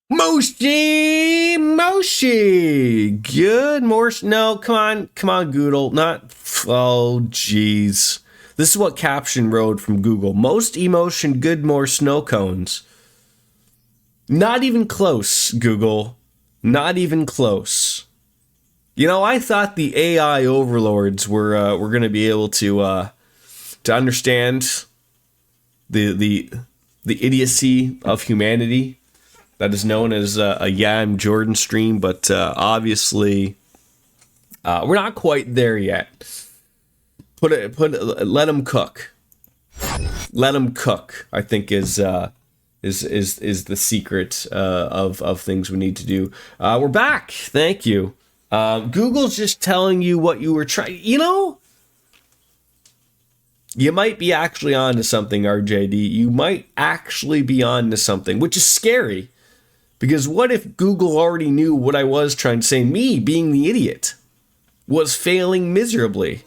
Moshi. Good morning. No, come on, Google. Not. Oh, jeez. This is what caption wrote from Google. Most emotion, good more snow cones. Not even close, Google. Not even close. You know, I thought the AI overlords were going to be able to understand the idiocy of humanity that is known as a Yam Jordan stream, but obviously we're not quite there yet. Let them cook. Let them cook, I think is the secret of things we need to do. We're back. Thank you. Google's just telling you what you were trying. You know, you might be actually on to something, RJD. You might actually be on to something, which is scary. Because what if Google already knew what I was trying to say? Me, being the idiot, was failing miserably.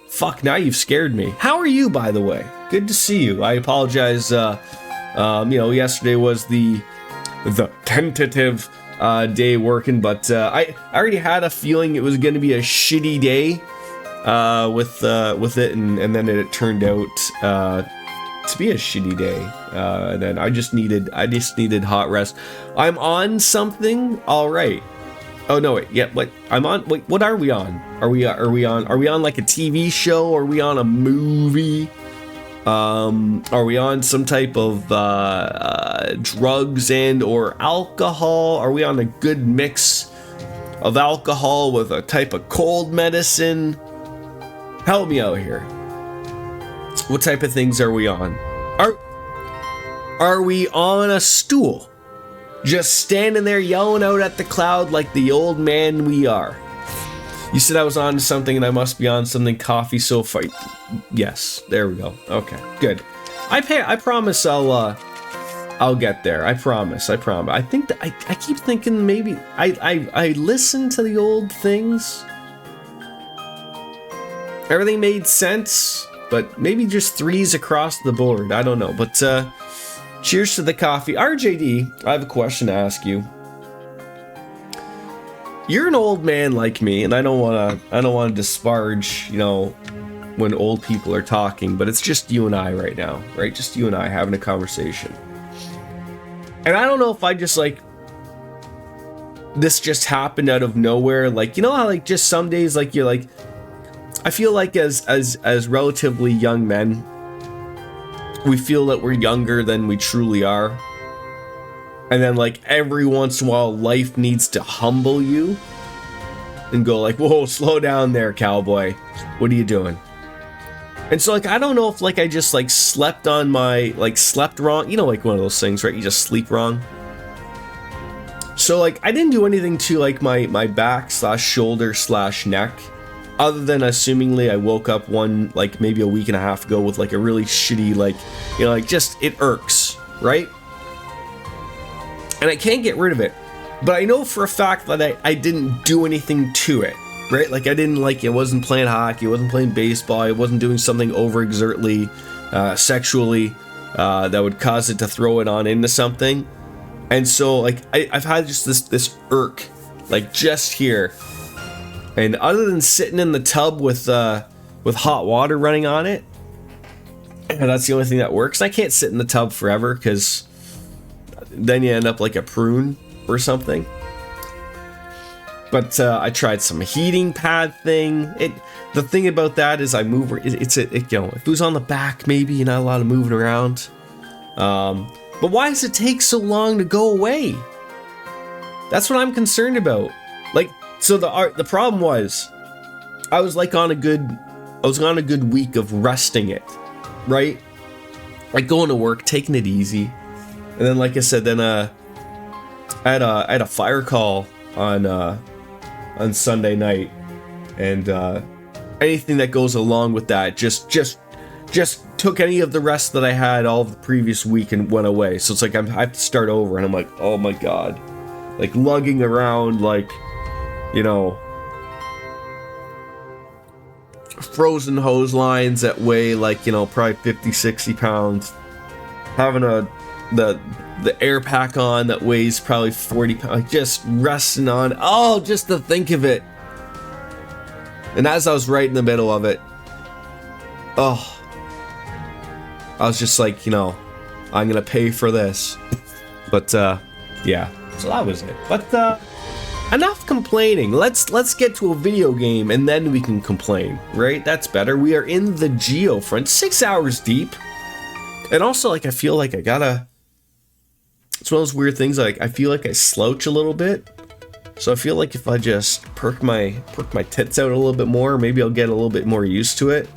Fuck, now you've scared me. How are you, by the way? Good to see you. I apologize. Yesterday was the tentative day working, but I already had a feeling it was going to be a shitty day with it, and then it turned out to be a shitty day. And then I just needed hot rest. I'm on something. All right. Oh no, wait. Yeah, what? I'm on. Wait, what are we on? Are we on like a TV show? Are we on a movie? Are we on some type of drugs and or alcohol? Are we on a good mix of alcohol with a type of cold medicine? Help me out here. What type of things are we on? Are we on a stool? Just standing there yelling out at the cloud like the old man we are. You said I was on to something and I must be on something. Coffee so far. Yes, there we go. Okay, good. I promise I'll get there. I promise. I think that I keep thinking maybe I listen to the old things. Everything made sense, but maybe just threes across the board. I don't know, but cheers to the coffee. RJD, I have a question to ask you. You're an old man like me, and I don't want to disparage, when old people are talking, but it's just you and I right now, right? Just you and I having a conversation. And I don't know if I just this just happened out of nowhere. Like, you know how just some days you're like, I feel like as relatively young men, we feel that we're younger than we truly are. And then every once in a while, life needs to humble you and go whoa, slow down there, cowboy. What are you doing? And so I don't know if I just slept on my, slept wrong. You know, one of those things, right? You just sleep wrong. So I didn't do anything to my back / shoulder / neck. Other than assumingly I woke up maybe a week and a half ago with a really shitty, just it irks, right? And I can't get rid of it. But I know for a fact that I didn't do anything to it, right? I didn't it wasn't playing hockey, it wasn't playing baseball, it wasn't doing something overexertly, sexually, that would cause it to throw it on into something. And so I've had just this irk, just here. And other than sitting in the tub with hot water running on it, and that's the only thing that works. I can't sit in the tub forever because then you end up like a prune or something. But I tried some heating pad thing. The thing about that is I move. If it was on the back, maybe you're not allowed to move it around. But why does it take so long to go away? That's what I'm concerned about. So the problem was, I was on a good week of resting it, right? Going to work, taking it easy, and then I said, I had a fire call on Sunday night, and anything that goes along with that just took any of the rest that I had all of the previous week and went away. So it's I have to start over, and I'm oh my god, lugging around frozen hose lines that weigh probably 50-60 pounds, having to the air pack on that weighs probably 40 pounds, like just resting on. Oh, just to think of it. And as I was right in the middle of it, oh, I was just like, you know, I'm gonna pay for this. But yeah, so that was it. But enough complaining. Let's get to a video game and then we can complain, right? That's better. We are in the Geo front, 6 hours deep. And also, like, I feel like I gotta, it's one of those weird things, like I feel like I slouch a little bit. So I feel like if I just perk my tits out a little bit more, maybe I'll get a little bit more used to it.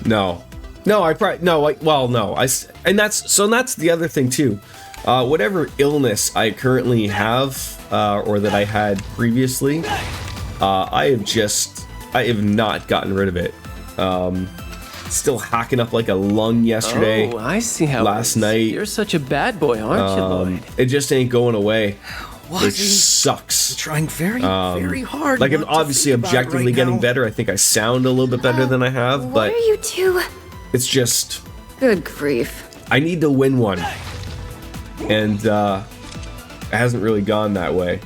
No, I probably, no, like, well, no, and that's the other thing too. Whatever illness I currently have, or that I had previously, I have not gotten rid of it. Still hacking up like a lung yesterday. Oh, I see how last night. You're such a bad boy, aren't you, Lloyd? It just ain't going away. Which sucks. I'm trying very hard. Like, I'm obviously objectively getting better. I think I sound a little bit better than I have, but What are you two? it's just, Good grief. I need to win one. And it hasn't really gone that way.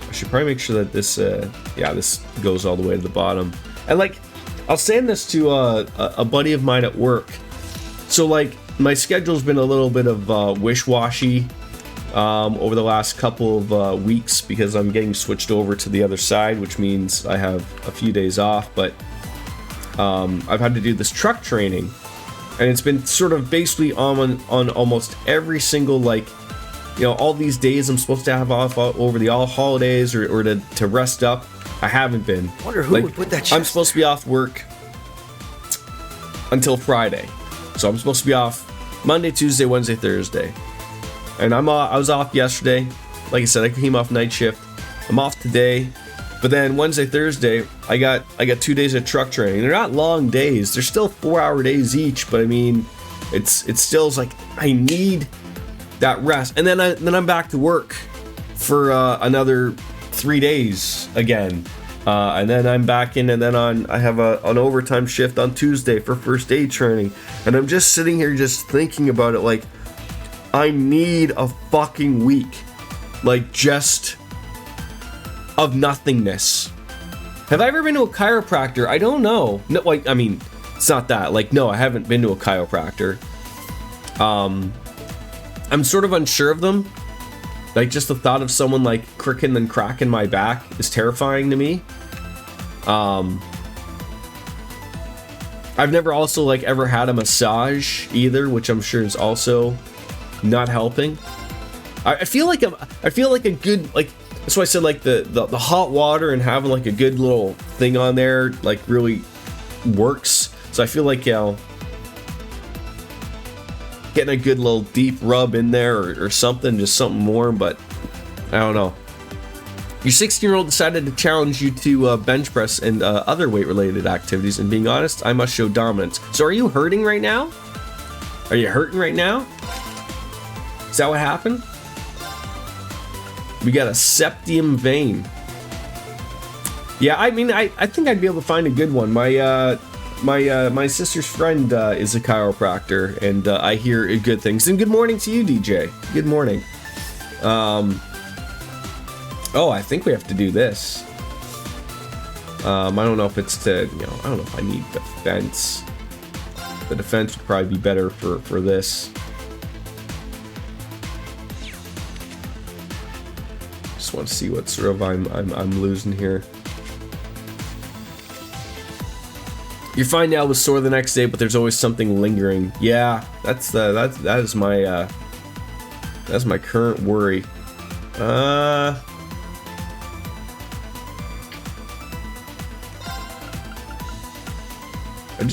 I should probably make sure that this, this goes all the way to the bottom. And like, I was saying this to a buddy of mine at work. So like, my schedule's been a little bit of wish-washy over the last couple of weeks because I'm getting switched over to the other side, which means I have a few days off. But I've had to do this truck training, and it's been sort of basically on almost every single, like, you know, all these days I'm supposed to have off over the all holidays or to rest up. I haven't been. Wonder who would put that chest I'm supposed to be off work until Friday, so I'm supposed to be off Monday, Tuesday, Wednesday, Thursday, and I was off yesterday. Like I said, I came off night shift. I'm off today. But then Wednesday, Thursday, I got 2 days of truck training. They're not long days. They're still 4-hour days each. But I mean, it's still like I need that rest. And then I'm back to work for another 3 days again. And then I'm back in, and then I have an overtime shift on Tuesday for first aid training. And I'm just sitting here just thinking about it, like, I need a fucking week, like, just of nothingness. Have I ever been to a chiropractor? I don't know. No, like, I mean, it's not that. Like, no, I haven't been to a chiropractor. I'm sort of unsure of them. Like, just the thought of someone like cricking and cracking my back is terrifying to me. I've never also like ever had a massage either, which I'm sure is also not helping. I feel like a good, like, that's why I said, like, the hot water and having like a good little thing on there like really works. So I feel like, you know, getting a good little deep rub in there or something, just something warm. But I don't know. Your 16-year-old decided to challenge you to bench press and other weight-related activities, and being honest, I must show dominance. So are you hurting right now? Are you hurting right now? Is that what happened? We got a septium vein. Yeah, I mean, I think I'd be able to find a good one. My sister's friend is a chiropractor, and I hear good things. And good morning to you, DJ. Good morning. Oh, I think we have to do this. I don't know if it's to, you know, I don't know if I need defense. The defense would probably be better for this. Just want to see what sort of I'm losing here. You're fine now with sore the next day, but there's always something lingering. Yeah, that is my current worry. I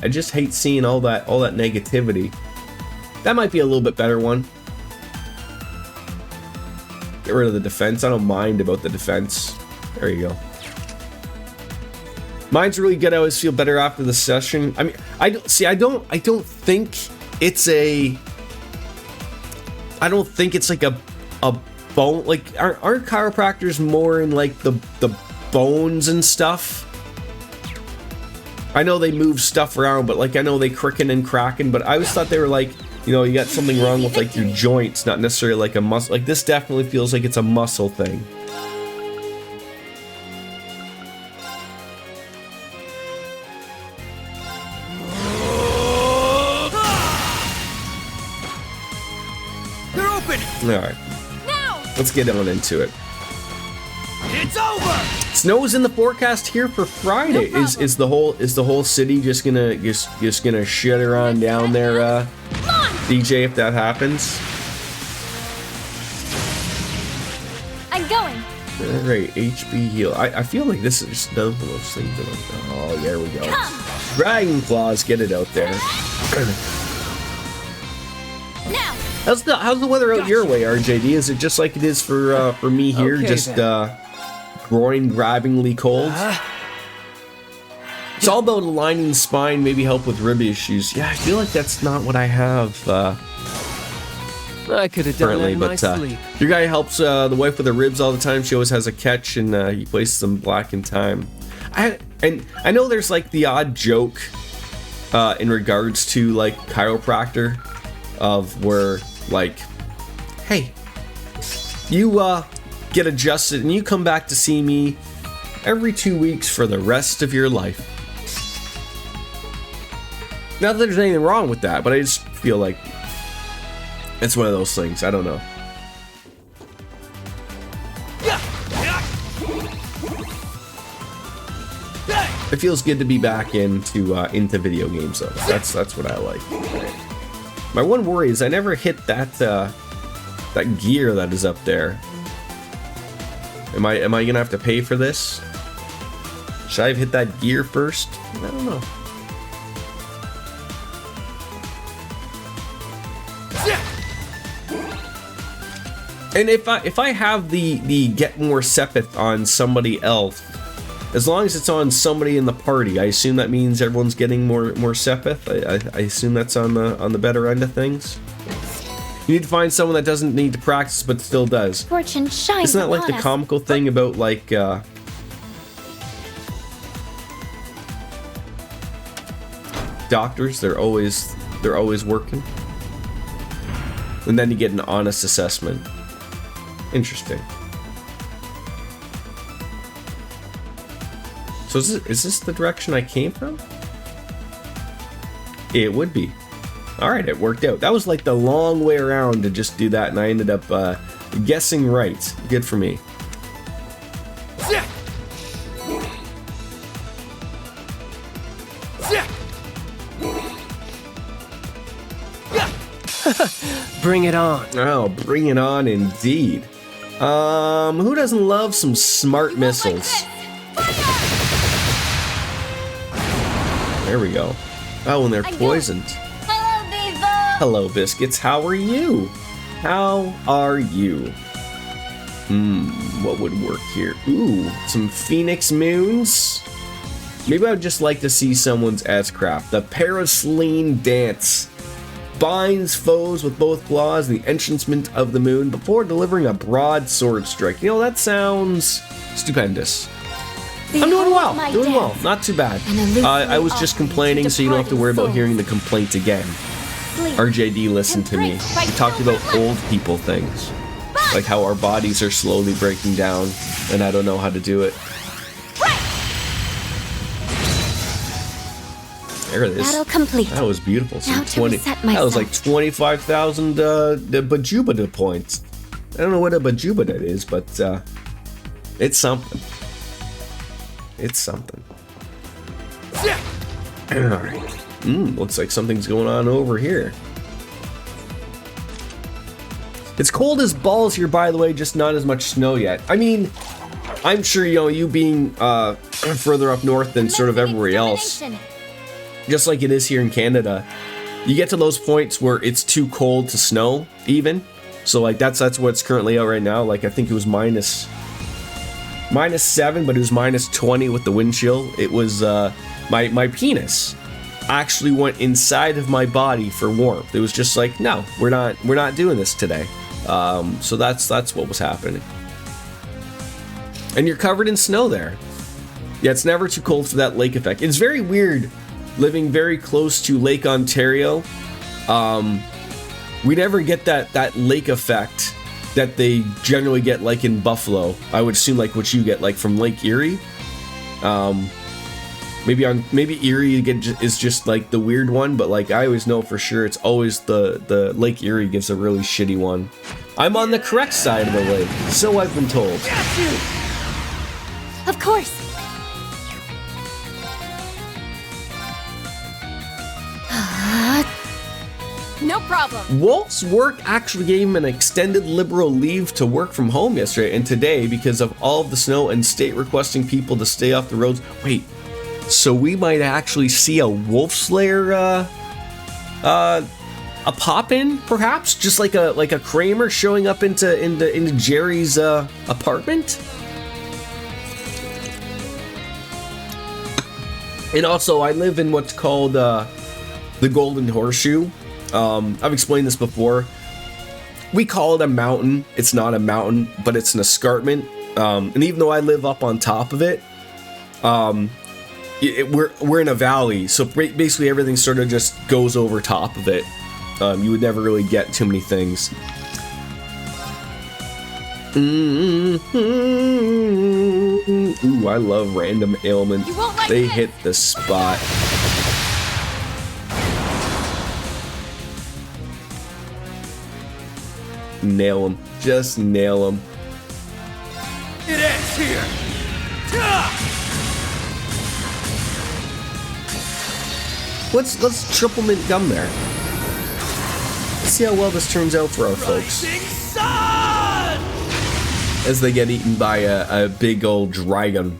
just hate seeing all that negativity. That might be a little bit better one. Get rid of the defense. I don't mind about the defense. There you go. Mine's really good. I always feel better after the session. I mean, I don't think it's like a bone. Like, aren't chiropractors more in like the bones and stuff? I know they move stuff around, but like I know they cricking and cracking, but I always thought they were like, you know, you got something wrong with like your joints, not necessarily like a muscle. Like this definitely feels like it's a muscle thing. They're open. All right, let's get on into it. It's over. Snow is in the forecast here for Friday. Is the whole city just gonna shut her on down there, DJ? If that happens. I'm going. All right, HB heal. I feel like this is just another one of those things. That oh, there we go. Dragon claws, get it out there. Now. How's the weather out your way, RJD? Is it just like it is for me here? Okay, just groin-grabbingly cold? It's all about aligning the spine, maybe help with rib issues. Yeah, I feel like that's not what I have I could have done currently, that in my sleep. your guy helps the wife with the ribs all the time. She always has a catch, and he places them black in time. I know there's like the odd joke in regards to like chiropractor of where like, hey, you get adjusted and you come back to see me every 2 weeks for the rest of your life. Not that there's anything wrong with that, but I just feel like it's one of those things. I don't know. It feels good to be back into video games though. That's what I like. My one worry is I never hit that that gear that is up there. Am I gonna have to pay for this? Should I have hit that gear first? I don't know. And if I have the get more sepith on somebody else, as long as it's on somebody in the party, I assume that means everyone's getting more sepith. I assume that's on the better end of things. You need to find someone that doesn't need to practice but still does. Fortune shines. Isn't that like the upon us. comical thing about like doctors? They're always working, and then you get an honest assessment. Interesting. So is this the direction I came from? It would be. Alright, it worked out. That was like the long way around to just do that, and I ended up guessing right. Good for me. Bring it on. Oh, bring it on indeed. Who doesn't love some smart missiles? There we go. Oh, and they're poisoned. Hello, Vivo. Hello, Biscuits. How are you? How are you? What would work here? Ooh, some Phoenix Moons. Maybe I would just like to see someone's S-craft. The Paraceline Dance. Binds foes with both claws and the entrancement of the moon before delivering a broadsword strike. You know, that sounds stupendous. I'm doing well. Doing well. Not too bad. I was just complaining, so you don't have to worry about hearing the complaint again. RJD listened to me. We talked about old people things. Like how our bodies are slowly breaking down, and I don't know how to do it. There it is. Battle complete. That was beautiful. Now to reset myself. That was like 25,000 Bajubada points. I don't know what a Bajubada is, but it's something. It's something. Alright. Looks like something's going on over here. It's cold as balls here, by the way, just not as much snow yet. I mean, I'm sure, you know, you being further up north than sort of everywhere else, just like it is here in Canada, you get to those points where it's too cold to snow, even. So, like, that's what's currently out right now. Like, I think it was minus 7, but it was minus 20 with the wind chill. It was, my penis actually went inside of my body for warmth. It was just like, no, we're not doing this today. So that's what was happening. And you're covered in snow there. Yeah, it's never too cold for that lake effect. It's very weird living very close to Lake Ontario. We never get that lake effect that they generally get like in Buffalo. I would assume like what you get like from Lake Erie. Maybe Erie is just like the weird one, but like I always know for sure it's always the Lake Erie gives a really shitty one. I'm on the correct side of the lake, so I've been told. Of course. No problem. Walt's work actually gave him an extended liberal leave to work from home yesterday and today because of all of the snow and state requesting people to stay off the roads. Wait, so we might actually see a Wolf Slayer a pop-in, perhaps? Just like a Kramer showing up into Jerry's apartment? And also, I live in what's called the Golden Horseshoe. I've explained this before. We call it a mountain. It's not a mountain, but it's an escarpment. And even though I live up on top of it, we're in a valley. So basically everything sort of just goes over top of it. You would never really get too many things. Ooh, I love random ailment. Like they this. hit the spot. Nail him. Just nail him. It ends here. Let's triple mint gum there. Let's see how well this turns out for our folks. Rising sun! As they get eaten by a big old dragon.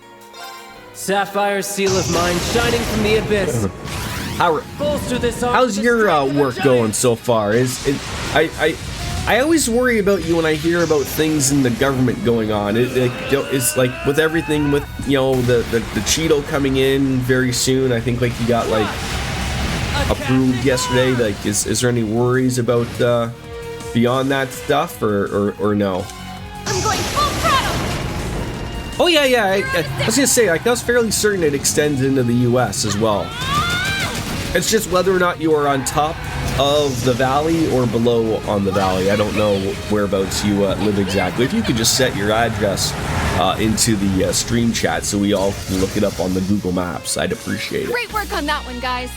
Sapphire seal of mine shining from the abyss. Bolster this arm How's with your the strength of a work giant. going so far? I always worry about you when I hear about things in the government going on. It's like with everything with the Cheeto coming in very soon. I think like you got like approved yesterday. Like is there any worries about beyond that stuff or no? I'm going full throttle. Oh yeah. I was gonna say like I was fairly certain it extends into the U.S. as well. It's just whether or not you are on top of the valley or below on the valley. I don't know whereabouts you live exactly. If you could just set your address into the stream chat so we all can look it up on the Google Maps, I'd appreciate it. Great work on that one, guys.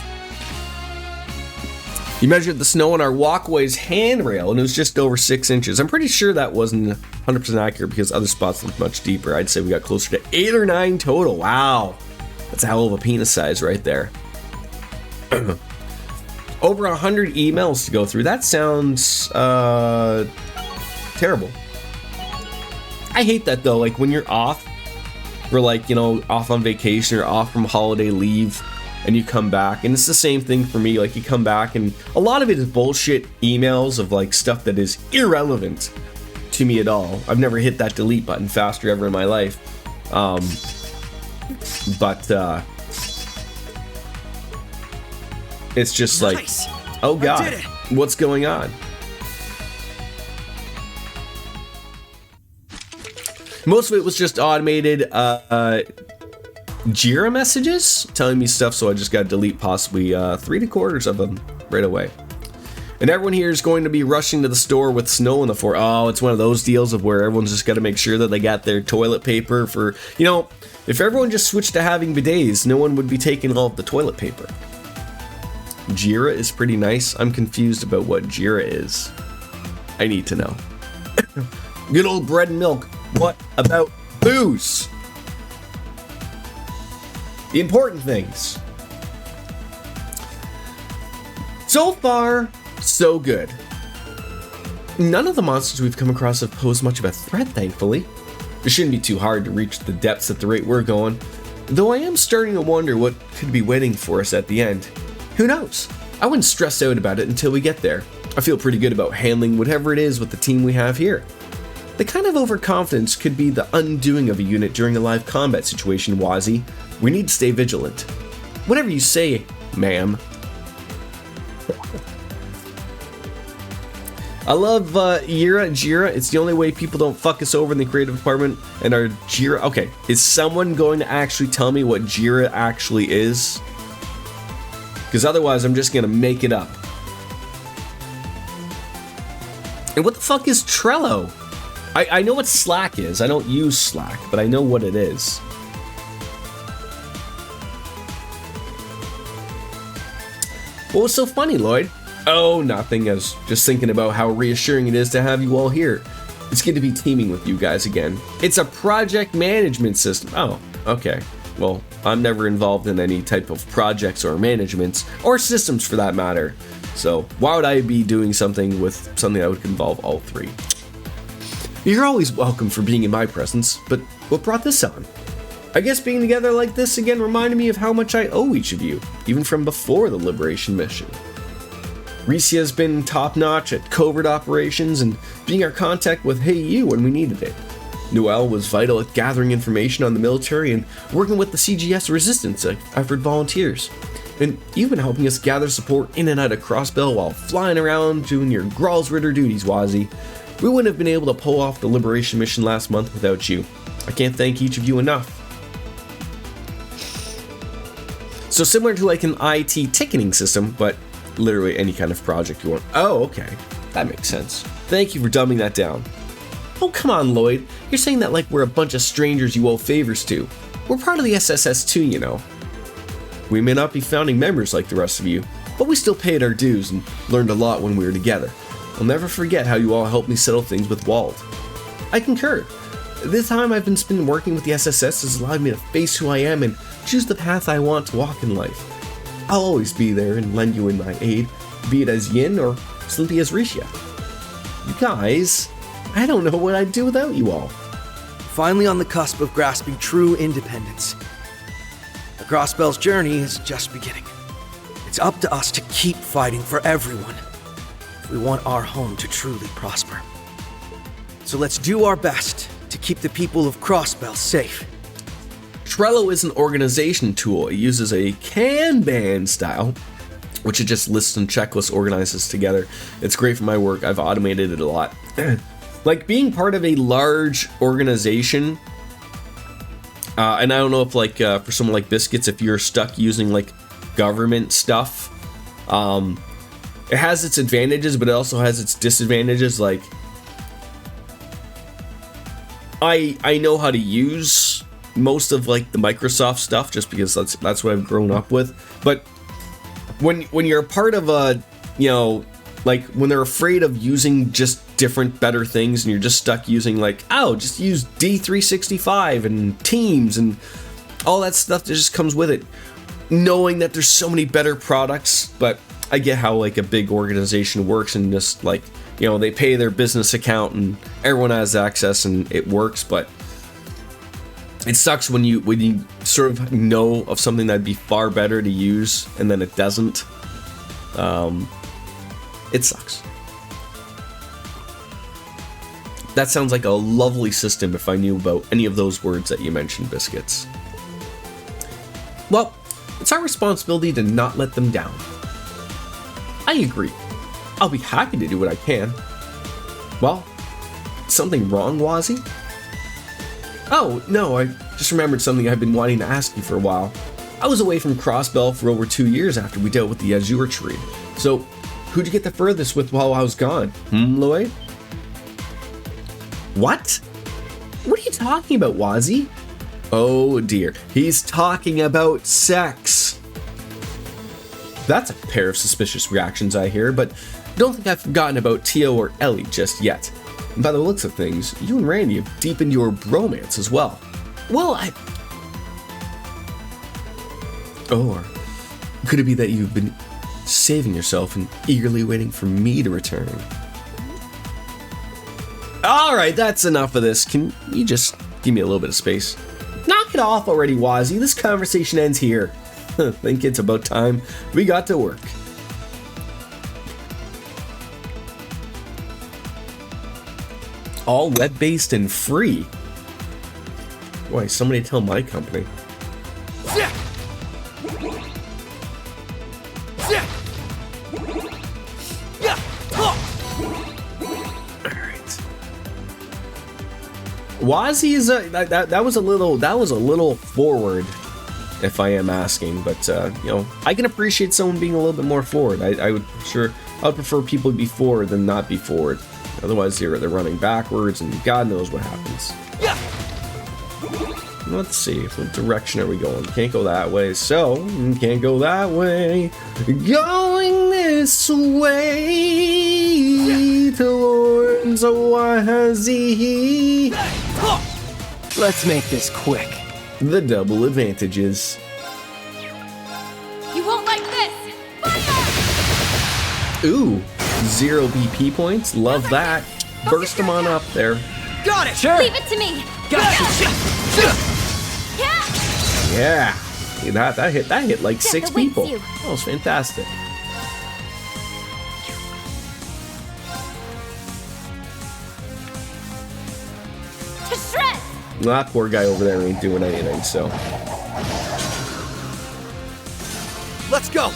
You measured the snow on our walkway's handrail and it was just over 6 inches. I'm pretty sure that wasn't 100% accurate because other spots looked much deeper. I'd say we got closer to 8 or 9 total. Wow. That's a hell of a penis size right there. Over 100 emails to go through. That sounds terrible. I hate that though. Like when you're off for like, off on vacation or off from holiday leave and you come back and it's the same thing for me. Like you come back and a lot of it is bullshit emails of like stuff that is irrelevant to me at all. I've never hit that delete button faster ever in my life. But it's just like, Nice. oh god, I did it. what's going on? Most of it was just automated Jira messages telling me stuff, so I just got to delete possibly 3/4 of them right away. And everyone here is going to be rushing to the store with snow in the floor. Oh, it's one of those deals of where everyone's just got to make sure that they got their toilet paper for, if everyone just switched to having bidets, no one would be taking all of the toilet paper. Jira is pretty nice. I'm confused about what Jira is. I need to know. Good old bread and milk. What about booze? The important things. So far, so good. None of the monsters we've come across have posed much of a threat, thankfully. It shouldn't be too hard to reach the depths at the rate we're going, though I am starting to wonder what could be waiting for us at the end. Who knows? I wouldn't stress out about it until we get there. I feel pretty good about handling whatever it is with the team we have here. The kind of overconfidence could be the undoing of a unit during a live combat situation, Wazzy. We need to stay vigilant. Whatever you say, ma'am. I love Jira. It's the only way people don't fuck us over in the creative department. And our Jira. Okay, is someone going to actually tell me what Jira actually is? Because otherwise, I'm just going to make it up. And what the fuck is Trello? I know what Slack is. I don't use Slack, but I know what it is. What was so funny, Lloyd? Oh, nothing. I was just thinking about how reassuring it is to have you all here. It's good to be teaming with you guys again. It's a project management system. Oh, okay. Well, I'm never involved in any type of projects or managements, or systems for that matter. So why would I be doing something with something that would involve all three? You're always welcome for being in my presence, but what brought this on? I guess being together like this again reminded me of how much I owe each of you, even from before the Liberation mission. Ricia has been top-notch at covert operations and being our contact with Hey You when we needed it. Noelle was vital at gathering information on the military and working with the CGS resistance effort volunteers. And you've been helping us gather support in and out of Crossbell while flying around doing your Gralsritter duties, Wazzy. We wouldn't have been able to pull off the Liberation mission last month without you. I can't thank each of you enough. So similar to like an IT ticketing system, but literally any kind of project you want. Oh, okay. That makes sense. Thank you for dumbing that down. Oh, come on, Lloyd. You're saying that like we're a bunch of strangers you owe favors to. We're part of the SSS too, you know. We may not be founding members like the rest of you, but we still paid our dues and learned a lot when we were together. I'll never forget how you all helped me settle things with Wald. I concur. The time I've been spending working with the SSS has allowed me to face who I am and choose the path I want to walk in life. I'll always be there and lend you in my aid, be it as Yin or simply as Ricia. You guys, I don't know what I'd do without you all. Finally on the cusp of grasping true independence. The Crossbell's journey is just beginning. It's up to us to keep fighting for everyone if we want our home to truly prosper. So let's do our best to keep the people of Crossbell safe. Trello is an organization tool. It uses a Kanban style, which it just lists and checklists organizes together. It's great for my work. I've automated it a lot. Like being part of a large organization, and I don't know if like for someone like Biscuits, if you're stuck using like government stuff, it has its advantages, but it also has its disadvantages. Like I know how to use most of like the Microsoft stuff just because that's what I've grown up with. But when you're a part of a, you know, like when they're afraid of using just different better things and you're just stuck using like, oh, just use D365 and Teams and all that stuff that just comes with it, knowing that there's so many better products. But I get how like a big organization works and just like, you know, they pay their business account and everyone has access and it works. But it sucks when you sort of know of something that'd be far better to use and then it doesn't. It sucks. That sounds like a lovely system if I knew about any of those words that you mentioned, Biscuits. Well, it's our responsibility to not let them down. I agree. I'll be happy to do what I can. Well, something wrong, Wazzy? Oh, no, I just remembered something I've been wanting to ask you for a while. I was away from Crossbell for over 2 years after we dealt with the Azure trade. So, who'd you get the furthest with while I was gone? Lloyd? What? What are you talking about, Wazzy? Oh dear, he's talking about sex. That's a pair of suspicious reactions I hear, but don't think I've forgotten about Tio or Ellie just yet. And by the looks of things, you and Randy have deepened your bromance as well. Well, Or could it be that you've been saving yourself and eagerly waiting for me to return? Alright, that's enough of this. Can you just give me a little bit of space? Knock it off already, Wazzy. This conversation ends here. Think it's about time we got to work. All web-based and free. Why, somebody tell my company. Wazzy is that was a little forward, if I am asking. But you know, I can appreciate someone being a little bit more forward. I would prefer people to be forward than not be forward. Otherwise, they're running backwards, and God knows what happens. Yeah. Let's see, what direction are we going? Can't go that way, so can't go that way. Going this way towards Wazzy. Let's make this quick. The double advantages. You won't like this! Fire! Ooh, 0 BP points. Love that. Burst them on up there. Got it. Sure. Leave it to me! Gotcha. Yeah! Yeah, that hit like Yeah, 6 the weights people. you. That was fantastic. To shreds! That poor guy over there ain't doing anything, so. Let's go.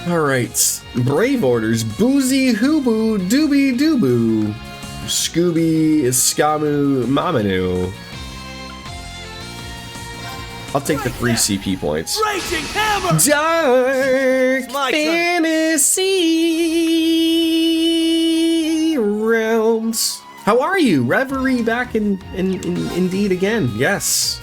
Alright. Brave orders. Boozy Hoobu Dooby Doobu. Scooby Skamu Mamanu. I'll take the 3 CP points. Raging hammer. Dark my turn. fantasy realms. How are you? Reverie back in indeed again. Yes.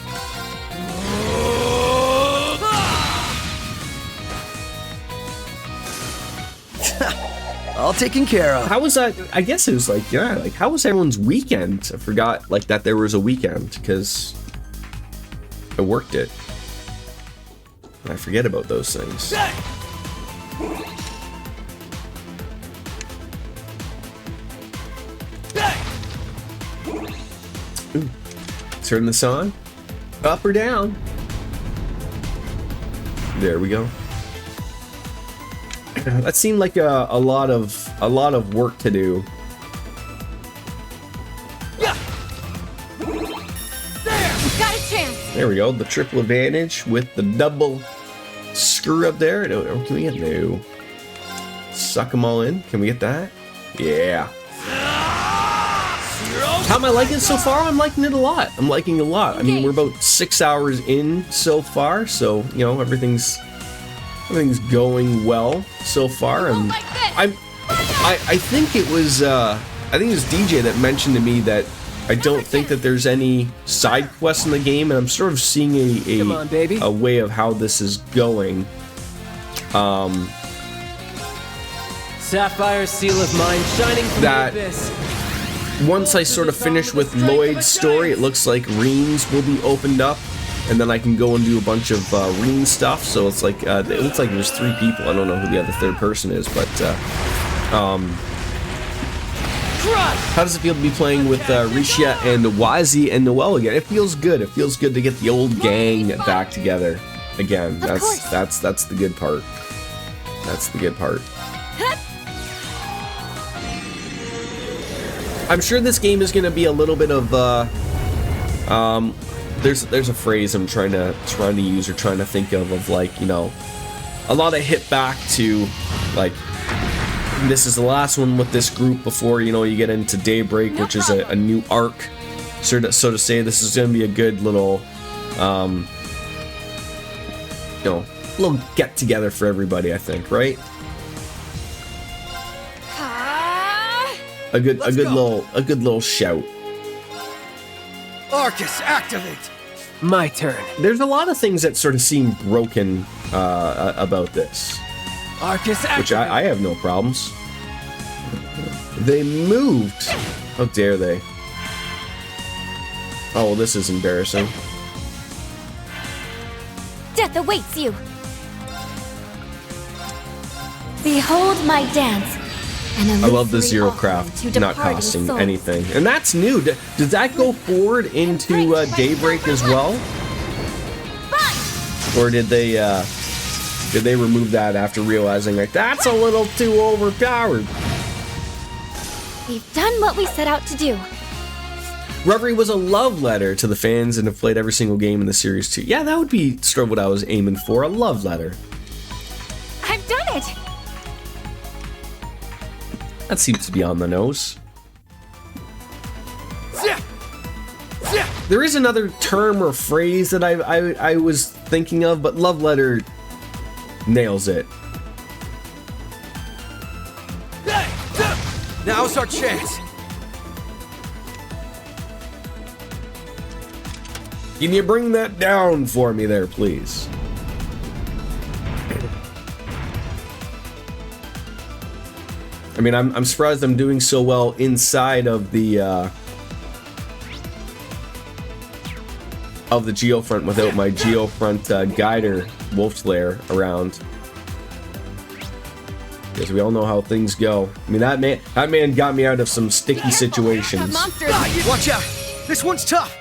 All taken care of. How was that? I guess it was like, yeah, like how was everyone's weekend? I forgot like that there was a weekend because I worked it. I forget about those things. Ooh. Turn this on. Up or down. There we go. That seemed like a lot of work to do. You've got a chance! There we go. The triple advantage with the double screw up there. Can we get no? Suck them all in. Can we get that? Yeah. How am I liking it so far? I'm liking it a lot. I'm liking it a lot. I mean, we're about 6 hours in so far, so you know everything's going well so far. And I think it was DJ that mentioned to me that I don't think that there's any side quests in the game, and I'm sort of seeing Come on, baby. a way of how this is going. Sapphire seal of mine shining from That- the abyss. Once I sort of finish with Lloyd's story, it looks like Reen's will be opened up, and then I can go and do a bunch of Reen stuff. So it's like it looks like there's 3 people. I don't know who the other third person is, but how does it feel to be playing with Risha and Wazi and Noelle again? It feels good. It feels good to get the old gang back together again. That's the good part. That's the good part. I'm sure this game is going to be a little bit of there's a phrase I'm trying to use or trying to think of like, you know, a lot of hit back to like this is the last one with this group before, you know, you get into Daybreak, which is a new arc, so to say. This is going to be a good little you know, little get together for everybody, I think, right? A good little shout. Arcus, activate. My turn. There's a lot of things that sort of seem broken about this, Arcus activate. which I have no problems. They moved. How dare they? Oh, well, this is embarrassing. Death awaits you! Behold my dance. I love the zero craft not costing anything, and that's new. Did that go forward into Daybreak as well, or did they remove that after realizing like that's a little too overpowered? We've done what we set out to do. Reverie was a love letter to the fans and have played every single game in the series too. Yeah, that would be sort of what I was aiming for, a love letter. I've done it! That seems to be on the nose. Zip. Zip. There is another term or phrase that I was thinking of, but Love Letter nails it. Now's our chance. Can you bring that down for me there, please? I mean, I'm surprised I'm doing so well inside of the Geofront without my Geofront guider Wolf's Lair around. Because we all know how things go. I mean, that man got me out of some sticky situations. Watch out! This one's tough!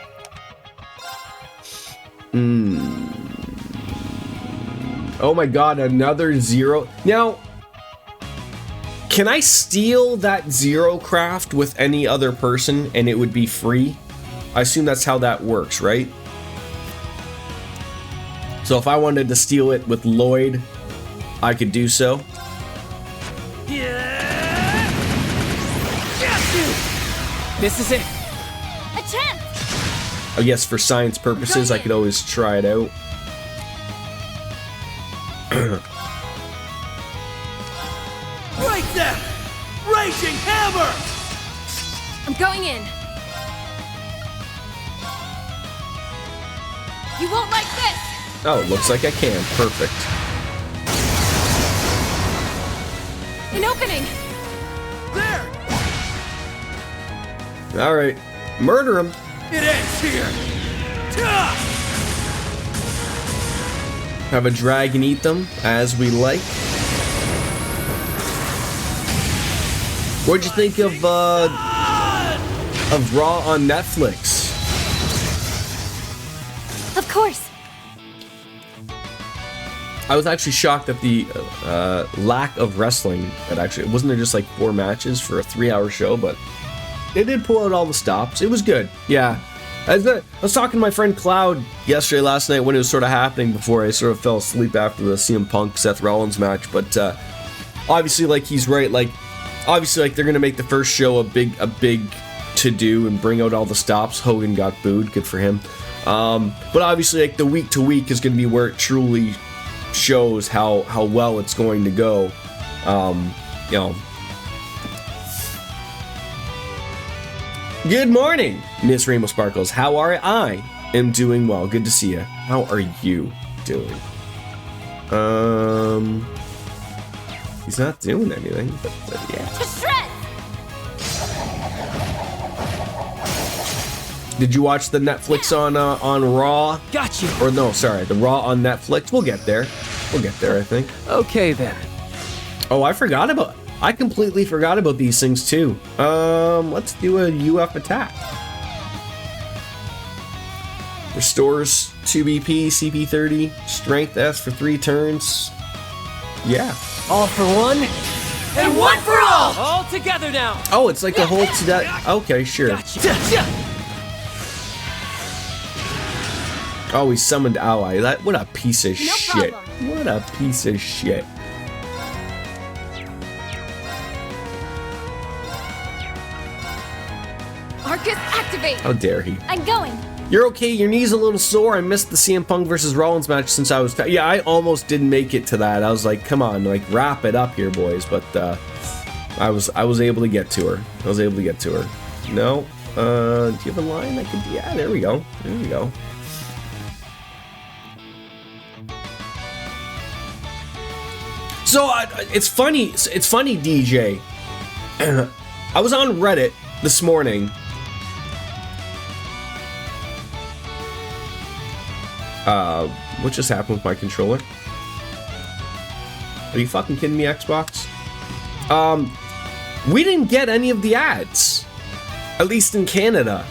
Oh my god, another zero. Now, can I steal that zero craft with any other person and it would be free? I assume that's how that works, right? So if I wanted to steal it with Lloyd, I could do so. This is it. A chance! I guess for science purposes, I could always try it out. Right there! Raging hammer! I'm going in. You won't like this! Oh, looks like I can. Perfect. An opening! There! All right, murder him. It ends here! Ta! Have a dragon eat them as we like. What'd you think of Raw on Netflix? Of course. I was actually shocked at the lack of wrestling. That actually wasn't there just like 4 matches for a 3-hour show, but they did pull out all the stops. It was good. Yeah. I was talking to my friend Cloud last night when it was sort of happening before I sort of fell asleep after the CM Punk Seth Rollins match. But obviously, like, he's right. Like, obviously, like, they're gonna make the first show a big to do and bring out all the stops. Hogan got booed. Good for him. But obviously, like, the week to week is gonna be where it truly shows how well it's going to go. You know. Good morning, Miss Rainbow Sparkles. How are I am doing well. Good to see you. How are you doing? He's not doing anything, but yeah. To shred! Did you watch the Netflix on Raw? Got you. Or no, sorry, the Raw on Netflix. We'll get there. We'll get there, I think. Okay then. Oh, I completely forgot about these things too. Let's do a UF attack. Restores 2 BP, CP 30, Strength S for 3 turns. Yeah. All for one. And one for all! All together now. Oh, it's like the whole to that. Okay, sure. Gotcha. Oh, he summoned ally. What a piece of No shit. problem. What a piece of shit. Arcus, activate! How dare he? I'm going. You're okay. Your knee's a little sore. I missed the CM Punk versus Rollins match since I was. Yeah, I almost didn't make it to that. I was like, come on, like wrap it up here, boys. But I was able to get to her. No. Do you have a line I could? Yeah, there we go. There we go. So it's funny. It's funny, DJ. I was on Reddit this morning. What just happened with my controller? Are you fucking kidding me, Xbox? We didn't get any of the ads, at least in Canada.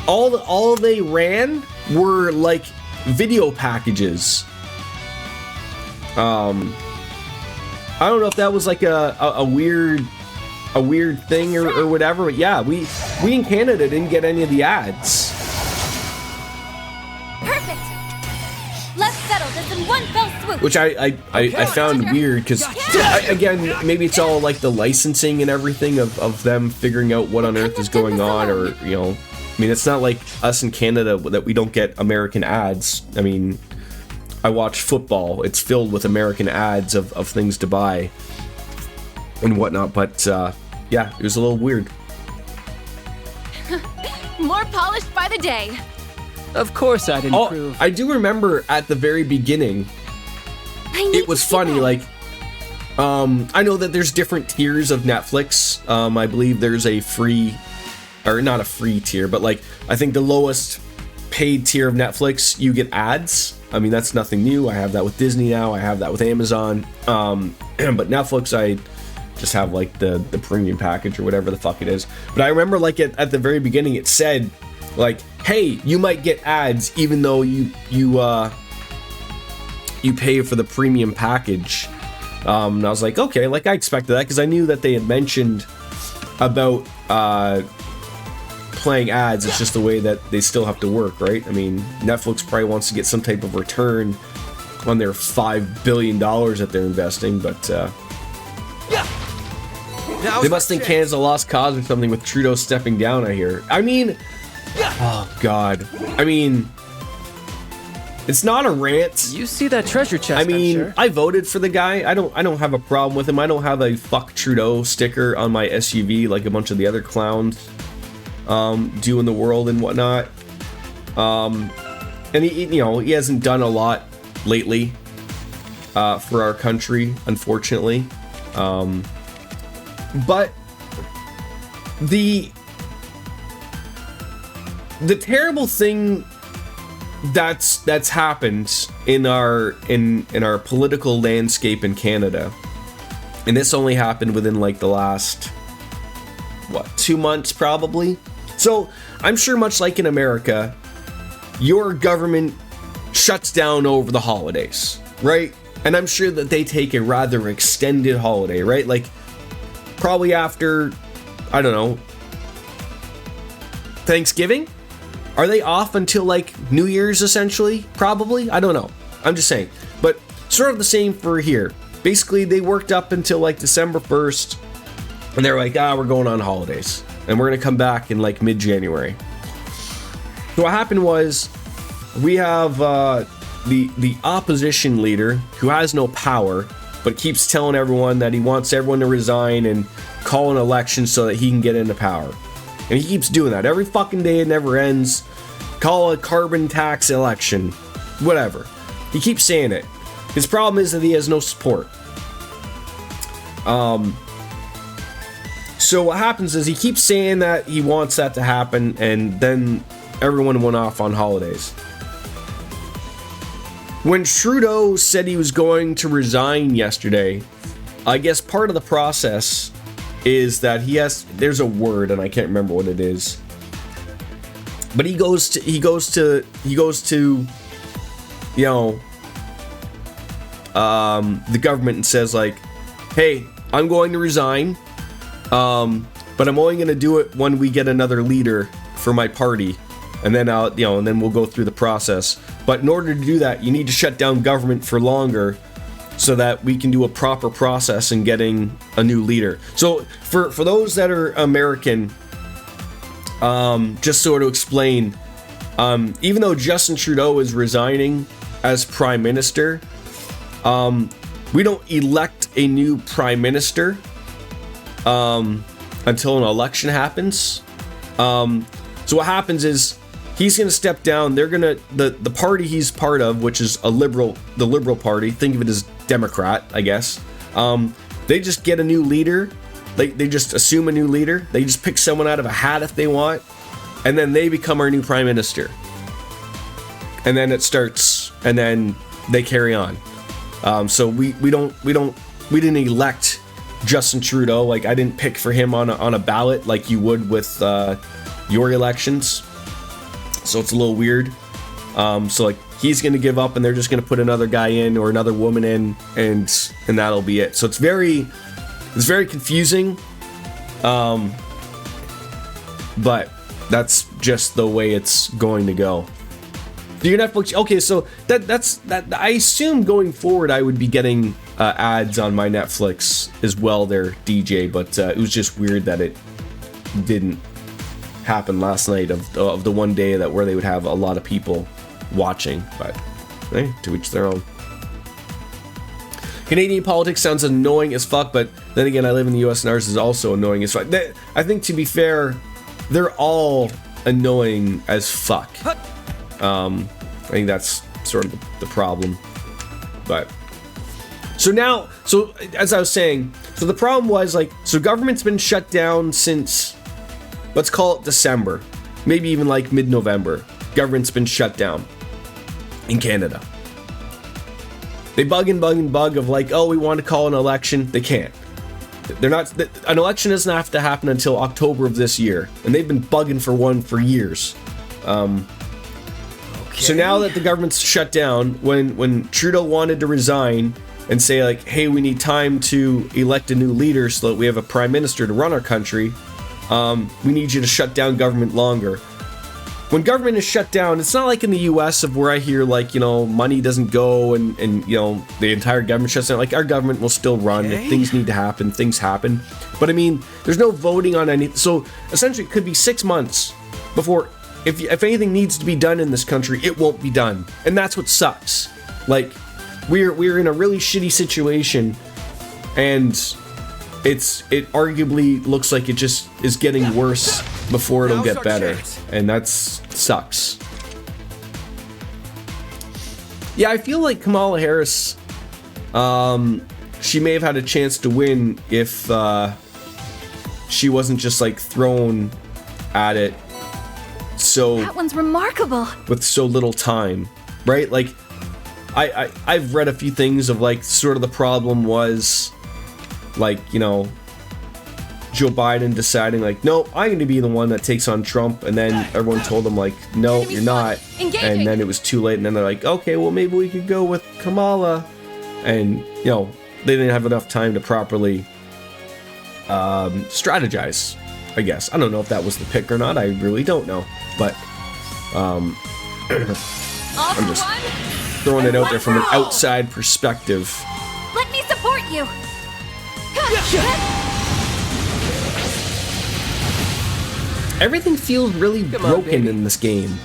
All they ran were like video packages. I don't know if that was like a weird thing or whatever, but yeah, we in Canada didn't get any of the ads. Perfect! Let's settle this in one fell swoop! Which I found weird, because, again, maybe it's all like the licensing and everything of them figuring out what on earth is going on, or, you know, I mean, it's not like us in Canada that we don't get American ads. I mean, I watch football. It's filled with American ads of things to buy and whatnot. But yeah, it was a little weird. More polished by the day. Of course I'd improve. I do remember at the very beginning, it was funny, like, I know that there's different tiers of Netflix. I believe there's a free, or not a free tier, but like, I think the lowest paid tier of Netflix, you get ads. I mean, that's nothing new. I have that with Disney now. I have that with Amazon. But Netflix, I just have like the premium package or whatever the fuck it is. But I remember like at the very beginning, it said like, hey, you might get ads even though you pay for the premium package. And I was like, okay, like I expected that because I knew that they had mentioned about playing ads. It's just the way that they still have to work, right? I mean, Netflix probably wants to get some type of return on their $5 billion that they're investing, but they must think Canada's a lost cause or something with Trudeau stepping down, I hear. I mean, oh God. I mean, it's not a rant. You see that treasure chest, I mean, I'm sure. I voted for the guy. I don't have a problem with him. I don't have a fuck Trudeau sticker on my SUV like a bunch of the other clowns do in the world and whatnot. And he hasn't done a lot lately for our country, unfortunately. But the terrible thing that's happened in our political landscape in Canada, and this only happened within like the last 2 months probably. So I'm sure much like in America, your government shuts down over the holidays, right? And I'm sure that they take a rather extended holiday, right? Like probably after, I don't know, Thanksgiving? Are they off until like New Year's essentially? Probably. I don't know. I'm just saying. But sort of the same for here. Basically, they worked up until like December 1st. And they're like, we're going on holidays. And we're going to come back in like mid-January. So what happened was we have the opposition leader who has no power, but keeps telling everyone that he wants everyone to resign and call an election so that he can get into power. And he keeps doing that every fucking day. It never ends. Call a carbon tax election. Whatever. He keeps saying it. His problem is that he has no support. So what happens is he keeps saying that he wants that to happen, and then everyone went off on holidays. When Trudeau said he was going to resign yesterday, I guess part of the process is that there's a word and I can't remember what it is, but he goes to the government and says like, hey, I'm going to resign, but I'm only going to do it when we get another leader for my party, and then and then we'll go through the process. But in order to do that, you need to shut down government for longer, so that we can do a proper process in getting a new leader. So for those that are American, just so to explain, even though Justin Trudeau is resigning as prime minister, we don't elect a new prime minister until an election happens. So what happens is he's going to step down. They're going to the party he's part of, which is the Liberal Party. Think of it as Democrat, I guess. They just get a new leader. They just assume a new leader. They just pick someone out of a hat if they want, and then they become our new prime minister. And then it starts, and then they carry on. So we didn't elect Justin Trudeau. Like, I didn't pick for him on a ballot like you would with your elections. So it's a little weird. So like he's gonna give up, and they're just gonna put another guy in or another woman in, and that'll be it. So it's very confusing. But that's just the way it's going to go. Do your Netflix? Okay, so that's I assume going forward I would be getting ads on my Netflix as well there, DJ, but it was just weird that it didn't. happened last night of the one day that where they would have a lot of people watching. But hey, to each their own. Canadian politics sounds annoying as fuck, but then again, I live in the US and ours is also annoying as fuck. I think, to be fair, they're all annoying as fuck. I think that's sort of the problem. But so as I was saying, so the problem was, like, so government's been shut down since, let's call it December, maybe even like mid-November. Government's been shut down in Canada. They bug of like, oh, we want to call an election. They can't. They're not. An election doesn't have to happen until October of this year, and they've been bugging for one for years. So now that the government's shut down, when Trudeau wanted to resign and say, like, hey, we need time to elect a new leader so that we have a prime minister to run our country, we need you to shut down government longer. When government is shut down, it's not like in the US of where I hear, like, you know, money doesn't go and you know, the entire government shuts down. Like, our government will still run. If things need to happen, things happen. But I mean, there's no voting on any. So essentially, it could be 6 months before, if anything needs to be done in this country, it won't be done. And that's what sucks. Like, we're in a really shitty situation, and it arguably looks like it just is getting worse before it'll get better, and that sucks. Yeah, I feel like Kamala Harris, she may have had a chance to win if she wasn't just like thrown at it That one's remarkable. with so little time, right? Like, I've read a few things of, like, sort of the problem was, like, you know, Joe Biden deciding, like, no, I'm going to be the one that takes on Trump, and then everyone told him, like, no, you're not, and then it was too late, and then they're like, okay, well, maybe we could go with Kamala, and, you know, they didn't have enough time to properly strategize, I guess. I don't know if that was the pick or not, I really don't know, but I'm just throwing it out there from an outside perspective. Let me support you. Everything feels really broken in this game,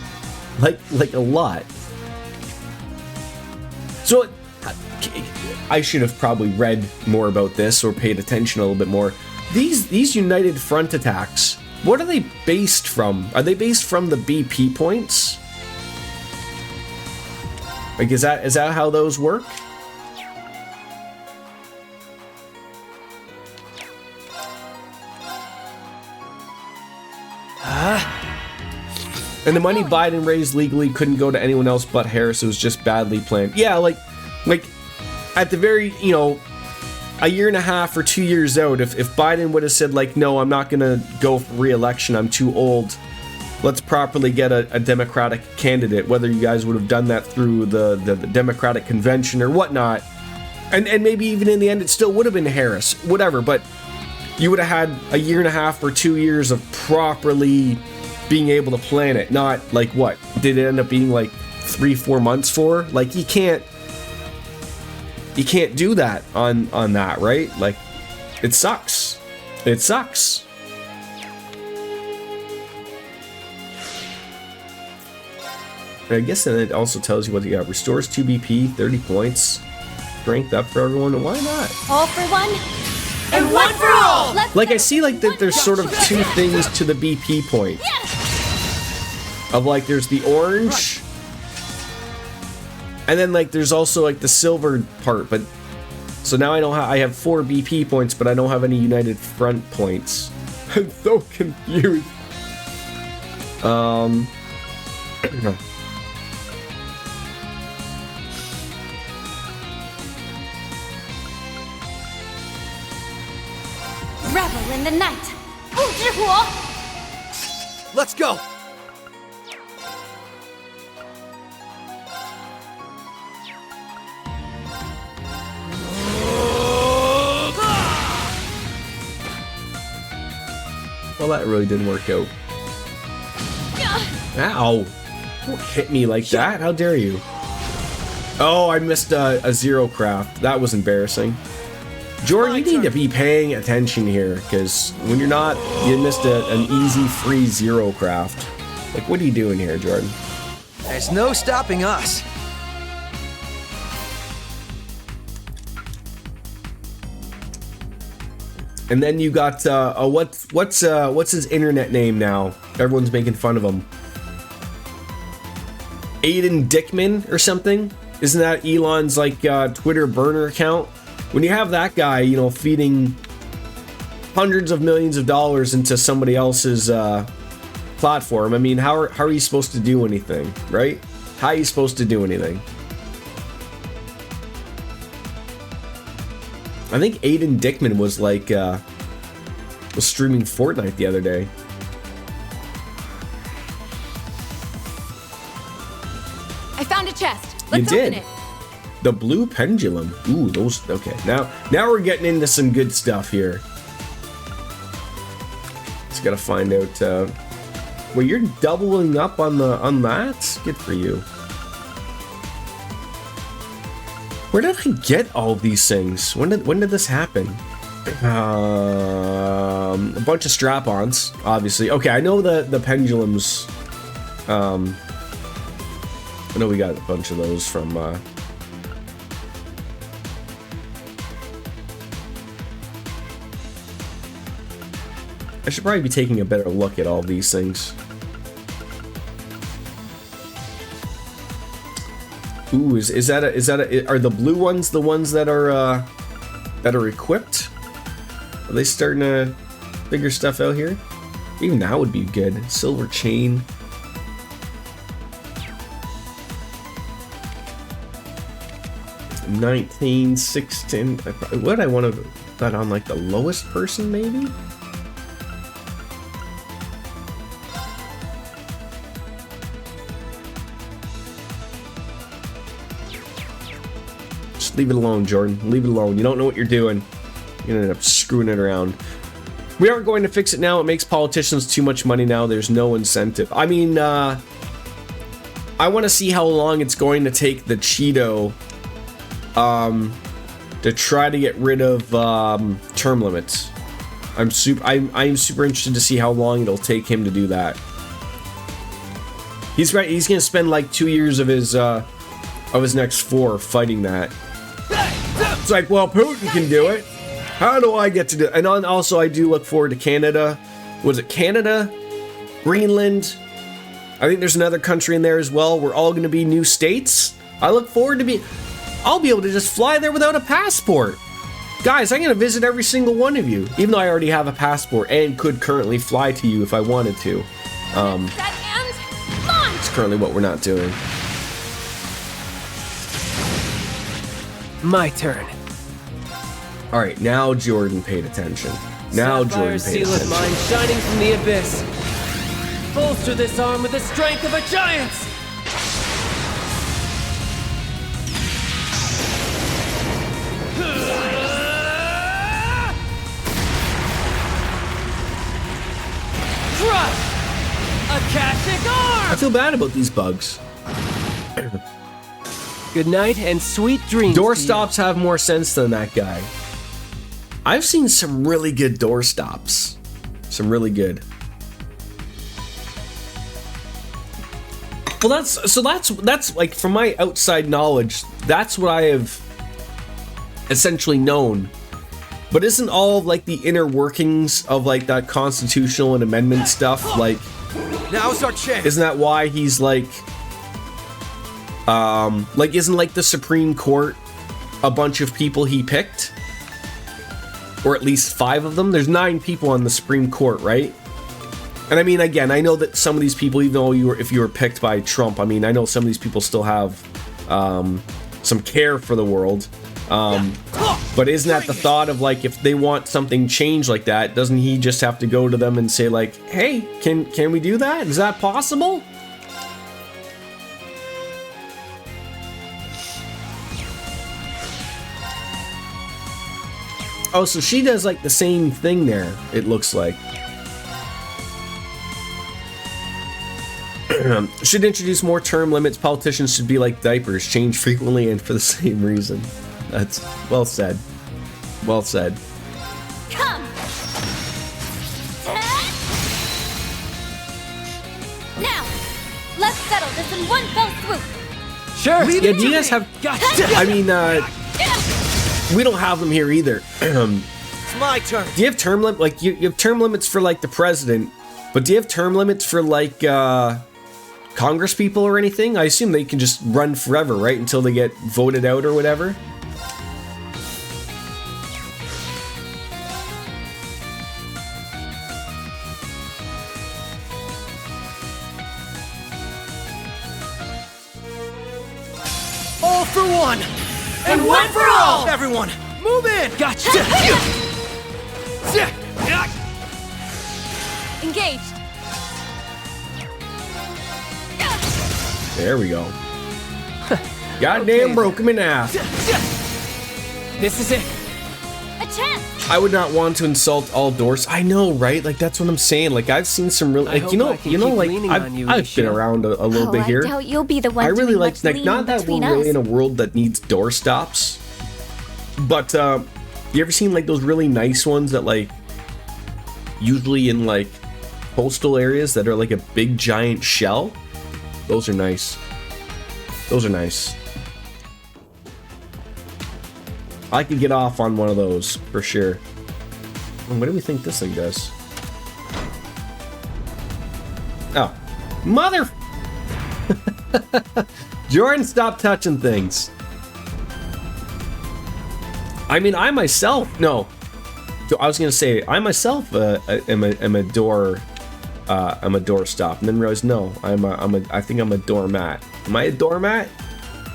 like a lot. So I should have probably read more about this or paid attention a little bit more. These United Front attacks, what are they based from? Are they based from the BP points? Like, is that how those work? And the money Biden raised legally couldn't go to anyone else but Harris. It was just badly planned. Yeah, like at the very, you know, a year and a half or 2 years out, if Biden would have said, like, no, I'm not gonna go for re-election, I'm too old, let's properly get a Democratic candidate, whether you guys would have done that through the Democratic convention or whatnot, and maybe even in the end it still would have been Harris, whatever, but you would have had a year and a half or 2 years of properly being able to plan it, not like, what did it end up being, like 3-4 months for? Like, you can't do that on that, right? Like, it sucks. It sucks. And I guess then it also tells you what you got. Restores 2 BP, 30 points, strength up for everyone, and why not? All for one, And one for all! Like, I see, like, that there's sort of two things to the BP point. Of, like, there's the orange, and then, like, there's also, like, the silver part, but, so now I have 4 BP points, but I don't have any United Front points. I'm so confused. revel in the night. 不知火. Let's go! Well, that really didn't work out. Ow! Don't hit me like that, how dare you? Oh, I missed a zero craft. That was embarrassing. Jordan, you need to be paying attention here, because when you're not, you missed an easy free zero craft. Like, what are you doing here, Jordan? There's no stopping us. And then you got what's his internet name now? Everyone's making fun of him. Aiden Dickman or something? Isn't that Elon's like Twitter burner account? When you have that guy, you know, feeding hundreds of millions of dollars into somebody else's platform, I mean, how are you supposed to do anything, right? How are you supposed to do anything? I think Aiden Dickman was like was streaming Fortnite the other day. I found a chest. You Let's did. open it. The blue pendulum. Ooh, those. Okay, now we're getting into some good stuff here. Just gotta find out. Well, you're doubling up on that. Good for you. Where did I get all these things? When did this happen? A bunch of strap-ons, obviously. Okay, I know the pendulums. I know we got a bunch of those from. I should probably be taking a better look at all these things. Ooh, is that are the blue ones the ones that are equipped? Are they starting to figure stuff out here? Even that would be good. Silver chain. $19, $16. What I want to that on like the lowest person maybe? Just leave it alone, Jordan. Leave it alone. You don't know what you're doing. You're gonna end up screwing it around. We aren't going to fix it now. It makes politicians too much money now. There's no incentive. I mean, I want to see how long it's going to take the Cheeto to try to get rid of term limits. I'm super interested to see how long it'll take him to do that. He's right. He's gonna spend like 2 years of his next 4 fighting that. It's like, well, Putin can do it. How do I get to do it? And also, I do look forward to Canada. Was it Canada? Greenland? I think there's another country in there as well. We're all going to be new states. I look forward to I'll be able to just fly there without a passport. Guys, I'm going to visit every single one of you, even though I already have a passport and could currently fly to you if I wanted to. It's currently what we're not doing. My turn. All right, now Jordan paid attention. Now Jordan paid seal attention. of mine shining from the abyss. Bolster this arm with the strength of a giant. Crush! Akashic arm! I feel bad about these bugs. Good night and sweet dreams. Doorstops have more sense than that guy. I've seen some really good doorstops. Some really good. Well, that's like, from my outside knowledge, that's what I have essentially known. But isn't all of like the inner workings of like that constitutional and amendment stuff like? Now's our chance. Isn't that why he's like isn't like the Supreme Court a bunch of people he picked? Or at least 5 of them? There's 9 people on the Supreme Court, right? And I mean, again, I know that some of these people, even though if you were picked by Trump, I mean, I know some of these people still have some care for the world. But isn't that the thought of like, if they want something changed like that, doesn't he just have to go to them and say like, hey, can we do that? Is that possible? Oh, so she does like the same thing there, it looks like. Should introduce more term limits. Politicians should be like diapers, change frequently and for the same reason. That's well said. Well said. Come! Now, let's settle this in one fell swoop. Sure. Yeah, do you guys have... I mean, we don't have them here either. It's my turn. Do you have term limit? Like, you have term limits for, like, the president, but do you have term limits for, like, Congress people or anything? I assume they can just run forever, right? Until they get voted out or whatever? All for one! And one for all! Everyone, move in! Gotcha. Engaged. There we go. Goddamn, Okay, broke him in half. This is it. A chance. I would not want to insult all doors. I know, right? Like, that's what I'm saying. Like, I've seen some really, I like, hope you know, I can keep like, leaning on you, I've been Isha. around a little bit here. I doubt you'll be the one I really doing like much not leaning that we're between really us. in a world that needs door stops, but you ever seen like those really nice ones that like usually in like coastal areas that are like a big giant shell? Those are nice. Those are nice. I could get off on one of those for sure. What do we think this thing does? Oh, mother! Jordan, stop touching things. I mean, I myself, no. I was gonna say I myself am a door stop, and then realized no, I think I'm a doormat. Am I a doormat?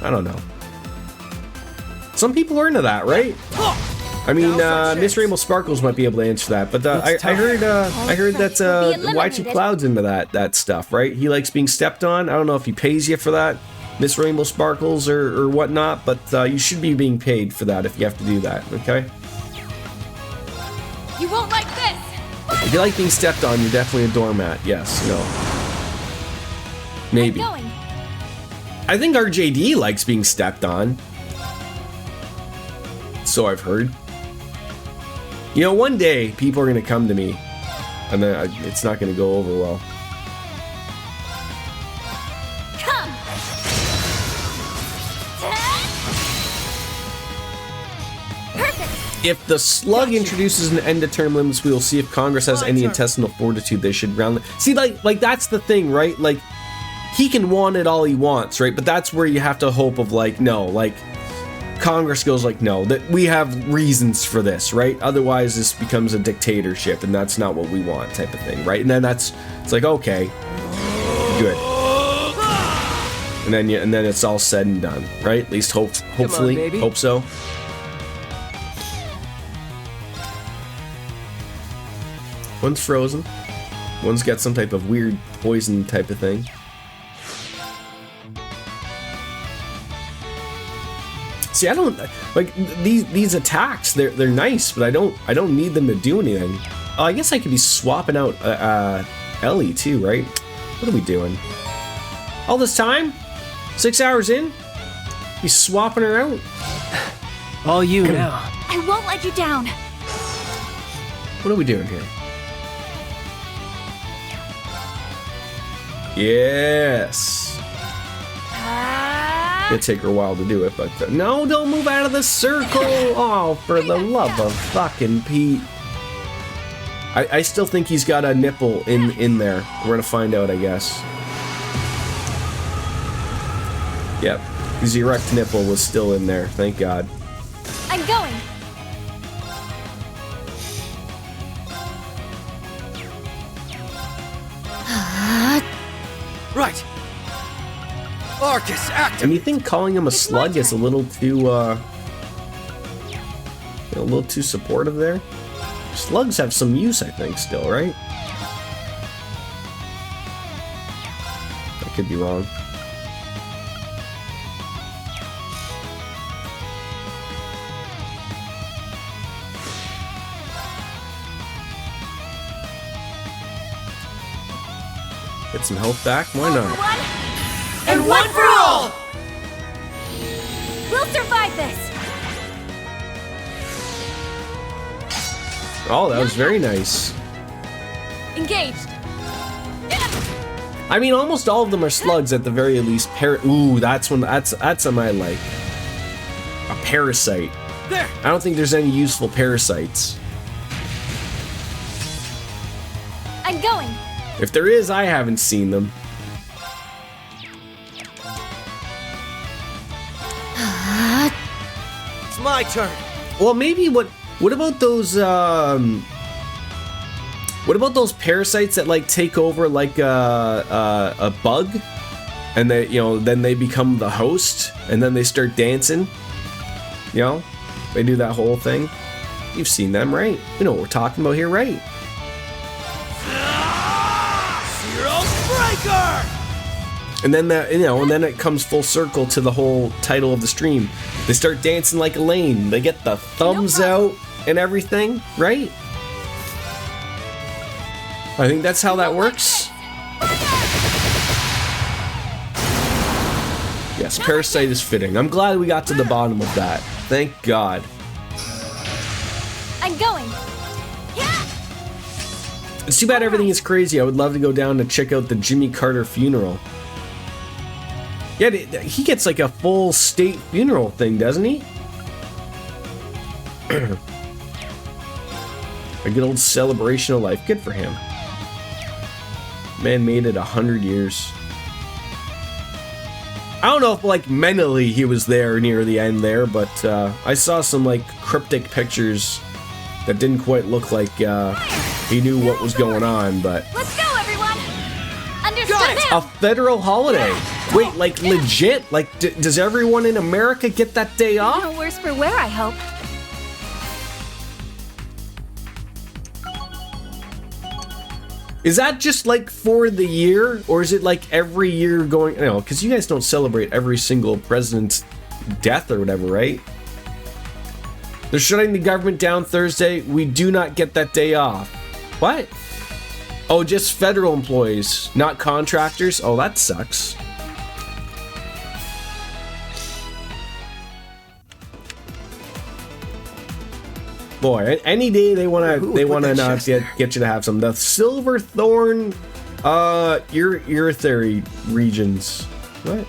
I don't know. Some people are into that, right? I mean, Miss Rainbow Sparkles might be able to answer that, but I heard that YG Cloud's into that stuff, right? He likes being stepped on. I don't know if he pays you for that, Miss Rainbow Sparkles or whatnot, but you should be being paid for that if you have to do that, okay? You won't like this. If you like being stepped on, you're definitely a doormat. Yes, no. Maybe. Going. I think RJD likes being stepped on. So I've heard. You know, one day people are going to come to me and then it's not going to go over well. Come. Perfect. If the slug introduces an end to term limits, we will see if Congress has any intestinal fortitude they should round. See, like that's the thing, right? Like, he can want it all he wants, right? But that's where you have to hope of like, no, like Congress goes like, no, that we have reasons for this, right? Otherwise this becomes a dictatorship and that's not what we want, type of thing, right? And then it's like, okay, good. And then it's all said and done, right? At least hopefully, baby. hope so. One's frozen. One's got some type of weird poison type of thing. See, I don't like these attacks. They're nice, but I don't need them to do anything. Oh, I guess I could be swapping out Ellie too, right? What are we doing? All this time? 6 hours in? You swapping her out? All you now. I won't let you down. What are we doing here? Yes. It'll take her a while to do it, but no, don't move out of the circle. Oh, for the love of fucking Pete. I still think he's got a nipple in there. We're gonna find out, I guess. Yep, his erect nipple was still in there. Thank God. I'm going. Right. Arcus, active. And you think calling him a slug is a little too, a little too supportive there? Slugs have some use, I think, still, right? I could be wrong. Get some health back? Why not? And one for all! We'll survive this. Oh, that was very nice. Engaged. I mean, almost all of them are slugs at the very least. Ooh, that's one. That's something I like. A parasite. There. I don't think there's any useful parasites. I'm going. If there is, I haven't seen them. It's my turn. Well, maybe what about those what about those parasites that like take over like a bug, and they, you know, then they become the host, and then they start dancing. You know, they do that whole thing. You've seen them, right? You know what we're talking about here, right? Zero Striker! And then that, you know, and then it comes full circle to the whole title of the stream. They start dancing like Elaine. They get the thumbs out and everything, right? I think that's how that works. Yes, parasite is fitting. I'm glad we got to the bottom of that. Thank God. I'm going. It's too bad everything is crazy. I would love to go down to check out the Jimmy Carter funeral. Yeah, he gets like a full state funeral thing, doesn't he? A good old celebration of life. Good for him. Man made it 100 years. I don't know if like mentally he was there near the end there, but I saw some like cryptic pictures that didn't quite look like he knew what was going on, but... Let's go, everyone. Understood. A federal holiday. Wait, like legit? Like, does everyone in America get that day off? No worse for wear, I hope. Is that just like for the year, or is it like every year going? You know, because you guys don't celebrate every single president's death or whatever, right? They're shutting the government down Thursday. We do not get that day off. What? Oh, just federal employees, not contractors? Oh, that sucks. Boy, any day they wanna not get you to have some. The Silverthorn Uretary regions. What?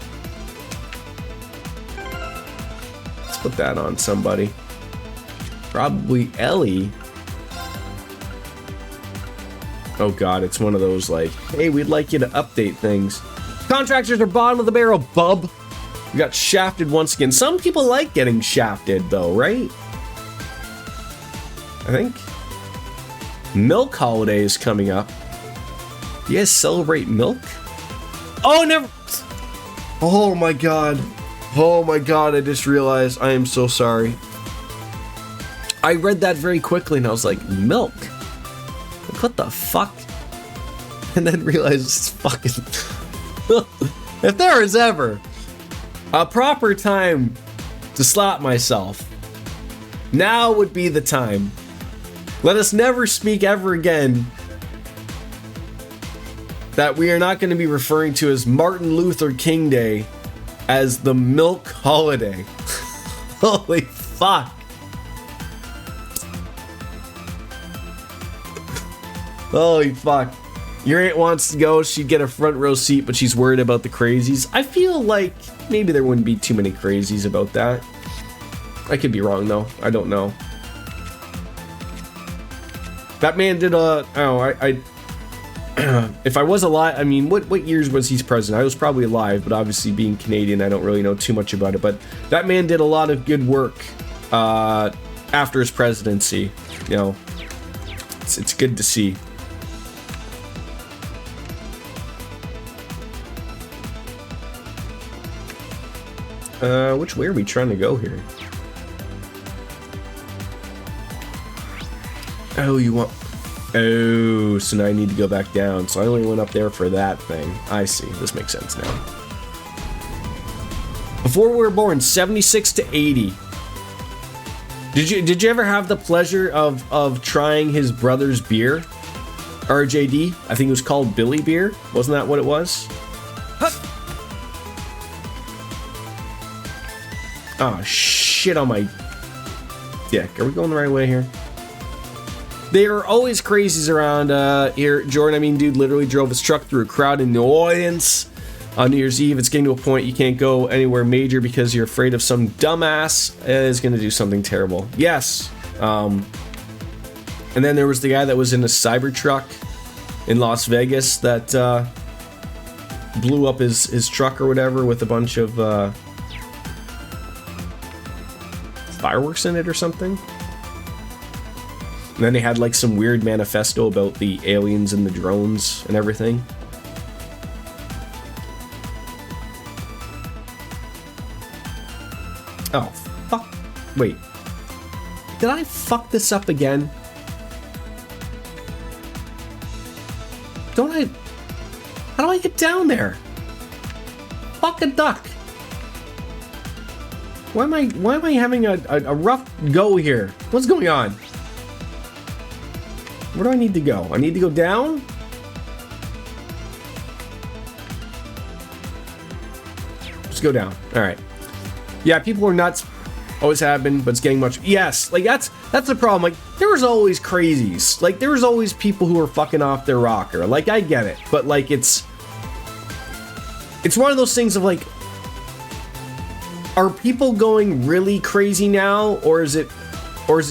Let's put that on somebody. Probably Ellie. Oh god, it's one of those like, hey, we'd like you to update things. Contractors are bottom of the barrel, bub. We got shafted once again. Some people like getting shafted though, right? I think Milk Holiday is coming up. You guys celebrate milk? Oh, never. Oh my god. Oh my god, I just realized. I am so sorry. I read that very quickly and I was like, milk? Like, what the fuck? And then realized it's fucking... If there is ever a proper time to slap myself, now would be the time. Let us never speak ever again that we are not going to be referring to as Martin Luther King Day as the Milk Holiday. Holy fuck. Holy fuck. Your aunt wants to go, she'd get a front row seat, but she's worried about the crazies. I feel like maybe there wouldn't be too many crazies about that. I could be wrong though. I don't know. That man did a... I if I was alive... I mean, what years was he president? I was probably alive, but obviously being Canadian, I don't really know too much about it. But that man did a lot of good work after his presidency. You know, it's good to see. Which way are we trying to go here? Oh, you want... Oh, so now I need to go back down. So I only went up there for that thing. I see. This makes sense now. Before we were born, 76 to 80. Did you ever have the pleasure of trying his brother's beer? RJD? I think it was called Billy Beer. Wasn't that what it was? Oh, shit on my dick. Are we going the right way here? There are always crazies around here. Jordan, I mean, dude literally drove his truck through a crowd in New Orleans on New Year's Eve. It's getting to a point you can't go anywhere major because you're afraid of some dumbass is going to do something terrible. Yes. And then there was the guy that was in a Cybertruck in Las Vegas that blew up his truck or whatever with a bunch of fireworks in it or something. And then they had like some weird manifesto about the aliens and the drones and everything. Oh, fuck. Wait. Did I fuck this up again? Don't I... How do I get down there? Fuck a duck. Why am I having a rough go here? What's going on? Where do I need to go? I need to go down? Just go down. Alright. Yeah, people are nuts. Always have been, but it's getting much... Yes, like that's the problem. Like, there was always crazies. Like, there was always people who were fucking off their rocker. Like, I get it. But, like, it's one of those things of, like... Are people going really crazy now? Or is it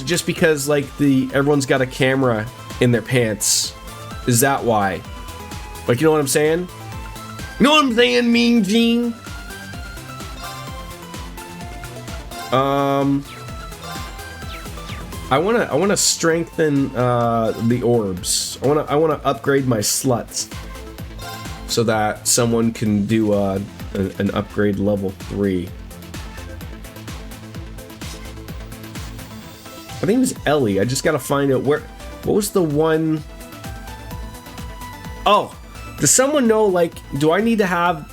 just because, like, everyone's got a camera in their pants? Is that why? Like, you know what I'm saying? You know what I'm saying, Mean Gene? I wanna strengthen the orbs. I wanna upgrade my sluts so that someone can do an upgrade level 3. I think it was Ellie. I just gotta find out what was the one... Oh, does someone know, like, do I need to have...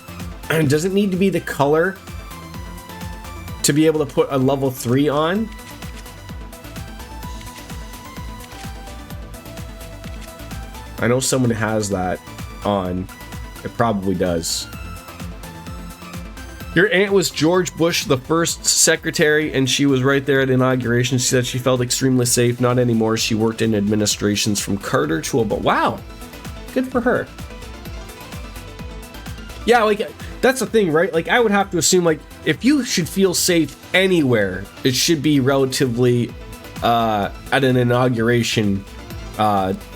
Does it need to be the color to be able to put a level 3 on? I know someone has that on. It probably does. Your aunt was George Bush, the first secretary, and she was right there at inauguration. She said she felt extremely safe. Not anymore. She worked in administrations from Carter to Obama. Wow. Good for her. Yeah, like, that's the thing, right? Like, I would have to assume, like, if you should feel safe anywhere, it should be relatively at an inauguration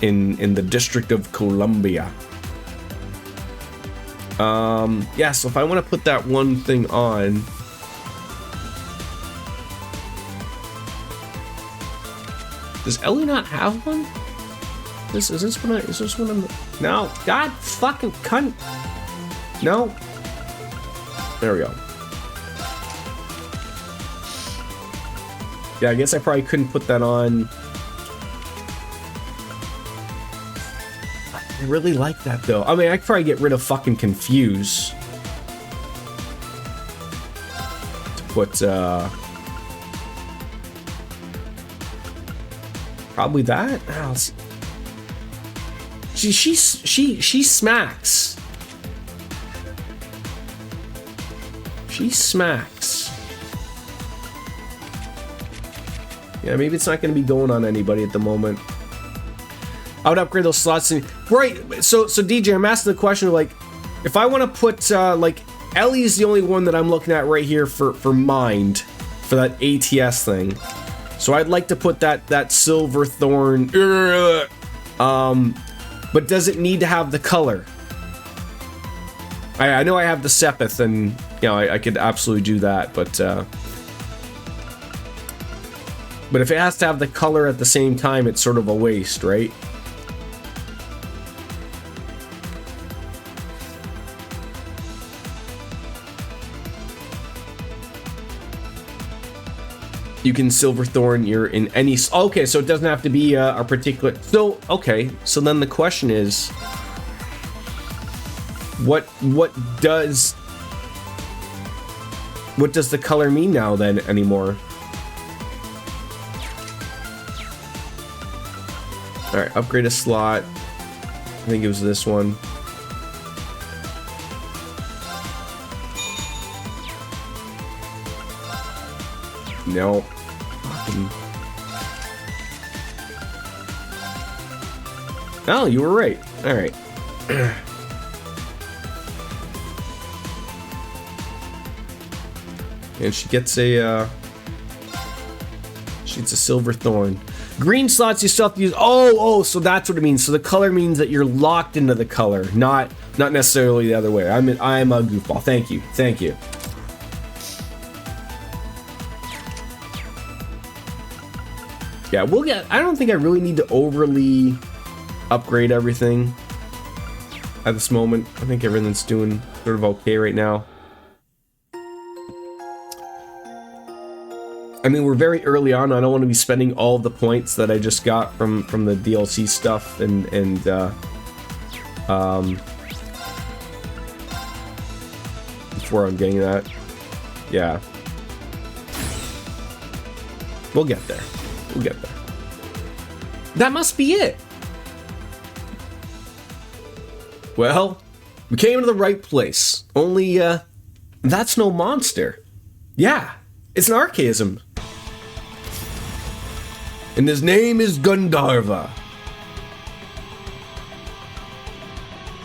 in the District of Columbia. Yeah, so if I want to put that one thing on... Does Ellie not have one? Is this one I'm... No, God fucking cunt. No. There we go. Yeah, I guess I probably couldn't put that on. I really like that, though. I mean, I could probably get rid of fucking Confuse. To put, probably that? She smacks. She smacks. Yeah, maybe it's not going to be going on anybody at the moment. I would upgrade those slots. Right, so DJ, I'm asking the question of, like, if I want to put, like, Ellie's the only one that I'm looking at right here for Mind, for that ATS thing. So I'd like to put that Silver Thorn, but does it need to have the color? I know I have the Sepith, and, you know, I could absolutely do that, but if it has to have the color at the same time, it's sort of a waste, right? You can Silverthorn, you're in any... Okay, so it doesn't have to be a particular... So, okay, so then the question is... What does the color mean now, then, anymore? Alright, upgrade a slot. I think it was this one. No. Oh, you were right. All right. And she gets a silver thorn. Green slots you still have to use. Oh, so that's what it means. So the color means that you're locked into the color, not necessarily the other way. I'm a goofball. Thank you. Yeah, we'll get. I don't think I really need to overly upgrade everything at this moment. I think everything's doing sort of okay right now. I mean, we're very early on. I don't want to be spending all of the points that I just got from the DLC stuff and before I'm getting that. Yeah. We'll get there. That must be it. Well, we came to the right place. Only, that's no monster. Yeah, it's an archaism. And his name is Gundharva.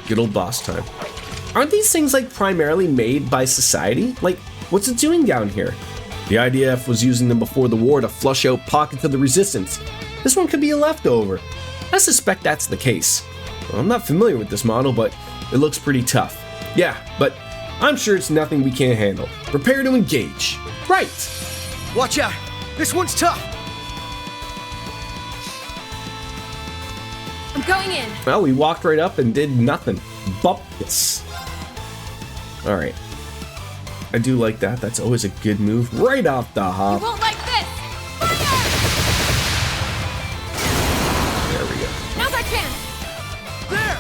Good old boss time. Aren't these things, like, primarily made by society? Like, what's it doing down here? The IDF was using them before the war to flush out pockets of the resistance. This one could be a leftover. I suspect that's the case. Well, I'm not familiar with this model, but it looks pretty tough. Yeah, but I'm sure it's nothing we can't handle. Prepare to engage. Right. Watch out! This one's tough! I'm going in. Well, we walked right up and did nothing. Bupkis. Alright. I do like that. That's always a good move. Right off the hop. You won't like this! Fire! There we go. Now's our chance! There!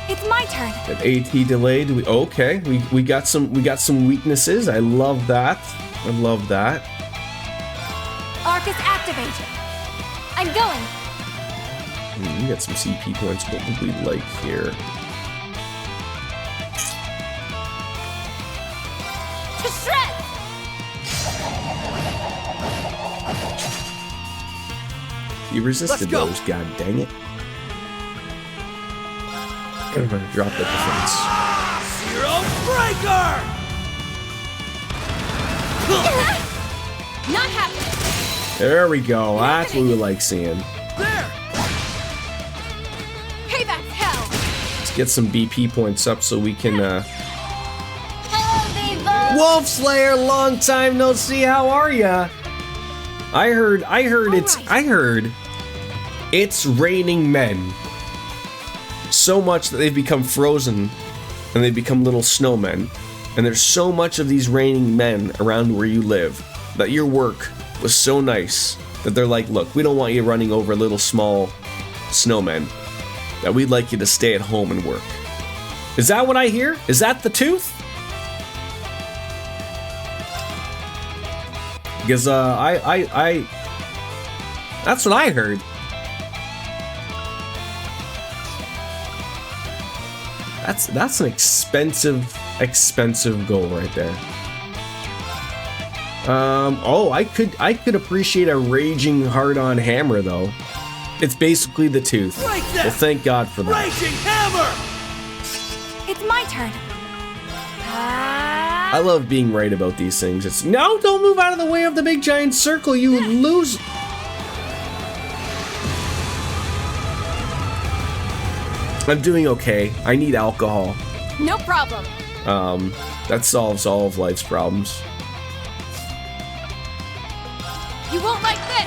It's my turn. An AT delayed. Okay. We got some weaknesses. I love that. Arcus activated. I'm going. We got some CP points. What would we like here? To shred! You resisted Let's go. those, god dang it. I'm gonna drop the defense. Zero Breaker! Not happening. There we go. That's what we like seeing. There! Payback's hell. Let's get some BP points up so we can, Hello, Viva. Wolf Slayer, long time no see. How are ya? I heard it's raining men. So much that they've become frozen and they become little snowmen. And there's so much of these raining men around where you live that your work was so nice that they're like, look, we don't want you running over little small snowmen. That we'd like you to stay at home and work. Is that what I hear? Is that the tooth? Because that's what I heard. That's an expensive goal right there. Oh, I could appreciate a raging hard-on hammer though. It's basically the tooth. Well, thank God for that. Raging Hammer! It's my turn. I love being right about these things. It's no, don't move out of the way of the big giant circle. You lose. I'm doing okay. I need alcohol. No problem. That solves all of life's problems. You won't like this.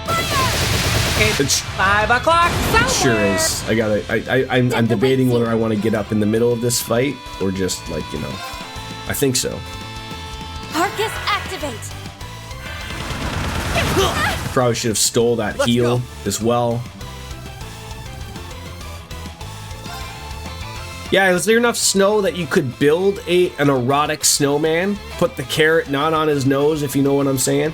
Fire! It's 5 o'clock it sure is. I'm debating whether I want to get up in the middle of this fight or just like, you know. I think so. Arcus activate. Probably should have stole that heal as well. Yeah, is there enough snow that you could build an erotic snowman? Put the carrot not on his nose, if you know what I'm saying.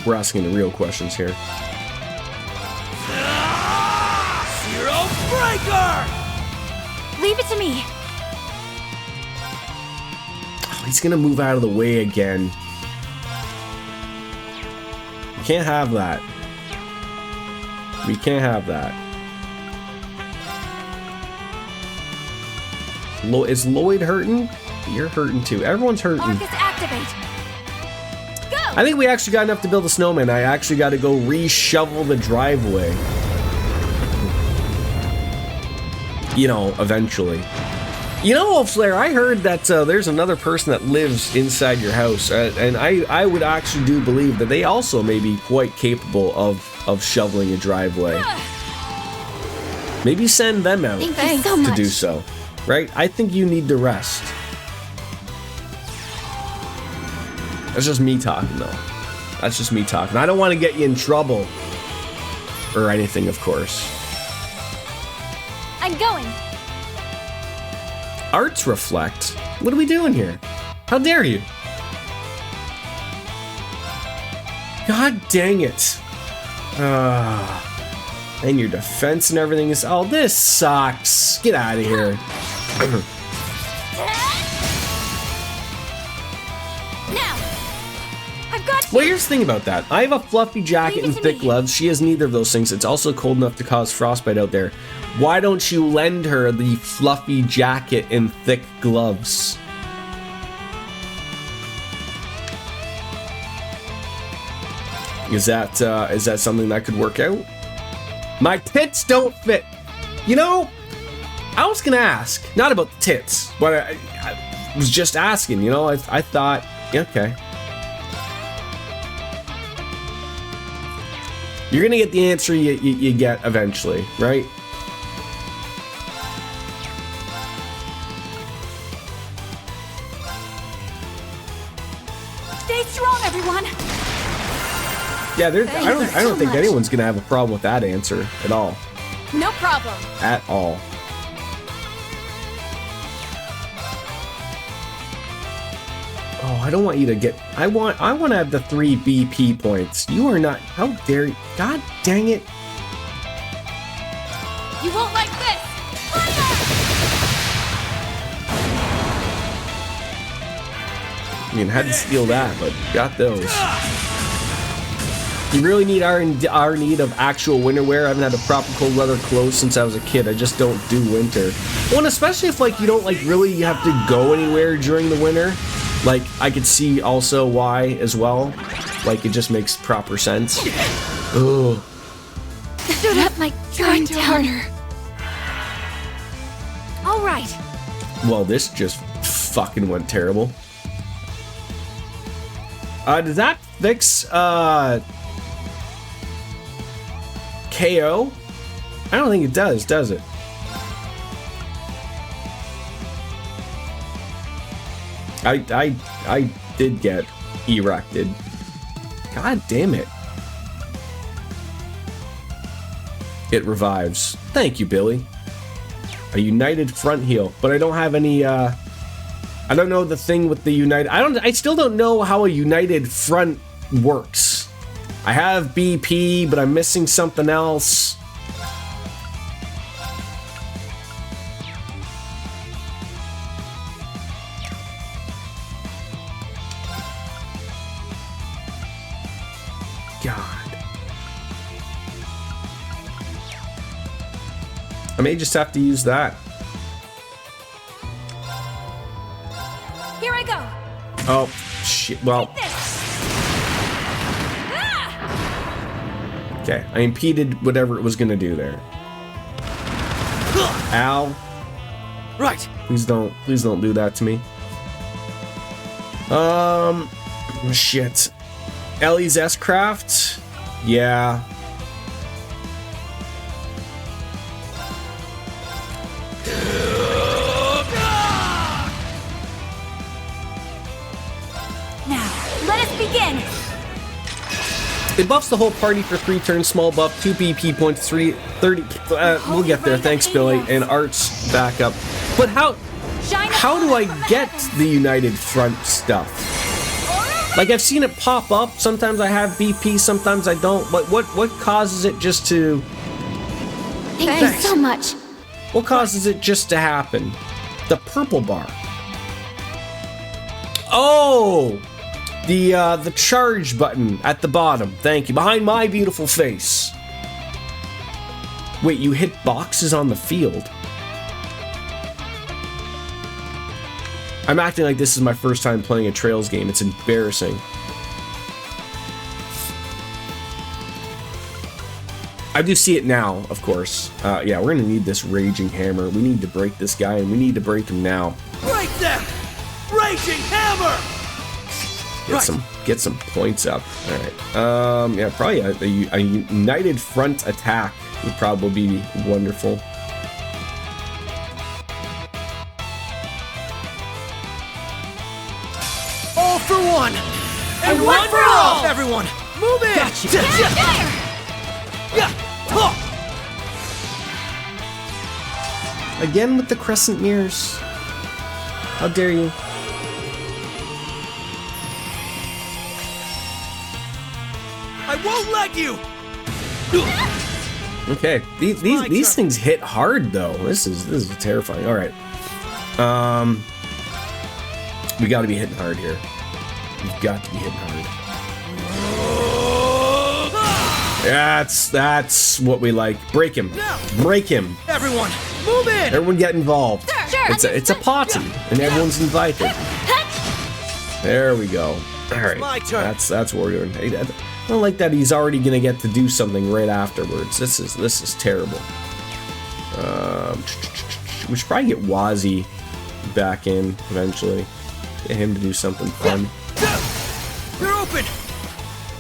We're asking the real questions here. Zero Breaker! Leave it to me. Oh, he's gonna move out of the way again. We can't have that. We can't have that. Is Lloyd hurting? You're hurting too. Everyone's hurting. Marcus, activate. Go! I think we actually got enough to build a snowman. I actually got to go re-shovel the driveway. You know, eventually. You know, Wolf Slayer, I heard that there's another person that lives inside your house, and I would actually do believe that they also may be quite capable of shoveling a driveway. Maybe send them out Thank you so much. to do so. Right? I think you need to rest. That's just me talking, though. That's just me talking. I don't want to get you in trouble. Or anything, of course. I'm going. Arts reflect? What are we doing here? How dare you? God dang it. And your defense and everything is... Oh, this sucks. Get out of here. Now, I've got you. Well, here's the thing about that. I have a fluffy jacket Leave it and to thick me. gloves. She has neither of those things. It's also cold enough to cause frostbite out there. Why don't you lend her the fluffy jacket and thick gloves? Is that something that could work out? My tits don't fit. You know, I was gonna ask, not about the tits, but I was just asking. You know, I thought, yeah, okay. You're gonna get the answer you get eventually, right? Stay strong, everyone. Yeah, I don't think much. anyone's gonna have a problem with that answer at all. No problem. At all. Oh, I don't want you to get... I want to have the 3 BP points. You are not... How dare you? God dang it. You won't like this. Fire! I mean, had to steal that, but got those. You really need our need of actual winter wear. I haven't had a proper cold weather clothes since I was a kid. I just don't do winter. Well, and especially if like you don't like really have to go anywhere during the winter. Like I could see also why as well. Like it just makes proper sense. Ugh. That might grind harder. All right. Well, this just fucking went terrible. Does that fix KO? I don't think it does it? I did get erected. God damn it. It revives. Thank you, Billy. A united front heel, but I don't have any I don't know the thing with the united. I still don't know how a united front works. I have BP, but I'm missing something else. God. I may just have to use that. Here I go. Oh, shit. Well, okay. I impeded whatever it was going to do there. Ow. Right. Please don't do that to me. Shit. Ellie's S-Craft? Yeah. Now, let us begin. It buffs the whole party for 3 turns, small buff, 2 BP points, 30. We'll get there. Thanks, Billy. And Art's back up. But how do I get the United Front stuff? Like, I've seen it pop up. Sometimes I have BP, sometimes I don't. But what causes it just to... Thank you so much. What causes it just to happen? The purple bar. Oh! The charge button at the bottom. Thank you. Behind my beautiful face. Wait, you hit boxes on the field. I'm acting like this is my first time playing a Trails game. It's embarrassing. I do see it now, of course. Yeah, we're gonna need this Raging Hammer. We need to break this guy, and we need to break him now. Break them! Raging Hammer! Get some points up. All right. Yeah, probably a united front attack would probably be wonderful. All for one! And one for all! Everyone, move in! Gotcha! Again with the crescent mirrors. How dare you? I won't let you! Okay, these things hit hard though. This is terrifying. All right, we got to be hitting hard here. We've got to be hitting hard. That's what we like. Break him. Break him. Everyone, move in! Everyone get involved. Sure. It's a party, and everyone's invited. There we go. All right, my turn. that's what we're doing. Hey, I don't like that he's already gonna get to do something right afterwards. This is terrible. We should probably get Wazzy back in eventually. Get him to do something fun. You're open!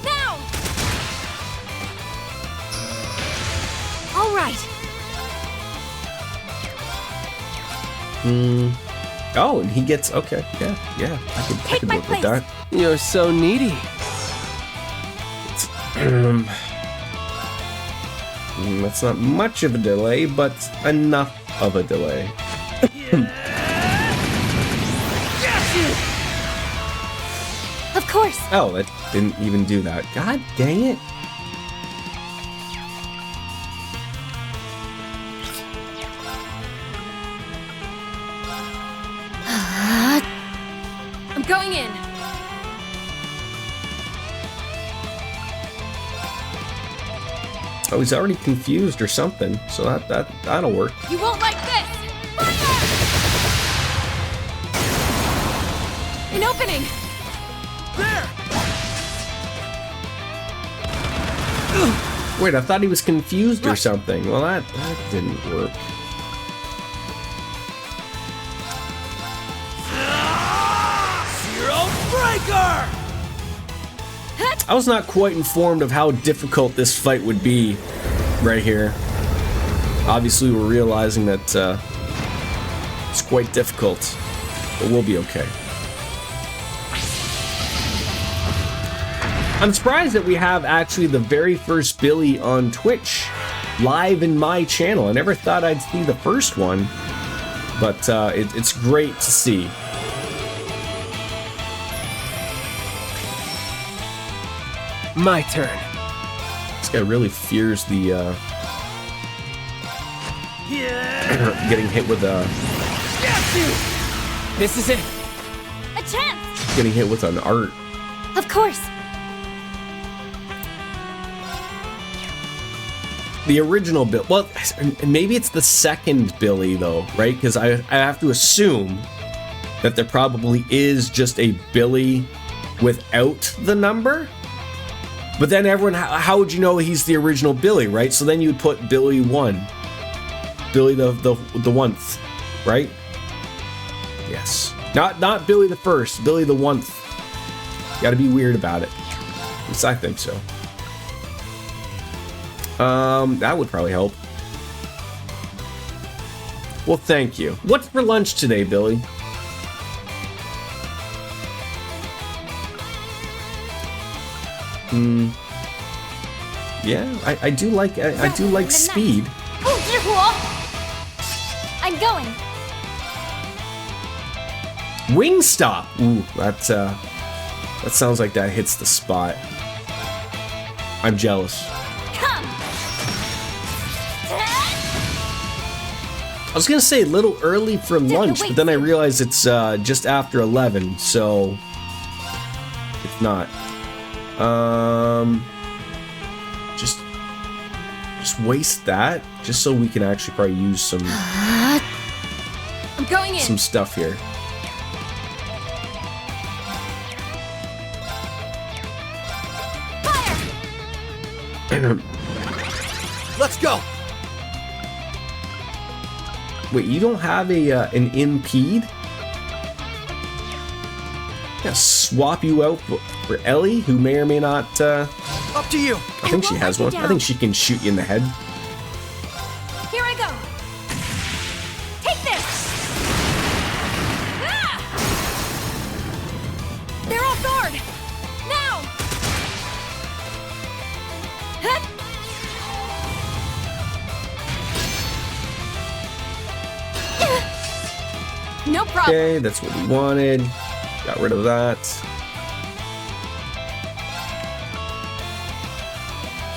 Now! All right. Oh, and he gets okay. Yeah. I could my work with place. that. You're so needy. That's not much of a delay, but enough of a delay. Of course. Oh, that didn't even do that. God dang it. I'm going in. Oh, he's already confused or something, so that'll work. You won't like this. An opening. There! Wait, I thought he was confused or something. Well, that didn't work. Zero Breaker! I was not quite informed of how difficult this fight would be right here. Obviously, we're realizing that it's quite difficult, but we'll be okay. I'm surprised that we have actually the very first Billy on Twitch live in my channel. I never thought I'd see the first one, but it's great to see. My turn. This guy really fears the getting hit with a This is it. A chance. getting hit with an art. Of course. The original Bill. Well, maybe it's the second Billy though, right? Because I have to assume that there probably is just a Billy without the number. But then everyone, how would you know he's the original Billy, right? So then you'd put Billy 1, Billy the 1th, right? Yes, not Billy the 1st, Billy the 1th. Got to be weird about it. At least I think so. That would probably help. Well, thank you. What's for lunch today, Billy? Yeah, I do like speed. I'm going. Wingstop. Ooh, that sounds like that hits the spot. I'm jealous. Come. I was gonna say a little early for lunch, but then I realized it's just after 11, so it's not. Just waste that, just so we can actually probably use some. I'm going in. Some stuff here. Fire! Let's go. Wait, you don't have an impede? Yeah, swap you out for Ellie, who may or may not. Up to you. I think she has one. I think she can shoot you in the head. Here I go. Take this. Ah! They're off guard. Now. Hup. No problem. Okay, that's what we wanted. Got rid of that.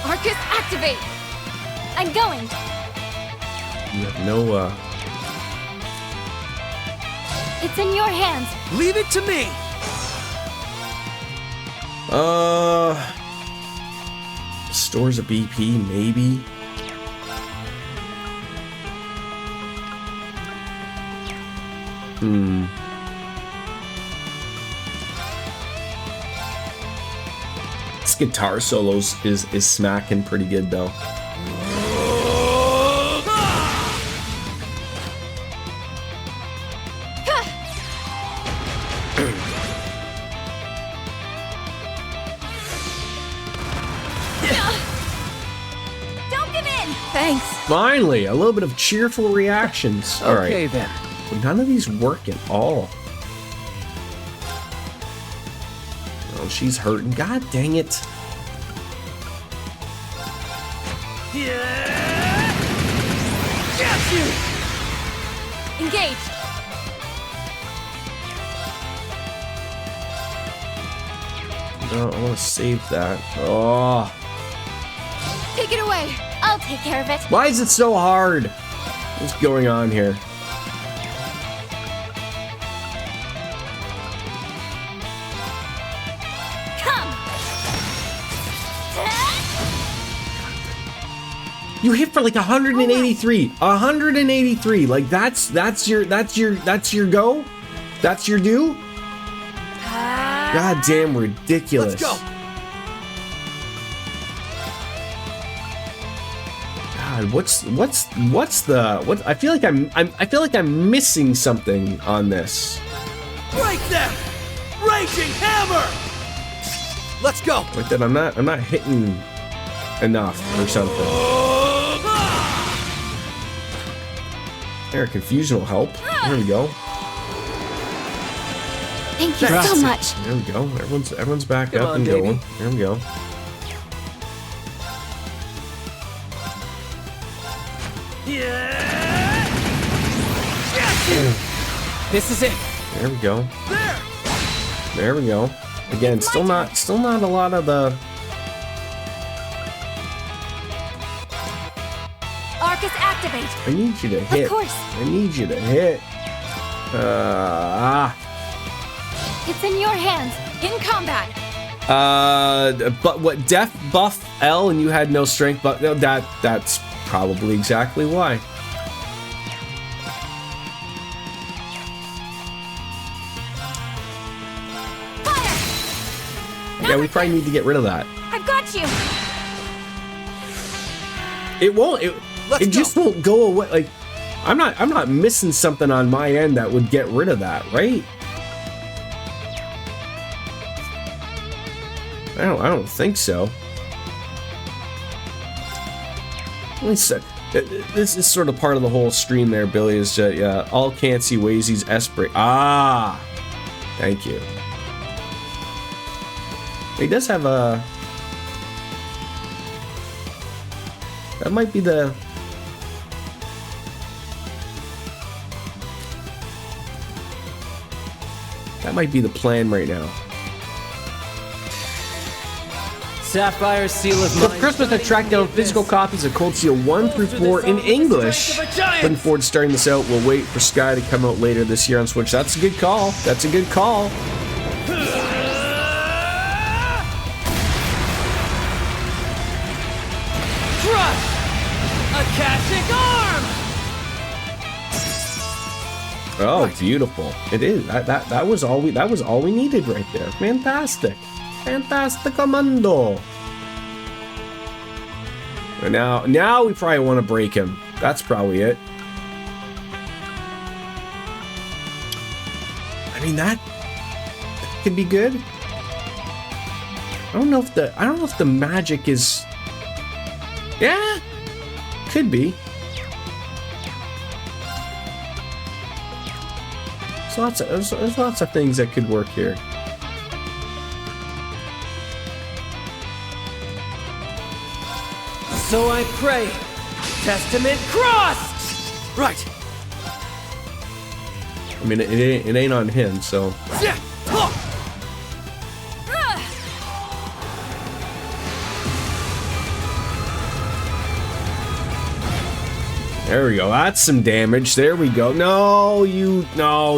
Arcus, activate. I'm going. You have no. It's in your hands. Leave it to me. Stores a BP, maybe. This guitar solos is smacking pretty good though. Don't give in. Thanks. Finally, a little bit of cheerful reactions. All right. Okay then. None of these work at all. Oh, she's hurting. God dang it. Got you. Engage. No, I want to save that. Oh. Take it away. I'll take care of it. Why is it so hard? What's going on here? Come. You hit for like 183. 183. Like that's your go? That's your due? God damn ridiculous. Let's go. God, I feel like I'm missing something on this. Break them. Raging hammer. Let's go. Like that I'm not hitting enough or something. There, confusion will help. There we go. Thank you so much. There we go. Everyone's back Come up on, and baby. going. There we go. This is it. There we go. There we go. Again, still not a lot of the. Arcus, activate. I need you to hit. Of course. I need you to hit. It's in your hands. In combat. But what? Def buff L and you had no strength, but that's probably exactly why. Fire. Yeah, we probably need to get rid of that. I've got you. It won't. Let's It just won't go away. Like, I'm not missing something on my end that would get rid of that, right? I don't think so. Listen, this is sort of part of the whole stream there, Billy, is all can't see Wazy's Esprit. Ah, thank you. He does have a. That might be the. That might be the plan right now. Sapphire Seal of Mine Christmas, I tracked down physical copies of Cold Steel 1 through 4 in English. Looking forward to starting this out. We'll wait for Sky to come out later this year on Switch. That's a good call. That's a good call. Crush! Akashic Arm! Oh, beautiful! It is. That was all we needed right there. Fantastic, fantasticomundo. Now we probably want to break him. That's probably it. I mean that could be good. I don't know if the magic is. Yeah, could be. There's lots of things that could work here. So I pray. Testament crossed! Right. I mean, it ain't on him, so. There we go. That's some damage. There we go. No,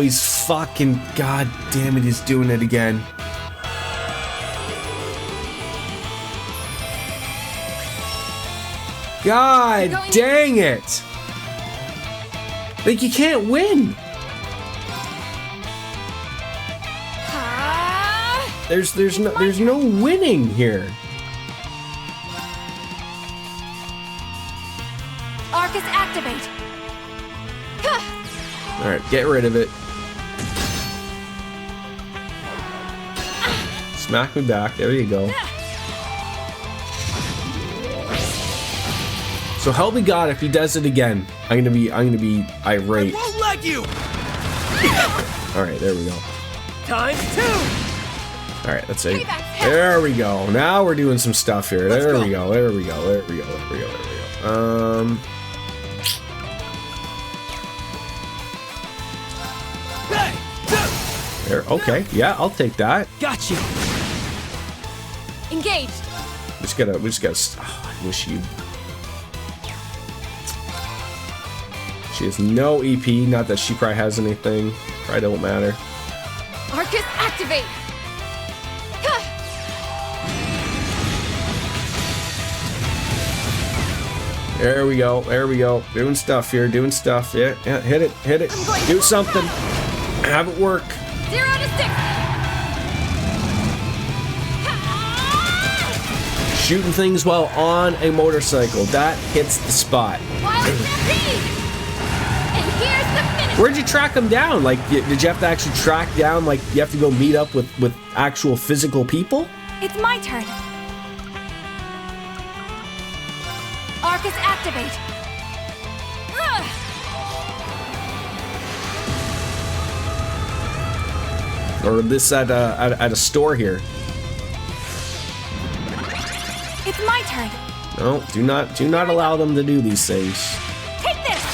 he's fucking. God damn it, he's doing it again. God dang it! Like, you can't win. There's no winning here. Arcus activate. All right, get rid of it. Smack me back. There you go. So help me God, if he does it again, I'm gonna be irate. I won't let you. All right, there we go. Times 2! All right, that's it. There we go. Now we're doing some stuff here. There we go. There we go. There we go. There we go. There we go. There. Okay. Yeah, I'll take that. Got you. Engaged. We just gotta. Oh, I wish you. She has no EP. Not that she probably has anything. Probably don't matter. Arcus activate. There we go. There we go. Doing stuff here. Doing stuff. Yeah. Yeah. Hit it. Hit it. Do something. Have it work. 0 to 6. Shooting things while on a motorcycle. That hits the spot. Wild stampede. And here's the finish. Where'd you track them down? Like, did you have to actually track down? Like, you have to go meet up with actual physical people? It's my turn. Arcus activate. Or this at a store here? It's my turn. No, do not allow them to do these things. Take this.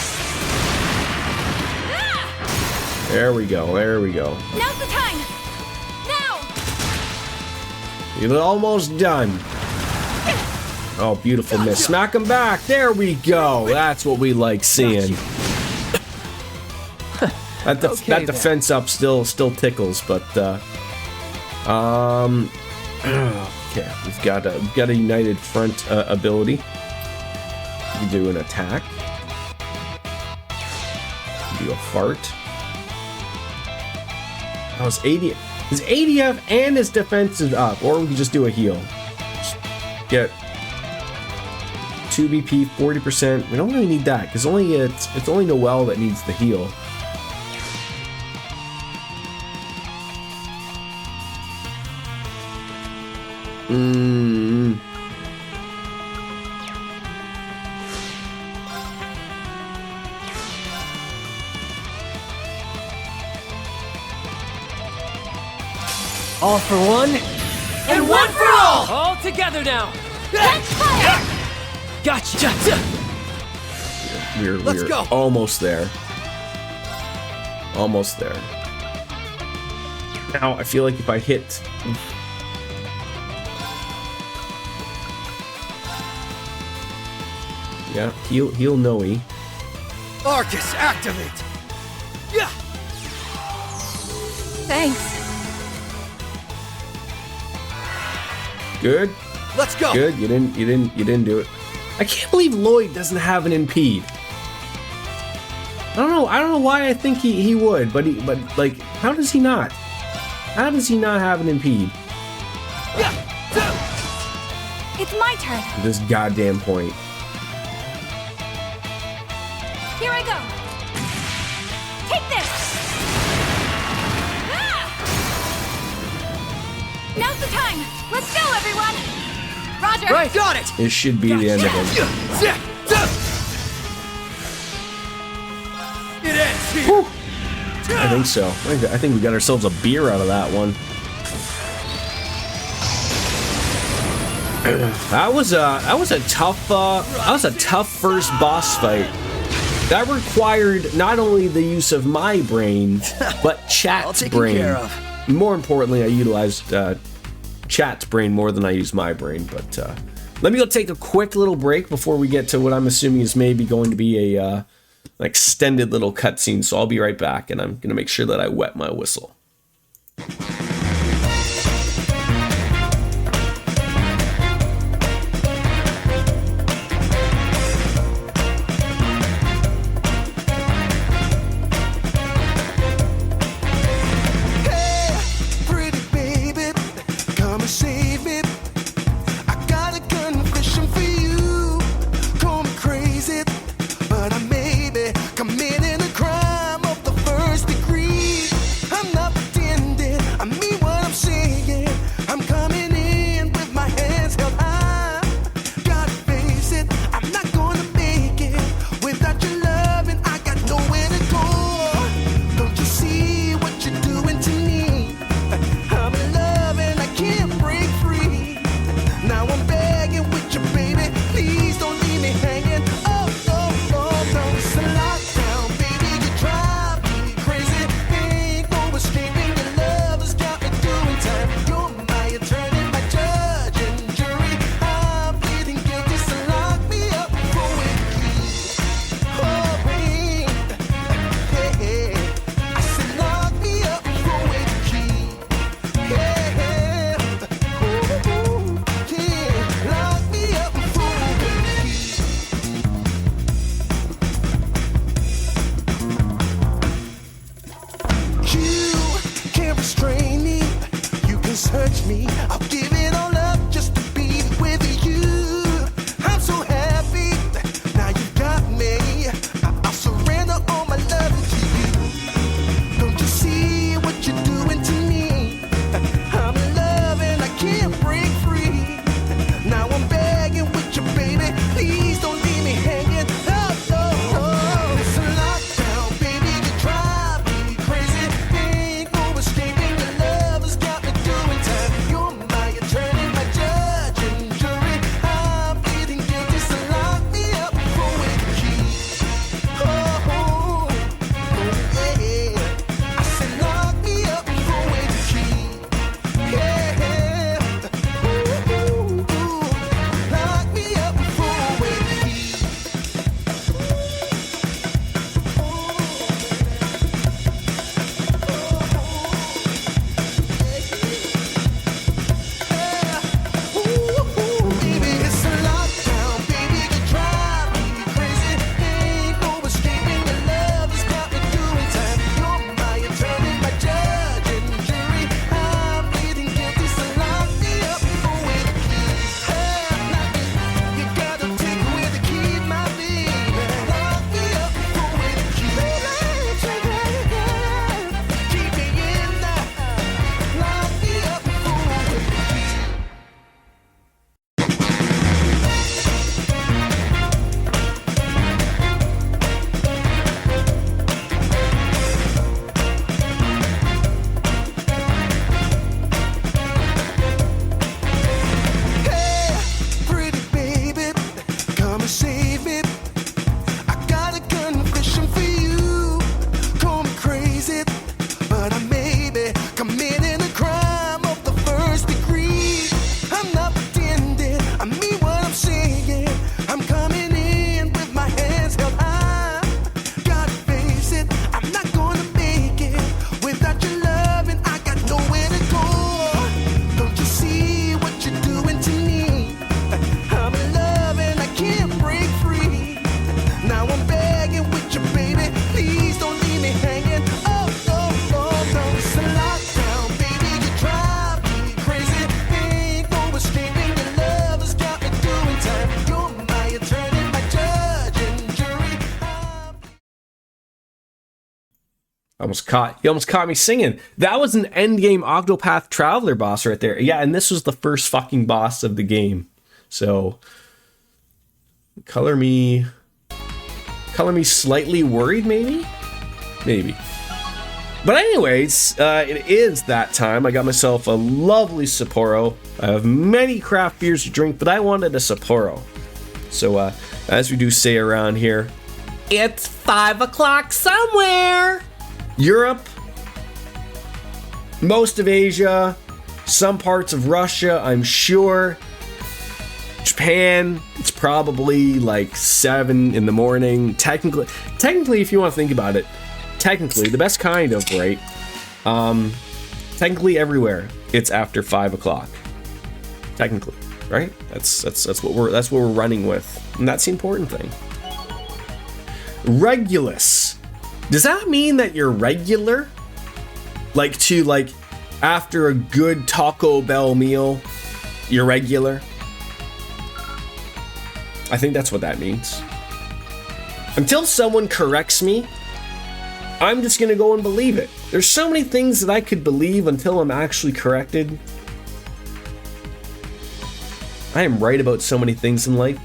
There we go. There we go. Now's the time. Now. You're almost done. Oh, beautiful miss. Smack him back. There we go. That's what we like seeing. That defense up still tickles, but okay, we've got a united front ability. You can do an attack. You can do a fart. Oh, his ADF and his defense is up, or we can just do a heal. Just get 2 BP, 40%. We don't really need that because it's only Noelle that needs the heal. All for one, And one for all! all together now. Gotcha. We're go. almost there. Almost there. Now I feel like if I hit, Yeah, heal Noe. Arcus, activate! Yeah! Thanks. Good. Let's go! Good. You didn't do it. I can't believe Lloyd doesn't have an impede. I don't know why I think he would, but like, how does he not? How does he not have an impede? It's my turn. At this goddamn point. Here I go. Take this. Ah! Now's the time. Let's go, everyone. Roger. Right, got it! It should be the end of it. It ends here. Whew. I think so. I think we got ourselves a beer out of that one. That was a tough first boss fight. That required not only the use of my brain, but chat's brain. Care of. More importantly, I utilized chat's brain more than I used my brain. But let me go take a quick little break before we get to what I'm assuming is maybe going to be an extended little cutscene. So I'll be right back, and I'm gonna make sure that I wet my whistle. Committing a crime of the first degree. I'm not You almost caught me singing. That was an endgame Octopath Traveler boss right there. Yeah, and this was the first fucking boss of the game. So, color me slightly worried, maybe? Maybe. But anyways, it is that time. I got myself a lovely Sapporo. I have many craft beers to drink, but I wanted a Sapporo. So, as we do say around here, it's 5 o'clock somewhere. Europe, most of Asia, some parts of Russia, I'm sure. Japan, it's probably like 7 in the morning. Technically, if you want to think about it, technically, the best kind of, right? Technically everywhere, it's after 5 o'clock. Technically, right? That's what we're running with, and that's the important thing. Regulus. Does that mean that you're regular? Like after a good Taco Bell meal, you're regular? I think that's what that means. Until someone corrects me, I'm just gonna go and believe it. There's so many things that I could believe until I'm actually corrected. I am right about so many things in life.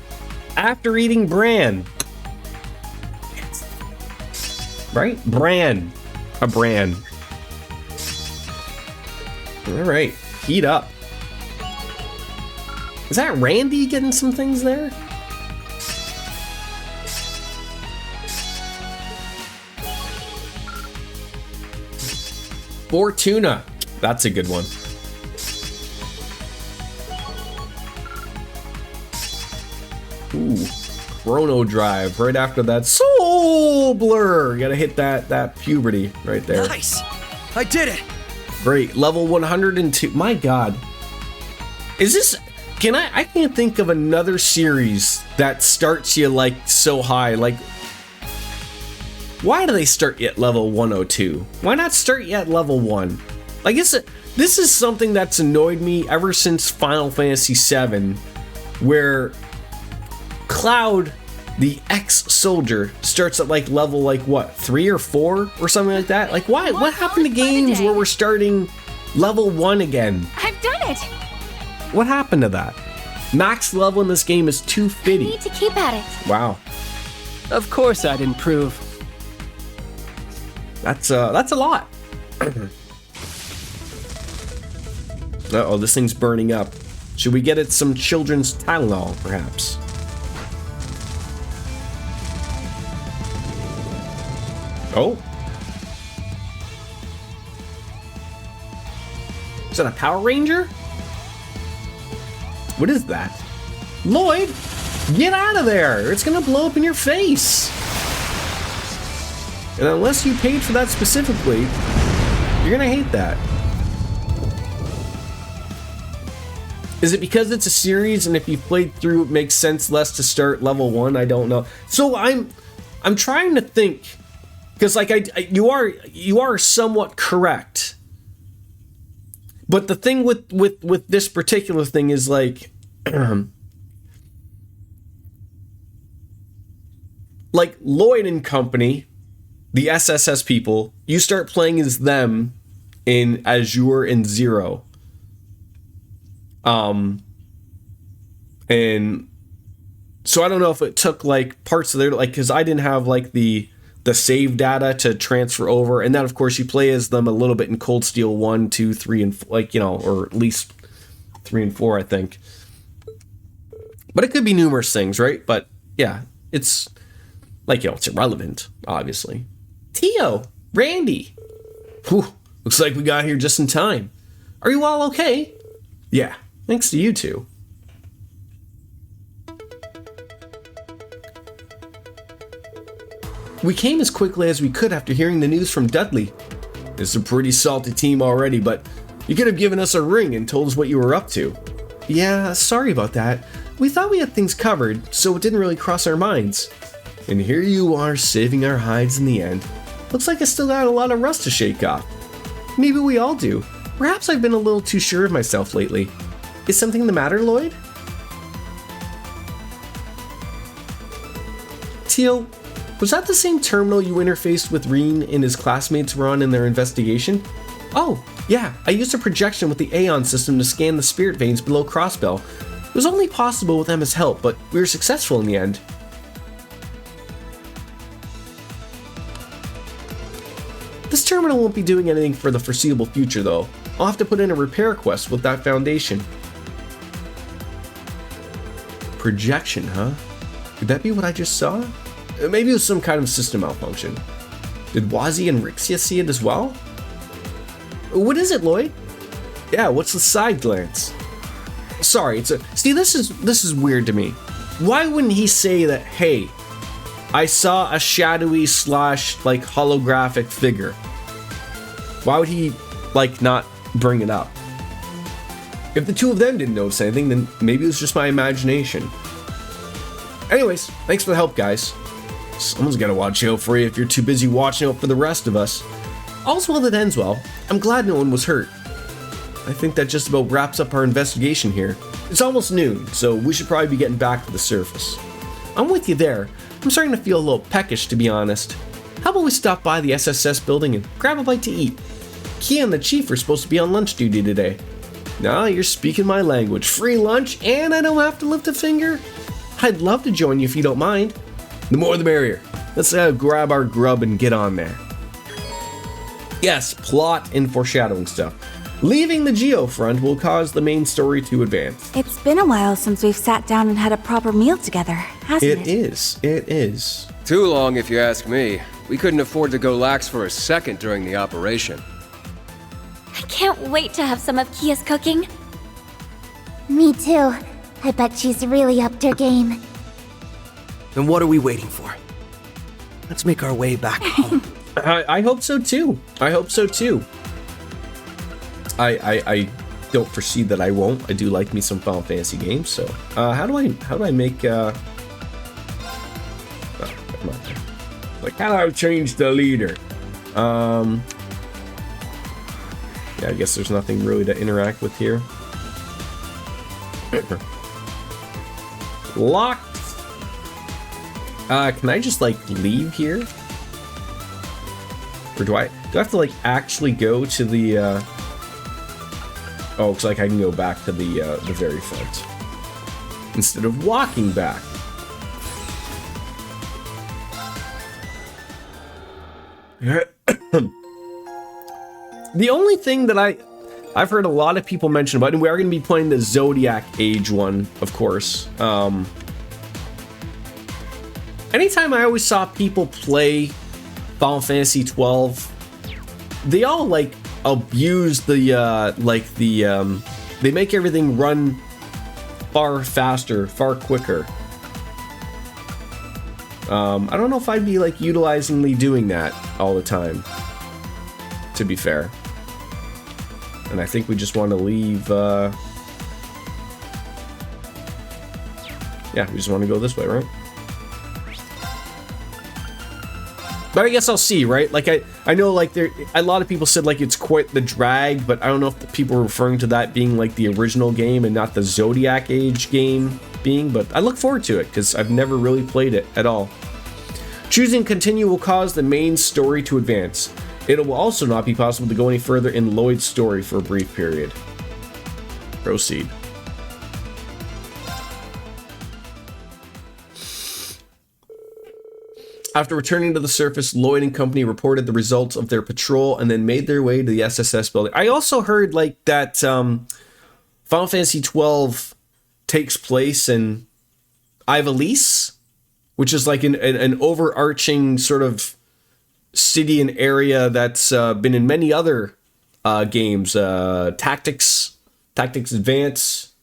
After eating bran. Right? Bran. A bran. Alright. Heat up. Is that Randy getting some things there? Fortuna. That's a good one. Ooh. Chrono Drive. Right after that. Soul Blur. You gotta hit that puberty right there. Nice. I did it. Great. Level 102. My God. Is this... I can't think of another series that starts you like so high. Like, why do they start you at level 102? Why not start you at level 1? Like, this is something that's annoyed me ever since Final Fantasy VII, where Cloud, the ex-soldier, starts at like level like what, 3 or 4 or something like that? Like, why? What happened to games where we're starting level 1 again? I've done it. What happened to that? Max level in this game is 250. I need to keep at it. Wow. Of course I'd improve. That's a lot. Uh-oh, this thing's burning up. Should we get it some children's Tylenol, perhaps? Oh. Is that a Power Ranger? What is that? Lloyd, get out of there! It's gonna blow up in your face! And unless you paid for that specifically, you're gonna hate that. Is it because it's a series and if you played through it makes sense less to start level 1? I don't know. So I'm trying to think, because like you are somewhat correct. But the thing with this particular thing is like like Lloyd and company, the SSS people, you start playing as them in Azure and Zero. And so I don't know if it took like parts of their, like, because I didn't have like the save data to transfer over, and then of course you play as them a little bit in Cold Steel 1, 2, 3, and like, you know, or at least 3 and 4, I think. But it could be numerous things, right? But yeah, it's like, you know, it's irrelevant, obviously. Tio, Randy. Whew, looks like we got here just in time. Are you all okay? Yeah, thanks to you two. We came as quickly as we could after hearing the news from Dudley. It's a pretty salty team already, but you could have given us a ring and told us what you were up to. Yeah, sorry about that. We thought we had things covered, so it didn't really cross our minds. And here you are saving our hides in the end. Looks like I still got a lot of rust to shake off. Maybe we all do. Perhaps I've been a little too sure of myself lately. Is something the matter, Lloyd? Teal, Was that the same terminal you interfaced with Reen and his classmates were on in their investigation? Oh, yeah, I used a projection with the Aeon system to scan the spirit veins below Crossbell. It was only possible with Emma's help, but we were successful in the end. This terminal won't be doing anything for the foreseeable future, though. I'll have to put in a repair request with that foundation. Projection, huh? Could that be what I just saw? Maybe it was some kind of system malfunction. Did Wazi and Rixia see it as well? What is it, Lloyd? Yeah, what's the side glance? Sorry, see, this is weird to me. Why wouldn't he say that, hey, I saw a shadowy / like holographic figure? Why would he like not bring it up? If the two of them didn't notice anything, then maybe it was just my imagination. Anyways, thanks for the help, guys. Someone's gotta watch out for you if you're too busy watching out for the rest of us. All's well that ends well. I'm glad no one was hurt. I think that just about wraps up our investigation here. It's almost noon, so we should probably be getting back to the surface. I'm with you there. I'm starting to feel a little peckish, to be honest. How about we stop by the SSS building and grab a bite to eat? Kia and the Chief are supposed to be on lunch duty today. Now you're speaking my language. Free lunch and I don't have to lift a finger? I'd love to join you if you don't mind. The more the merrier. Let's grab our grub and get on there. Yes, plot and foreshadowing stuff. Leaving the Geo front will cause the main story to advance. It's been a while since we've sat down and had a proper meal together, hasn't it? It is. Too long, if you ask me. We couldn't afford to go lax for a second during the operation. I can't wait to have some of Kia's cooking. Me too. I bet she's really upped her game. Then what are we waiting for? Let's make our way back home. I hope so too. I hope so too. I don't foresee that I won't. I do like me some Final Fantasy games. So how do I make oh, come on. Like, how do I change the leader? Yeah, I guess there's nothing really to interact with here. Locked. Can I just like leave here? Or do I have to like actually go to the oh, looks like I can go back to the very front instead of walking back. The only thing that I've heard a lot of people mention about, and we are going to be playing the Zodiac Age one, of course. Anytime I always saw people play Final Fantasy 12, they all like abuse the they make everything run far faster, far quicker. I don't know if I'd be like utilizingly doing that all the time, to be fair. And I think we just want to leave, yeah, we just want to go this way, right? But I guess I'll see, right? Like, I know, like, a lot of people said, like, it's quite the drag, but I don't know if the people were referring to that being, like, the original game and not the Zodiac Age game being, but I look forward to it, because I've never really played it at all. Choosing continue will cause the main story to advance. It will also not be possible to go any further in Lloyd's story for a brief period. Proceed. After returning to the surface, Lloyd and company reported the results of their patrol and then made their way to the SSS building. I also heard like that Final Fantasy 12 takes place in Ivalice, which is like an overarching sort of city and area that's been in many other games. Tactics Advance.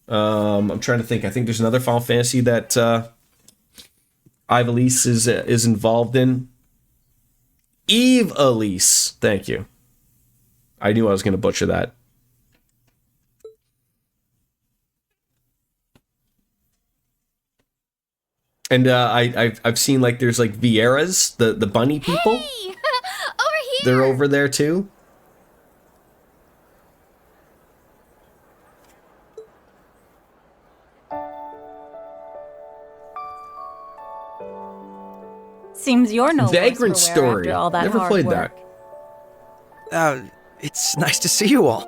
I'm trying to think. I think there's another Final Fantasy that Ivalice is involved in. Eve-Alice. Thank you. I knew I was going to butcher that. And I've seen like there's like Vieras, the bunny people. Hey! Over here! They're over there too. Seems you're no worse for Vagrant wear Story. after all that Never hard played work. that. It's nice to see you all.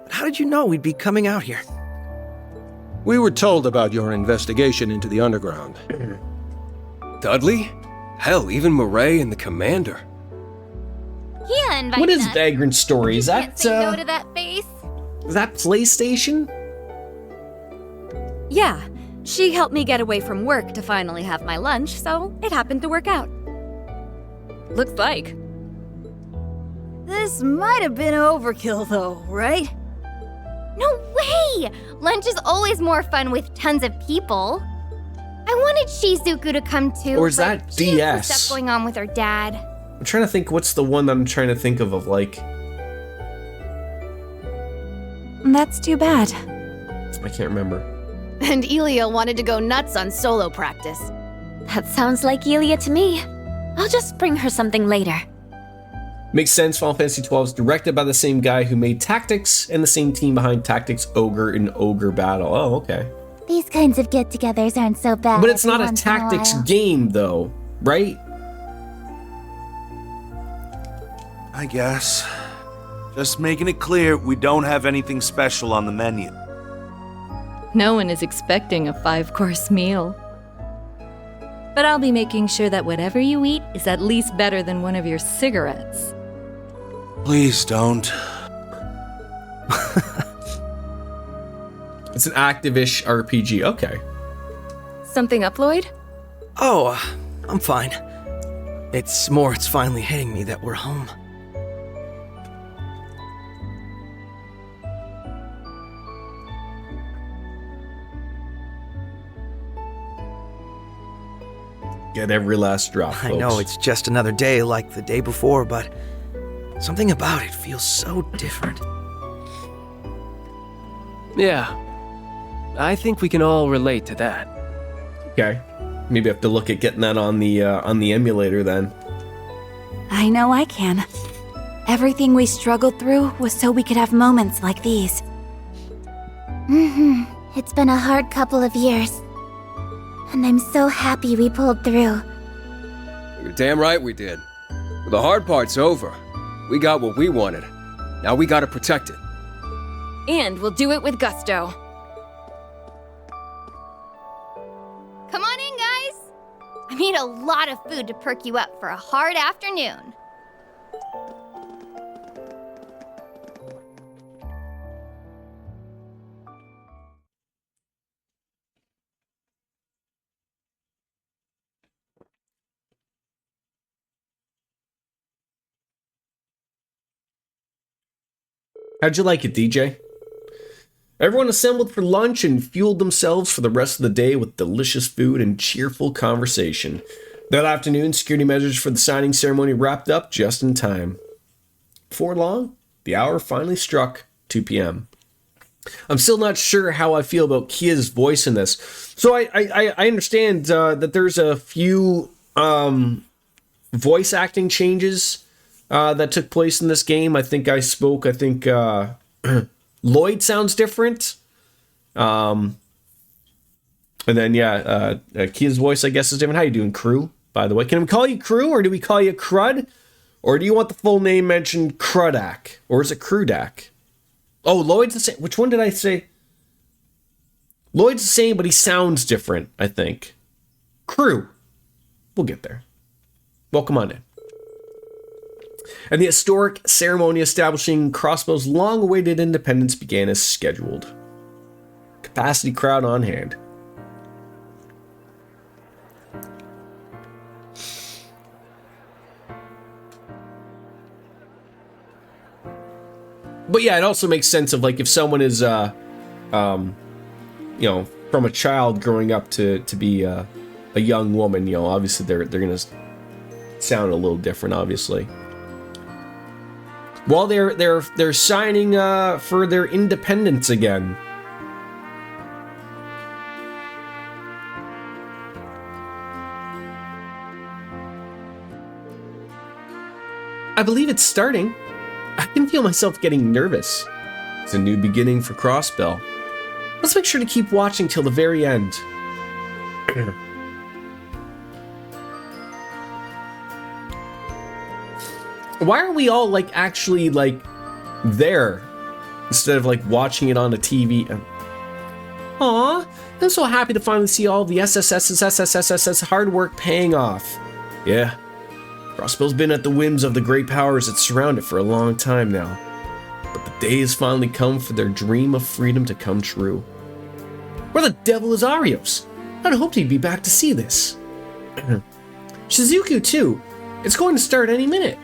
But how did you know we'd be coming out here? We were told about your investigation into the underground. Dudley? Hell, even Murray and the commander. Yeah, invited What is us. Vagrant Story? Is Can't that say no to that face. is that PlayStation? Yeah, she helped me get away from work to finally have my lunch, so it happened to work out. Looks like. This might have been overkill, though, right? No way! Lunch is always more fun with tons of people. I wanted Shizuku to come too. Or is but that she has DS? some stuff going on with her dad. I'm trying to think what's the one that I'm trying to think of like. That's too bad. I can't remember. And Elia wanted to go nuts on solo practice. That sounds like Elia to me. I'll just bring her something later. Makes sense. Final Fantasy XII is directed by the same guy who made Tactics and the same team behind Tactics Ogre and Ogre Battle. Oh, okay. These kinds of get-togethers aren't so bad. But it's not a every once in tactics while. game, though, right? I guess. Just making it clear, we don't have anything special on the menu. No one is expecting a 5-course meal. But I'll be making sure that whatever you eat is at least better than one of your cigarettes. Please don't. It's an active-ish RPG. Okay. Something up, Lloyd? Oh, I'm fine. It's finally hitting me that we're home. Get every last drop, folks. I know it's just another day like the day before, but something about it feels so different. Yeah. I think we can all relate to that. Okay. Maybe I have to look at getting that on the emulator then. I know I can. Everything we struggled through was so we could have moments like these. It's been a hard couple of years. And I'm so happy we pulled through. You're damn right we did. Well, the hard part's over. We got what we wanted. Now we gotta protect it. And we'll do it with gusto. Come on in, guys. I made a lot of food to perk you up for a hard afternoon. How'd you like it, DJ? Everyone assembled for lunch and fueled themselves for the rest of the day with delicious food and cheerful conversation. That afternoon, security measures for the signing ceremony wrapped up just in time. Before long, the hour finally struck 2 p.m. I'm still not sure how I feel about Kia's voice in this. So I understand that there's a few voice acting changes that took place in this game. I think Lloyd sounds different. And then, Kia's voice, I guess, is different. How you doing, Crew, by the way? Can we call you Crew, or do we call you Crud? Or do you want the full name mentioned, Crudak? Or is it Crudak? Oh, Lloyd's the same. Which one did I say? Lloyd's the same, but he sounds different, I think. Crew. We'll get there. Welcome on in. And the historic ceremony establishing Crossbow's long-awaited independence began as scheduled. Capacity crowd on hand. But yeah, it also makes sense of like if someone is, from a child growing up to be a young woman, obviously they're gonna sound a little different, obviously. While they're signing for their independence again. I believe it's starting. I can feel myself getting nervous. It's a new beginning for Crossbell. Let's make sure to keep watching till the very end. Why are we all like actually like there instead of like watching it on the TV? Aw, I'm so happy to finally see all the SSS's hard work paying off. Yeah, Crossbell's been at the whims of the great powers that surround it for a long time now. But the day has finally come for their dream of freedom to come true. Where the devil is Arios? I'd hoped he'd be back to see this. Shizuku too. It's going to start any minute.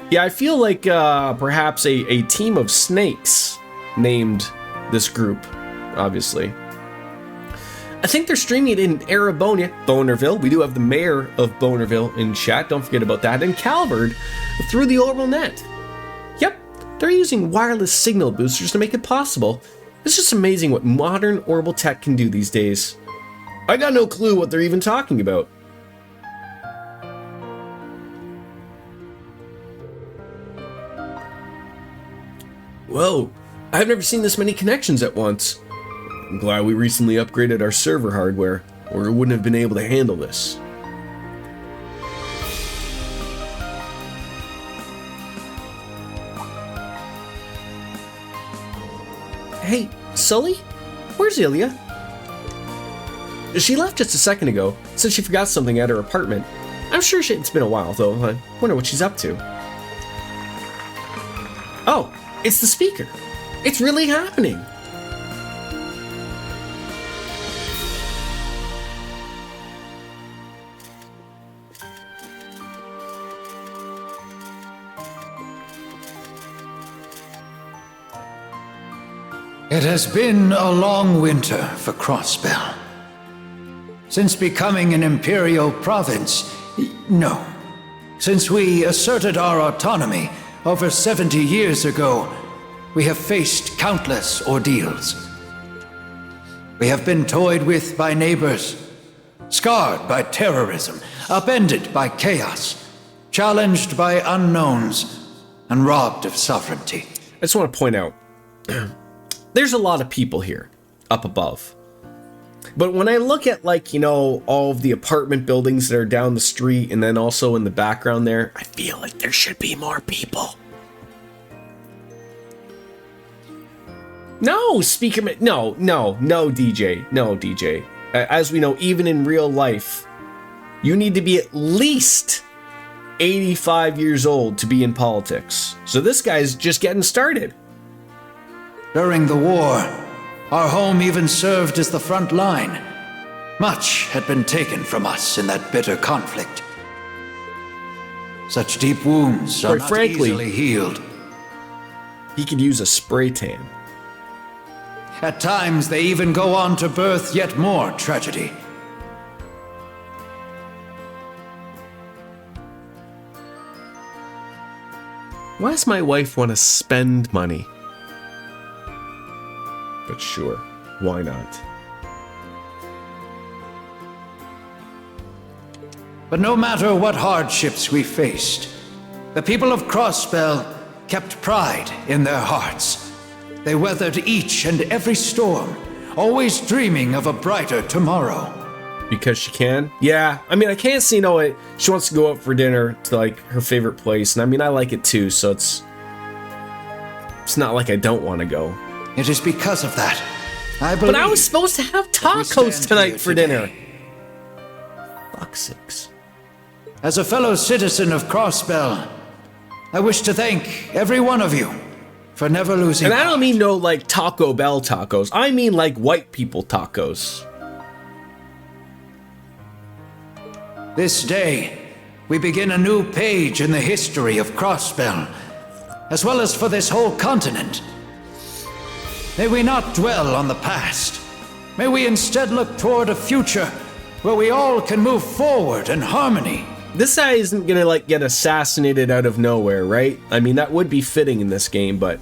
Yeah, I feel like perhaps a team of snakes named this group, obviously. I think they're streaming it in Arabonia, Bonerville. We do have the mayor of Bonerville in chat, don't forget about that. And Calvard through the orbital net. Yep, they're using wireless signal boosters to make it possible. It's just amazing what modern orbital tech can do these days. I got no clue what they're even talking about. Whoa, I've never seen this many connections at once. I'm glad we recently upgraded our server hardware, or it wouldn't have been able to handle this. Hey, Sully? Where's Ilya? She left just a second ago, said she forgot something at her apartment. I'm sure it's been a while, though. I wonder what she's up to. Oh, it's the speaker. It's really happening. It has been a long winter for Crossbell. Since becoming an imperial province, no. Since we asserted our autonomy over 70 years ago, we have faced countless ordeals. We have been toyed with by neighbors, scarred by terrorism, upended by chaos, challenged by unknowns, and robbed of sovereignty. I just want to point out, there's a lot of people here, up above. But when I look at, like, you know, all of the apartment buildings that are down the street and then also in the background there, I feel like there should be more people. No, speaker, no, DJ, no, DJ. As we know, even in real life, you need to be at least 85 years old to be in politics. So this guy's just getting started. During the war, our home even served as the front line. Much had been taken from us in that bitter conflict. Such deep wounds are not easily healed. He could use a spray tan. At times, they even go on to birth yet more tragedy. Why does my wife want to spend money? But sure, why not? But no matter what hardships we faced, the people of Crossbell kept pride in their hearts. They weathered each and every storm, always dreaming of a brighter tomorrow. Because she can? Yeah, I mean, I can't see she wants to go out for dinner to, like, her favorite place, and I mean, I like it too, so it's not like I don't want to go. It is because of that, I believe. But I was supposed to have tacos tonight for dinner. Fuck's sakes. As a fellow citizen of Crossbell, I wish to thank every one of you for never losing. And I don't mean no, like, Taco Bell tacos. I mean, like, white people tacos. This day, we begin a new page in the history of Crossbell, as well as for this whole continent. May we not dwell on the past. May we instead look toward a future where we all can move forward in harmony. This guy isn't gonna, like, get assassinated out of nowhere, right? I mean, that would be fitting in this game, but...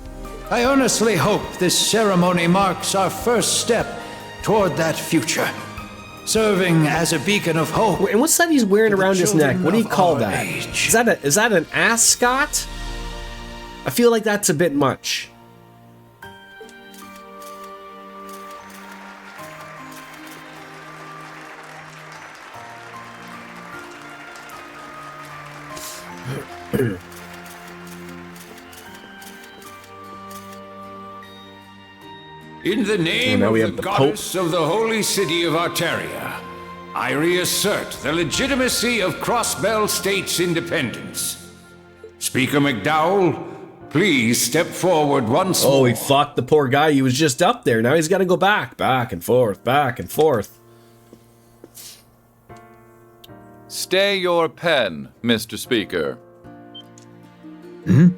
I earnestly hope this ceremony marks our first step toward that future, serving as a beacon of hope. And what's that he's wearing around his neck? What do you call that? Is that an ascot? I feel like that's a bit much. In the name now of we the have the goddess of the holy city of Arteria, I reassert the legitimacy of Crossbell State's independence. Speaker McDowell, please step forward once more. Oh, he fucked the poor guy. He was just up there. Now he's got to go back and forth, back and forth. Stay your pen, Mr. Speaker. Hmm?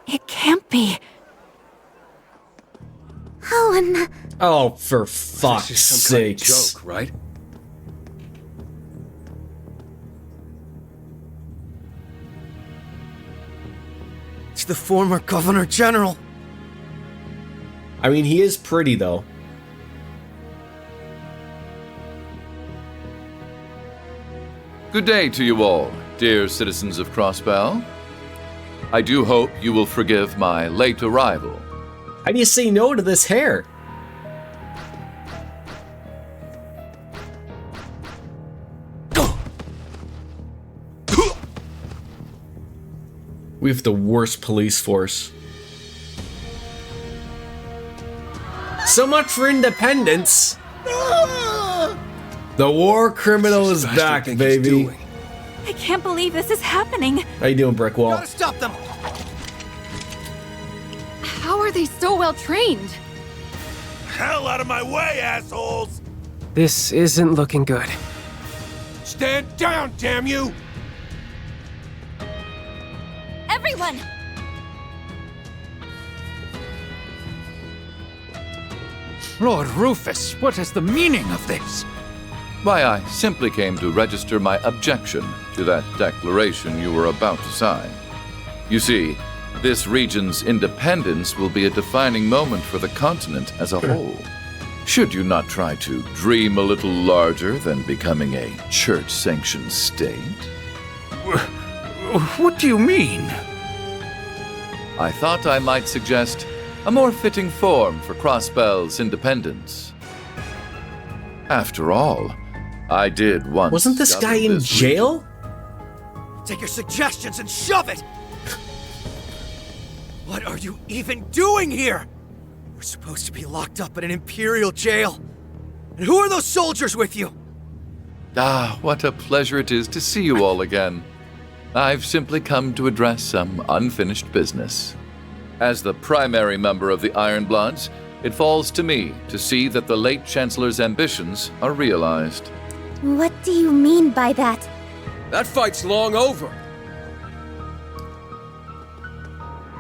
It can't be. Oh, for fuck's sake! Joke, right? It's the former Governor General. I mean, he is pretty though. Good day to you all, dear citizens of Crossbell. I do hope you will forgive my late arrival. How do you say no to this hair? We have the worst police force. So much for independence. The war criminal is back, baby. I can't believe this is happening. How you doing, Brick Wall? Gotta stop them! How are they so well trained? Hell out of my way, assholes! This isn't looking good. Stand down, damn you! Everyone! Lord Rufus, what is the meaning of this? Why, I simply came to register my objection to that declaration you were about to sign. You see, this region's independence will be a defining moment for the continent as a whole. Should you not try to dream a little larger than becoming a church-sanctioned state? What do you mean? I thought I might suggest a more fitting form for Crossbell's independence. After all, I did once... Wasn't this guy in jail? Take your suggestions and shove it! What are you even doing here? We're supposed to be locked up in an Imperial jail. And who are those soldiers with you? Ah, what a pleasure it is to see you all again. I've simply come to address some unfinished business. As the primary member of the Ironbloods, it falls to me to see that the late Chancellor's ambitions are realized. What do you mean by that? That fight's long over.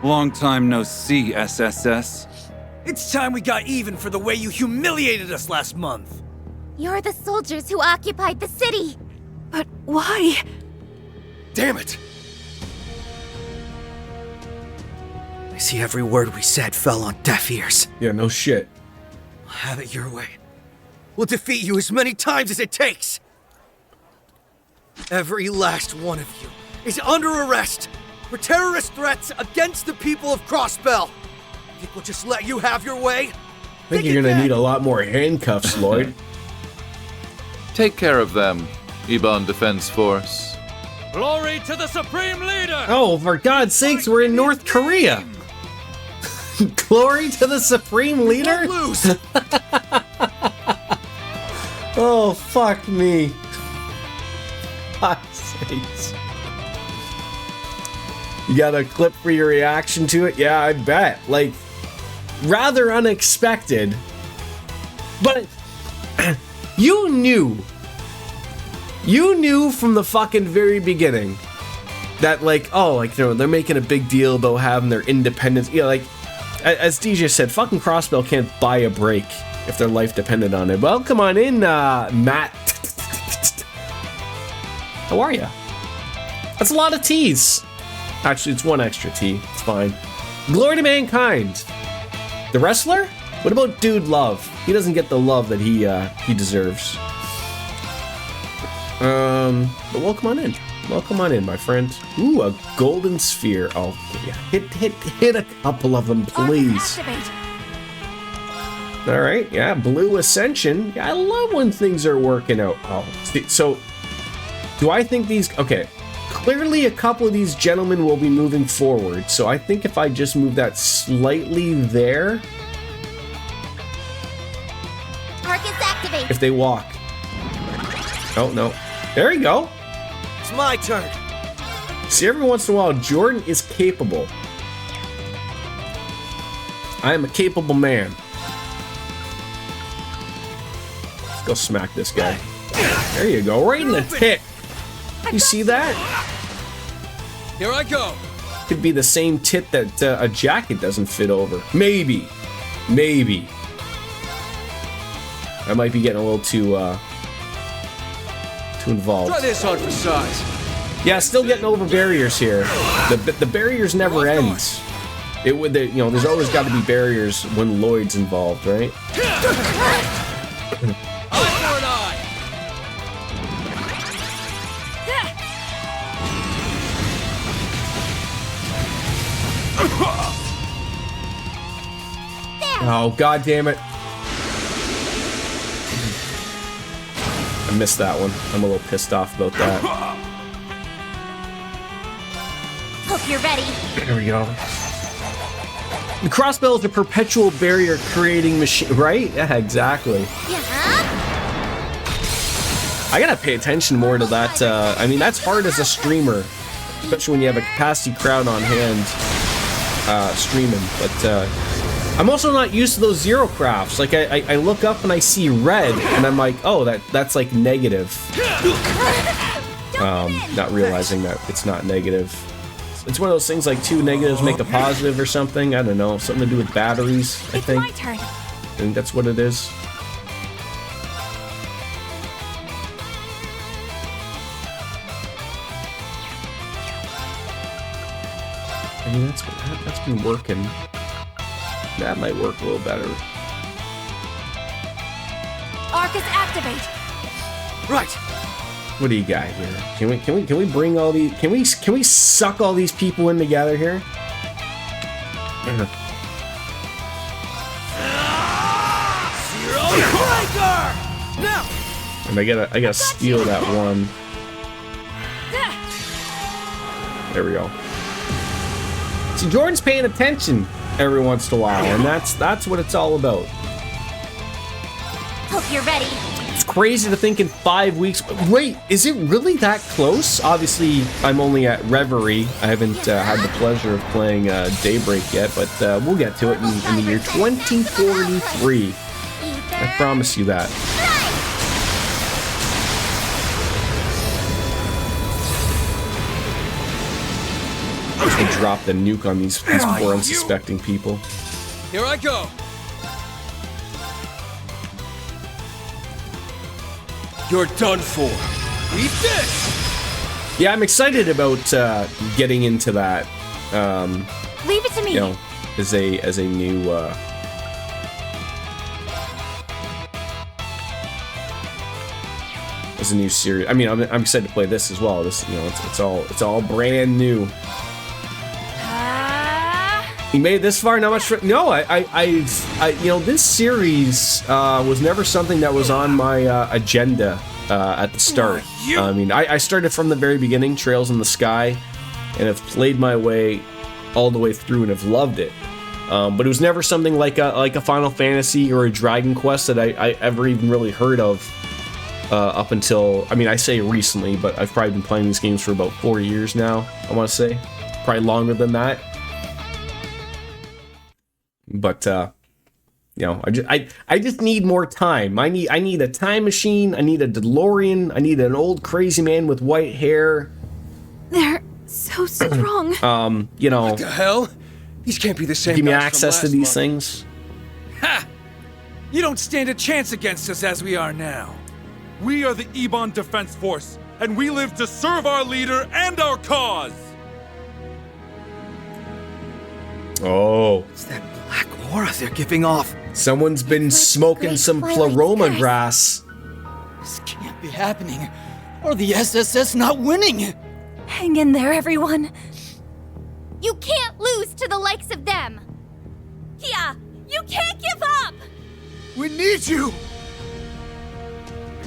Long time no see, SSS. It's time we got even for the way you humiliated us last month. You're the soldiers who occupied the city. But why? Damn it! I see every word we said fell on deaf ears. Yeah, no shit. Have it your way. We'll defeat you as many times as it takes. Every last one of you is under arrest for terrorist threats against the people of Crossbell. Think we'll just let you have your way? I think you're gonna need a lot more handcuffs, Lloyd. Take care of them, Ebon Defense Force. Glory to the Supreme Leader! Oh, for God's sakes, we're in North Korea. Glory to the Supreme Leader? Lose. Oh, fuck me. God's sakes. You got a clip for your reaction to it? Yeah, I bet. Like, rather unexpected. But you knew from the fucking very beginning that, like, oh, like, you know, they're making a big deal about having their independence. You know, like, as DJ said, fucking Crossbell can't buy a break if their life depended on it. Well, come on in, Matt. How are you? That's a lot of T's. Actually, it's one extra T. It's fine. Glory to mankind. The wrestler? What about Dude Love? He doesn't get the love that he deserves. But welcome on in. Welcome on in, my friend. Ooh, a golden sphere. Oh, yeah. Hit a couple of them, please. All right, yeah, Blue Ascension. Yeah, I love when things are working out. Oh, so do I think these... Okay, clearly a couple of these gentlemen will be moving forward. So I think if I just move that slightly there... Arcus activate. If they walk. Oh, no. There you go. It's my turn. See, every once in a while, Jordan is capable. I am a capable man. Let's go smack this guy. There you go, right in the tit. You see that? Here I go. Could be the same tit that a jacket doesn't fit over. Maybe. Maybe. I might be getting a little too involved. Try this on for size. Yeah, still getting over barriers here. The barriers never end. It would, you know, there's always got to be barriers when Lloyd's involved, right? Eye for an eye. Oh, god damn it. I missed that one. I'm a little pissed off about that. Hope you're ready. There we go. The crossbow is a perpetual barrier creating machine, right? Yeah, exactly. I gotta pay attention more to that. I mean, that's hard as a streamer, especially when you have a capacity crowd on hand streaming. But I'm also not used to those zero crafts. Like I look up and I see red, and I'm like, oh, that's like negative. Not realizing that it's not negative. It's one of those things like two negatives make a positive or something. I don't know, something to do with batteries. I think. It's my turn. I think that's what it is. I mean, that's been working. That might work a little better. Arcus activate. Right. What do you got here? Can we bring all these? Can we suck all these people in together here? Zero breaker. Now. And I gotta steal that one. There we go. See, Jordan's paying attention every once in a while, and that's what it's all about. Hope you're ready. It's crazy to think in 5 weeks. Wait, is it really that close? Obviously, I'm only at Reverie. I haven't had the pleasure of playing Daybreak yet, but we'll get to it in the year 2043. I promise you that. I drop the nuke on these poor unsuspecting people. Here I go. You're done for. Eat this. Yeah, I'm excited about getting into that. Leave it to me. You know, as a new. As a new series. I mean, I'm excited to play this as well. This, you know, it's all brand new. You made it this far, not much. No, I you know, this series was never something that was on my agenda at the start. I mean, I started from the very beginning, Trails in the Sky, and have played my way all the way through and have loved it. But it was never something like a Final Fantasy or a Dragon Quest that I ever even really heard of up until, I mean, I say recently, but I've probably been playing these games for about 4 years now. I want to say, probably longer than that. But you know, I just need more time. I need a time machine. I need a DeLorean. I need an old crazy man with white hair. They're so strong. You know, What the hell? These can't be the same. Give me guys from access to last these month. things. Ha! You don't stand a chance against us as we are now. We are the Ebon Defense Force, and we live to serve our leader and our cause. Oh, It's that black aura they're giving off. someone's been smoking some pleroma grass. This can't be happening. Or the SSS not winning. Hang in there, everyone. You can't lose to the likes of them. Yeah, you can't give up. We need you!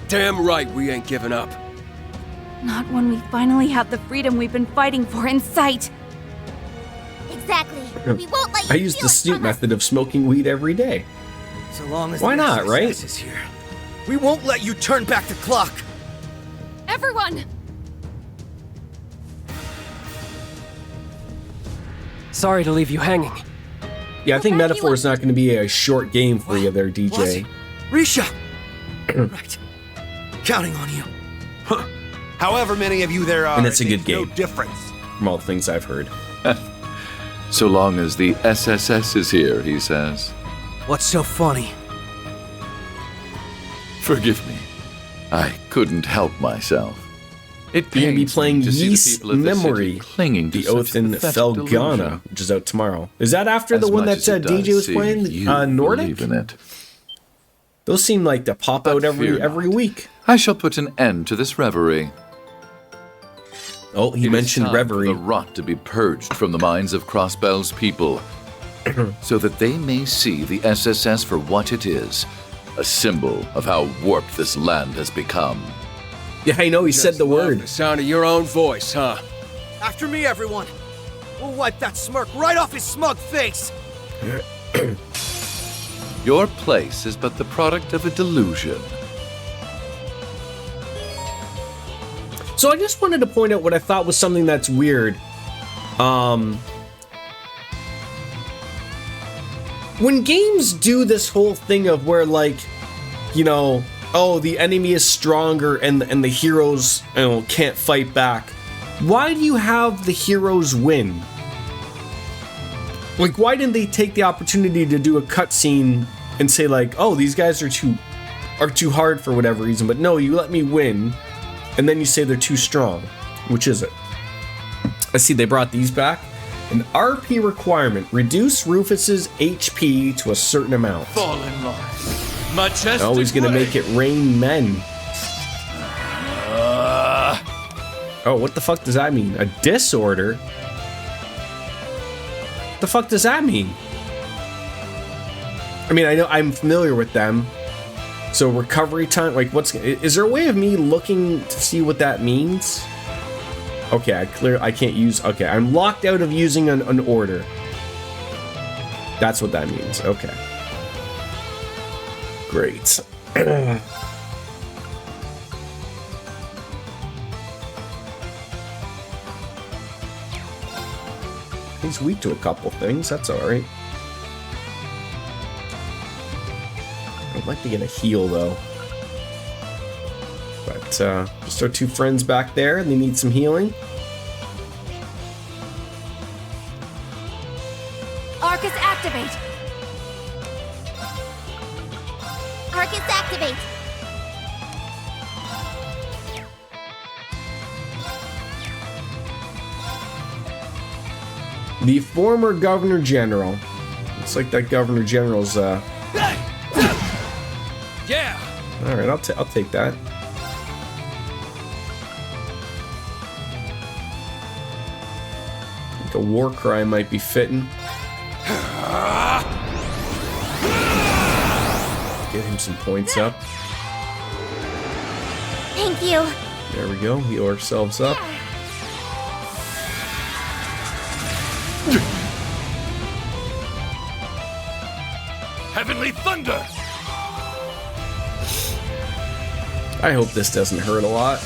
Damn right we ain't giving up. Not when we finally have the freedom we've been fighting for in sight. Exactly. We won't let you I use the Snoop method of smoking weed every day. So long as Why the not, SSS right? is here, we won't let you turn back the clock. Everyone! Sorry to leave you hanging. Yeah, I think Metaphor is not going to be a short game for you there, DJ. Risha! Right. Counting on you. However many of you there are, And it's a good makes no game. difference. From all the things I've heard. So long as the SSS is here, he says. What's so funny? Forgive me. I couldn't help myself. It You're going to be pains playing me to see the Yeast people of the city Memory, clinging to the such Oath in pathetic Felghana, delusion. which is out tomorrow. Is that after the As one much that as it DJ does was see playing? you Nordic? believe in it. Those seem like to pop out fear every week. I shall put an end to this reverie. Oh, he mentioned Reverie. For the rot to be purged from the minds of Crossbell's people, so that they may see the SSS for what it is, a symbol of how warped this land has become. Yeah, I know, he said the word. The sound of your own voice, huh? After me, everyone. We'll wipe that smirk right off his smug face. Your place is but the product of a delusion. So I just wanted to point out what I thought was something that's weird. When games do this whole thing of where, like, you know, oh, the enemy is stronger and the heroes, you know, can't fight back. Why do you have the heroes win? Like, why didn't they take the opportunity to do a cutscene and say, like, oh, these guys are too hard for whatever reason, but no, you let me win, and then you say they're too strong. Which is it? I see they brought these back. An RP requirement: reduce Rufus's HP to a certain amount. Fall in line. Majestic Oh, he's gonna make it rain men. Oh, what the fuck does that mean? A disorder? The fuck does that mean? I mean, I know I'm familiar with them. So recovery time, like, is there a way of me looking to see what that means? Okay, I can't use, okay, I'm locked out of using an order. That's what that means, okay. Great. He's weak to a couple things, that's alright. I'd like to get a heal, though. But, just our two friends back there, and they need some healing. Arcus activate! Arcus activate! The former Governor General. Looks like that Governor General's, Yeah! Alright, I'll take that. I think a war cry might be fitting. Get him some points up. Thank you. There we go, heal ourselves up. Heavenly thunder! I hope this doesn't hurt a lot.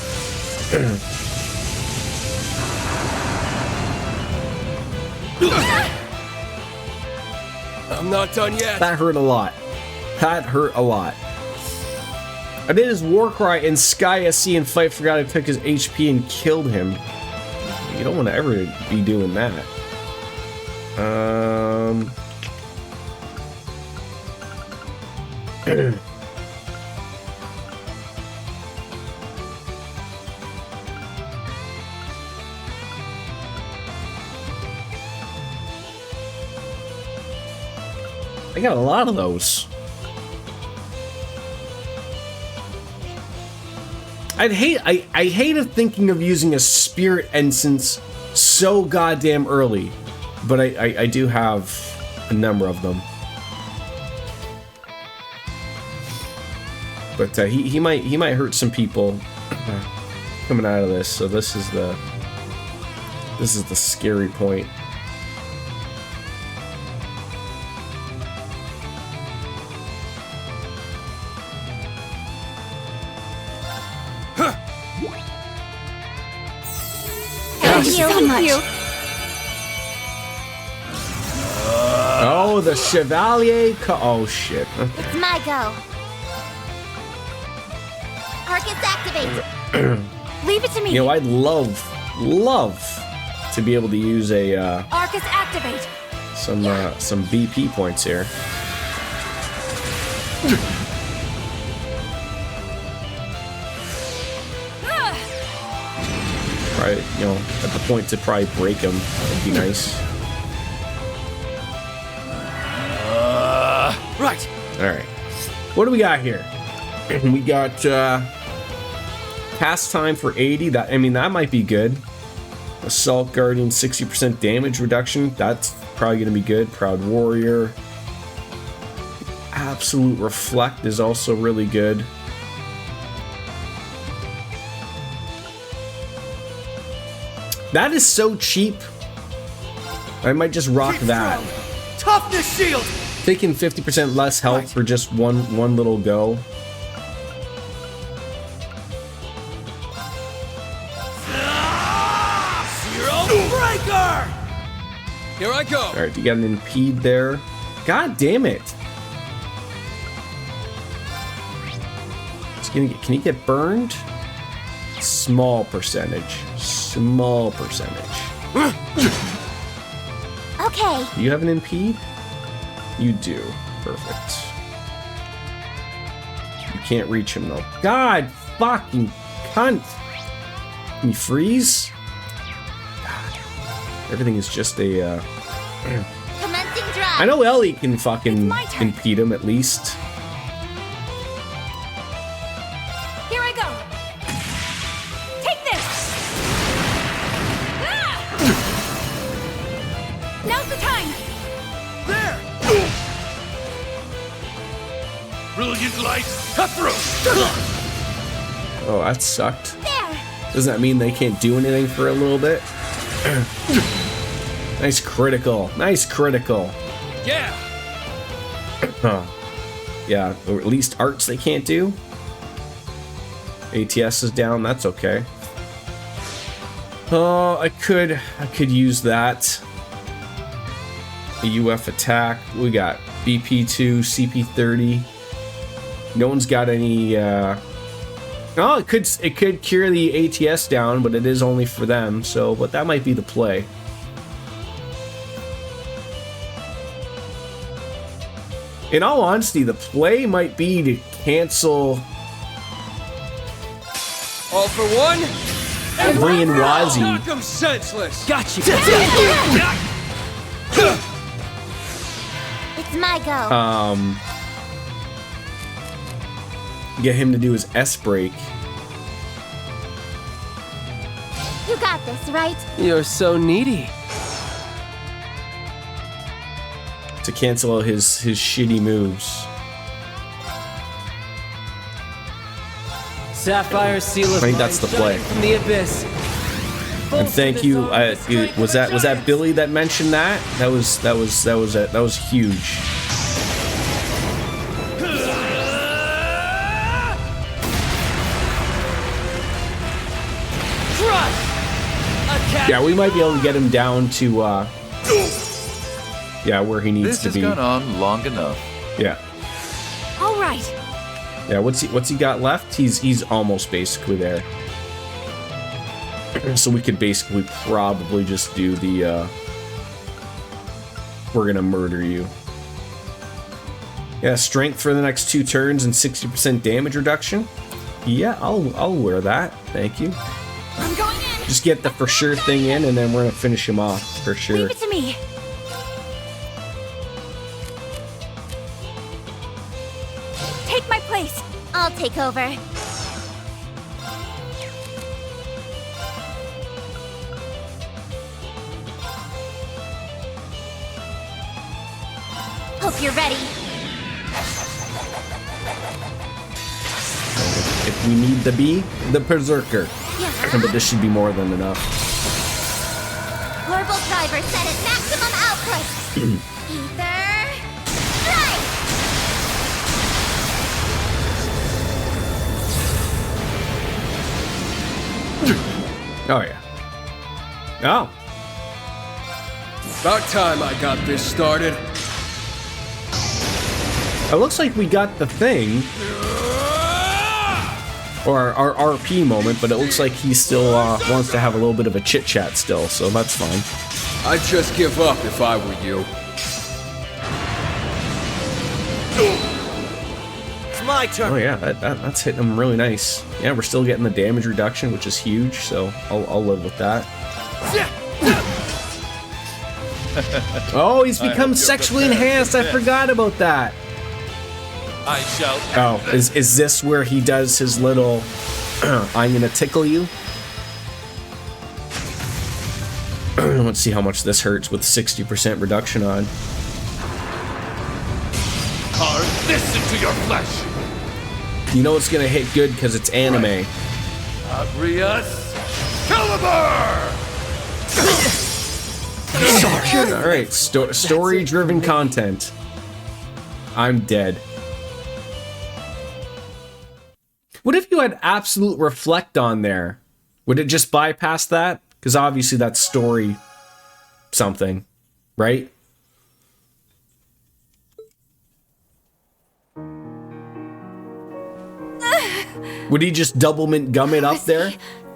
I'm not done yet. That hurt a lot. That hurt a lot. I did his war cry and Sky SC and Fight forgot I took his HP and killed him. You don't want to ever be doing that. I got a lot of those. I hated thinking of using a spirit instance so goddamn early, but I do have a number of them. But he might hurt some people coming out of this. So this is the scary point. Thank you. Oh, the Chevalier. Oh shit. It's my go. Arcus activate. Leave it to me. You know, I'd love to be able to use a Arcus activate. some BP points here. Right, you know, at the point to probably break them would be nice. Right. All right. What do we got here? We got pastime for 80. That might be good. Assault Guardian 60% damage reduction. That's probably going to be good. Proud Warrior. Absolute Reflect is also really good. That is so cheap. I might just rock that. Toughness shield. Taking 50% less health for just one little go. Zero breaker. Here I go. All right, you got an impede there. God damn it! Can he get burned? Small percentage. Small percentage. Okay. Do you have an impede? You do. Perfect. You can't reach him though. God fucking cunt! Can you freeze? God. Everything is just a Commencing drive. I know Ellie can fucking impede him at least. Here I go. Take this. Now's the time. There. Brilliant light, cut through. Oh, that sucked. There. Doesn't that mean they can't do anything for a little bit? Nice critical. Nice critical. Yeah. Yeah, or at least arts they can't do. ATS is down. That's okay. Oh, I could use that. A UF attack. We got BP2, CP30. No one's got any. Oh, it could cure the ATS down, but it is only for them. So, but that might be the play. In all honesty, the play might be to cancel. All for one. And bring in Wazi. Knock him senseless. Got you. It's my go. Get him to do his S break. You got this, right? You're so needy. To cancel out his shitty moves. Sapphire seal of I think that's the play. from the abyss. And thank you. Was that Billy that mentioned that? That was huge. Yeah, we might be able to get him down to yeah, where he needs to be. This has gone on long enough. Yeah. All right. Yeah, what's he got left? He's almost basically there. So we could basically probably just do the we're gonna murder you. Yeah, strength for the next 2 turns and 60% damage reduction. Yeah, I'll wear that. Thank you. I'm going in. Just get the for sure thing in, and then we're gonna finish him off for sure. Leave it to me. Take my place. I'll take over. Hope you're ready. we need to be the Berserker. But this should be more than enough. Orbital driver set at maximum output. Ether strike. Oh yeah. Oh. About time I got this started. It looks like we got the thing. Or our RP moment, but it looks like he still wants to have a little bit of a chit-chat still, so that's fine. I'd just give up if I were you. It's my turn. Oh yeah, that's hitting him really nice. Yeah, we're still getting the damage reduction, which is huge, so I'll live with that. Oh, he's become sexually enhanced. I forgot about that. I shall. Oh, is this where he does his little I'm gonna tickle you? Let's see how much this hurts with 60% reduction on. Carve this into your flesh. You know it's gonna hit good because it's anime. Abrius Caliber! Alright, story-driven content. I'm dead. What if you had absolute reflect on there? Would it just bypass that? Because obviously that's story something, right? Would he just double mint gum it up there?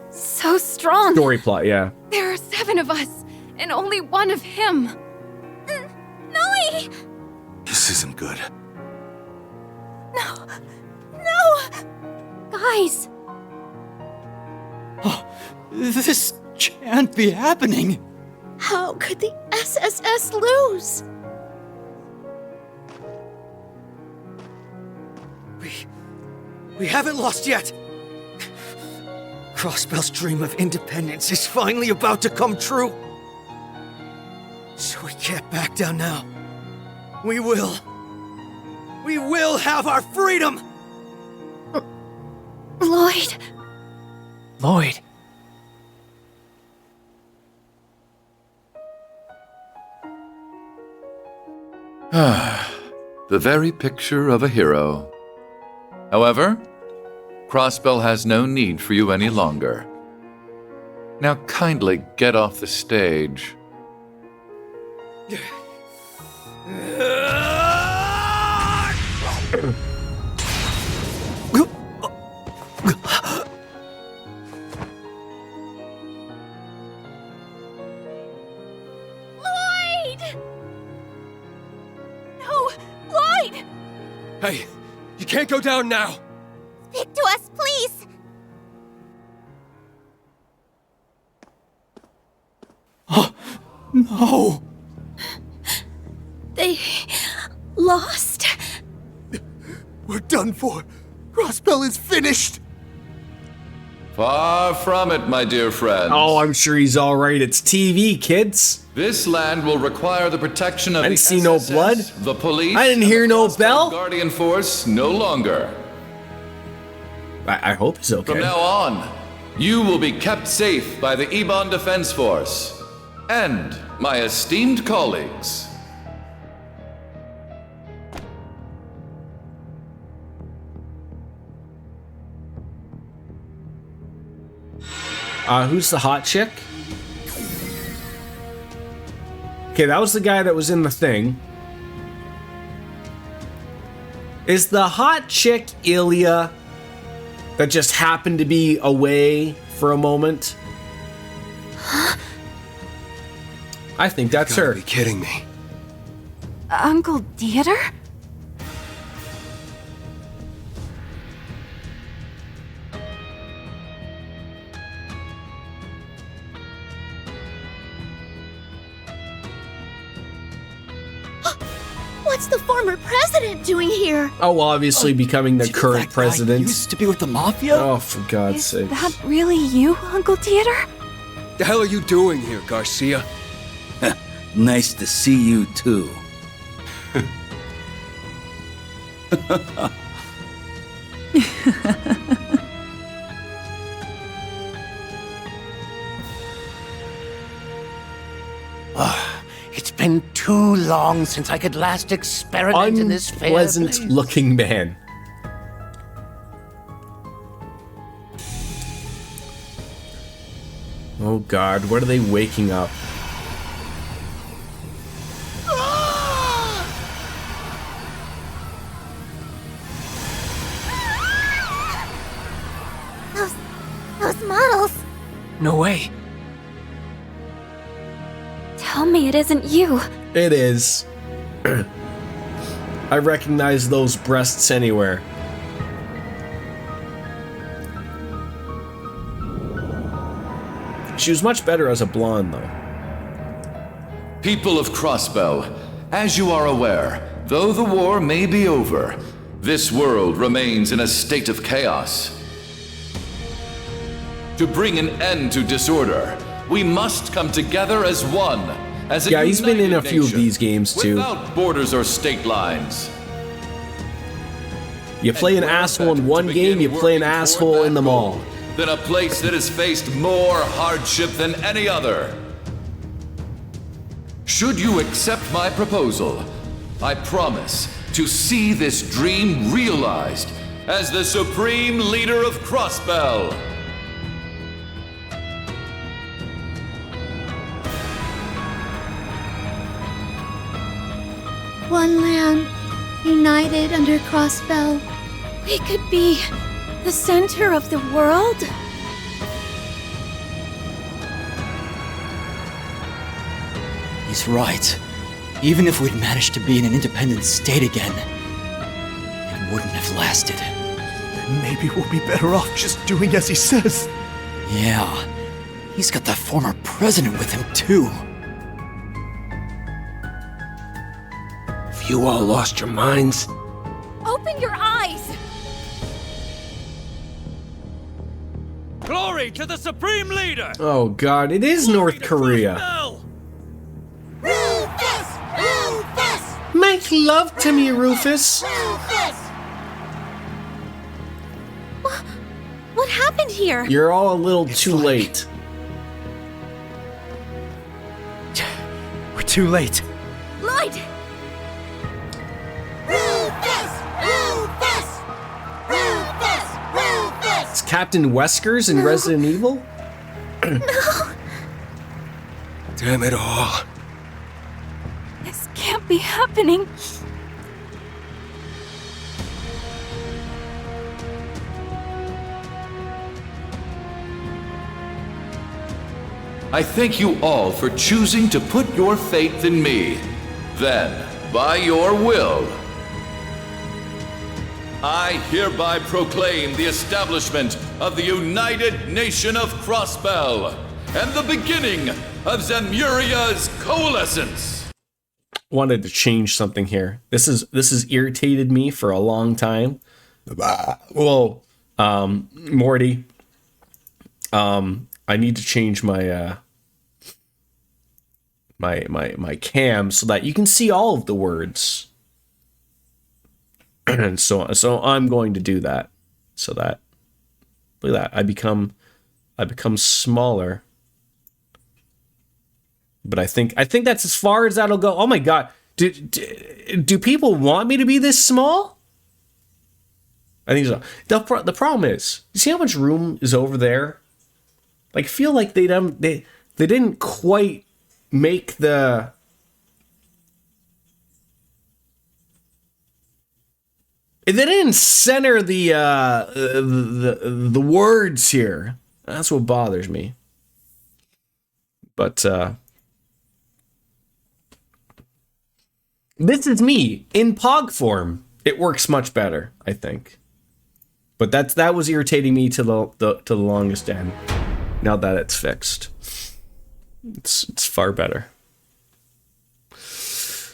So strong. Story plot, yeah. There are 7 of us, and only 1 of him. Noi! This isn't good. No. Guys, Oh, this can't be happening. How could the SSS lose? We haven't lost yet. Crossbell's dream of independence is finally about to come true. So we can't back down now. We will have our freedom! Lloyd. Lloyd. The very picture of a hero. However, Crossbell has no need for you any longer. Now kindly get off the stage. Hey, you can't go down now! speak to us, please! Oh, no! They lost. We're done for. Crossbell is finished. Far from it, my dear friends. Oh, I'm sure he's all right. It's TV, kids. This land will require the protection of I the didn't see no SSS, blood. the police. I didn't hear no bell. Guardian Force no longer. I hope he's okay. From now on, you will be kept safe by the Ebon Defense Force and my esteemed colleagues. Who's the hot chick? Okay, that was the guy that was in the thing. Is the hot chick Ilya that just happened to be away for a moment? I think that's her. You've gotta be kidding me. Uncle Dieter? What's the former president doing here? Oh, well, obviously becoming the current president. Used to be with the mafia? Oh, for God's sake. That really you, Uncle Dieter? The hell are you doing here, Garcia? Nice to see you too. been too long since I could last experiment in this fair Unpleasant place. looking man. Oh God, what are they waking up? Those models. No way. Tell me it isn't you. It is. I recognize those breasts anywhere. She was much better as a blonde, though. People of Crossbell, as you are aware, though the war may be over, this world remains in a state of chaos. To bring an end to disorder, we must come together as one, as a Yeah, he's been in a united few of nation, these games, too. without borders or state lines. You play an asshole in one game, you play an asshole in them all. Than a place that has faced more hardship than any other. Should you accept my proposal, I promise to see this dream realized as the supreme leader of Crossbell. One land, united under Crossbell. We could be the center of the world? He's right. Even if we'd managed to be in an independent state again, it wouldn't have lasted. Then maybe we'll be better off just doing as he says. Yeah, he's got the former president with him, too. Have you all lost your minds? Open your eyes! Glory to the Supreme Leader! Oh God, it is North Korea. Rufus! Rufus! Make love to me, Rufus. What happened here? You're all a little too late. We're too late. Lloyd! Rufus! Rufus! Rufus! Rufus! It's Captain Weskers in Resident Evil? No! Damn it all. This can't be happening. I thank you all for choosing to put your faith in me. Then, by your will, I hereby proclaim the establishment of the United Nation of Crossbell and the beginning of Zemuria's coalescence. Wanted to change something here. This has irritated me for a long time. Well, Morty, I need to change my my cam so that you can see all of the words. And so I'm going to do that so that, look at that, I become smaller. But I think that's as far as that'll go. Oh my God, do people want me to be this small? I think so. The problem is, you see how much room is over there? Like, I feel like they didn't quite make the. They didn't center the words here. That's what bothers me. But this is me in Pog form. It works much better, I think. But that was irritating me to the longest end. Now that it's fixed, it's far better.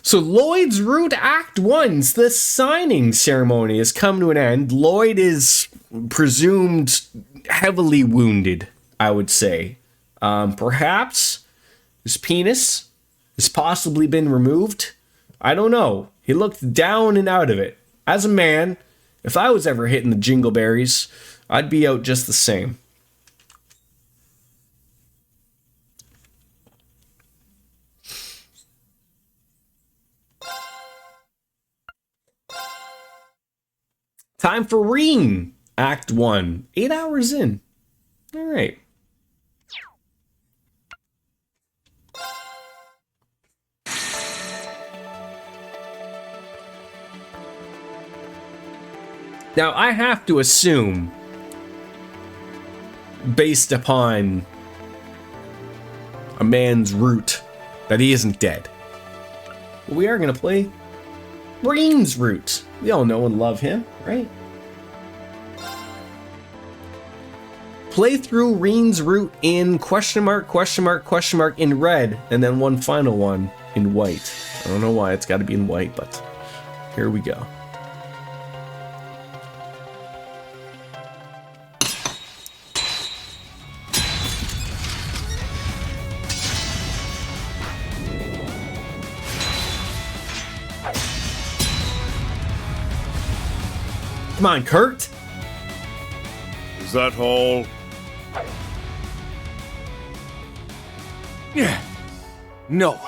So Lloyd's Root Act 1's the signing ceremony has come to an end. Lloyd is presumed heavily wounded, I would say. Perhaps his penis has possibly been removed. I don't know. He looked down and out of it. As a man, if I was ever hitting the jingleberries, I'd be out just the same. Time for Reen, Act 1. 8 hours in. All right. Now, I have to assume, based upon a man's route, that he isn't dead. But we are going to play Reen's route. We all know and love him, right? Play through Reen's route in question mark in red, and then one final one in white. I don't know why it's got to be in white, but here we go. Come on, Kurt. Is that all? Yeah. No.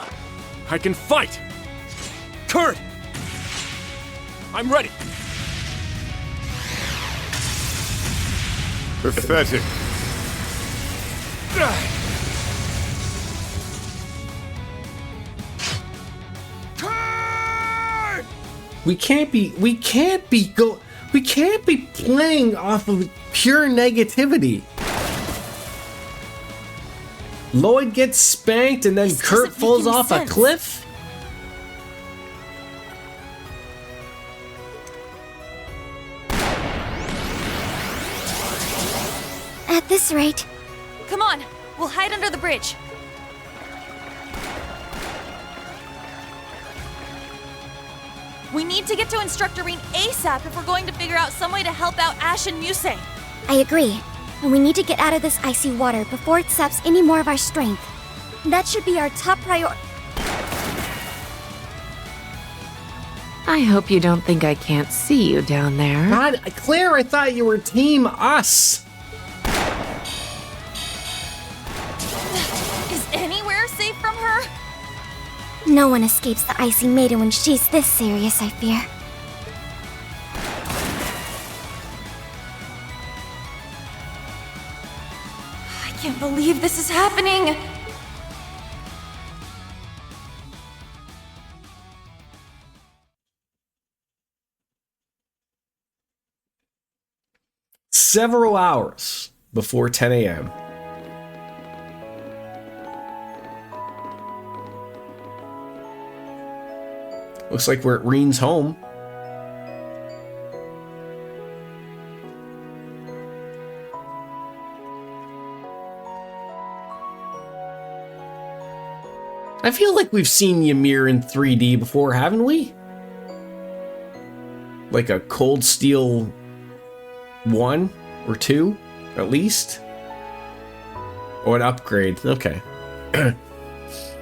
I can fight. Kurt! I'm ready. Pathetic. We can't be playing off of pure negativity. Lloyd gets spanked and then Kurt falls off a cliff? At this rate... Come on, we'll hide under the bridge. We need to get to Instructor Reen ASAP if we're going to figure out some way to help out Ash and Musei. I agree. And we need to get out of this icy water before it saps any more of our strength. That should be our top priority. I hope you don't think I can't see you down there. God, Claire, I thought you were Team Us. Is anywhere safe from her? No one escapes the Icy Maiden when she's this serious, I fear. I can't believe this is happening! Several hours before 10 a.m. Looks like we're at Reen's home. I feel like we've seen Ymir in 3D before, haven't we? Like a Cold Steel 1 or 2, at least? Or an upgrade. Okay.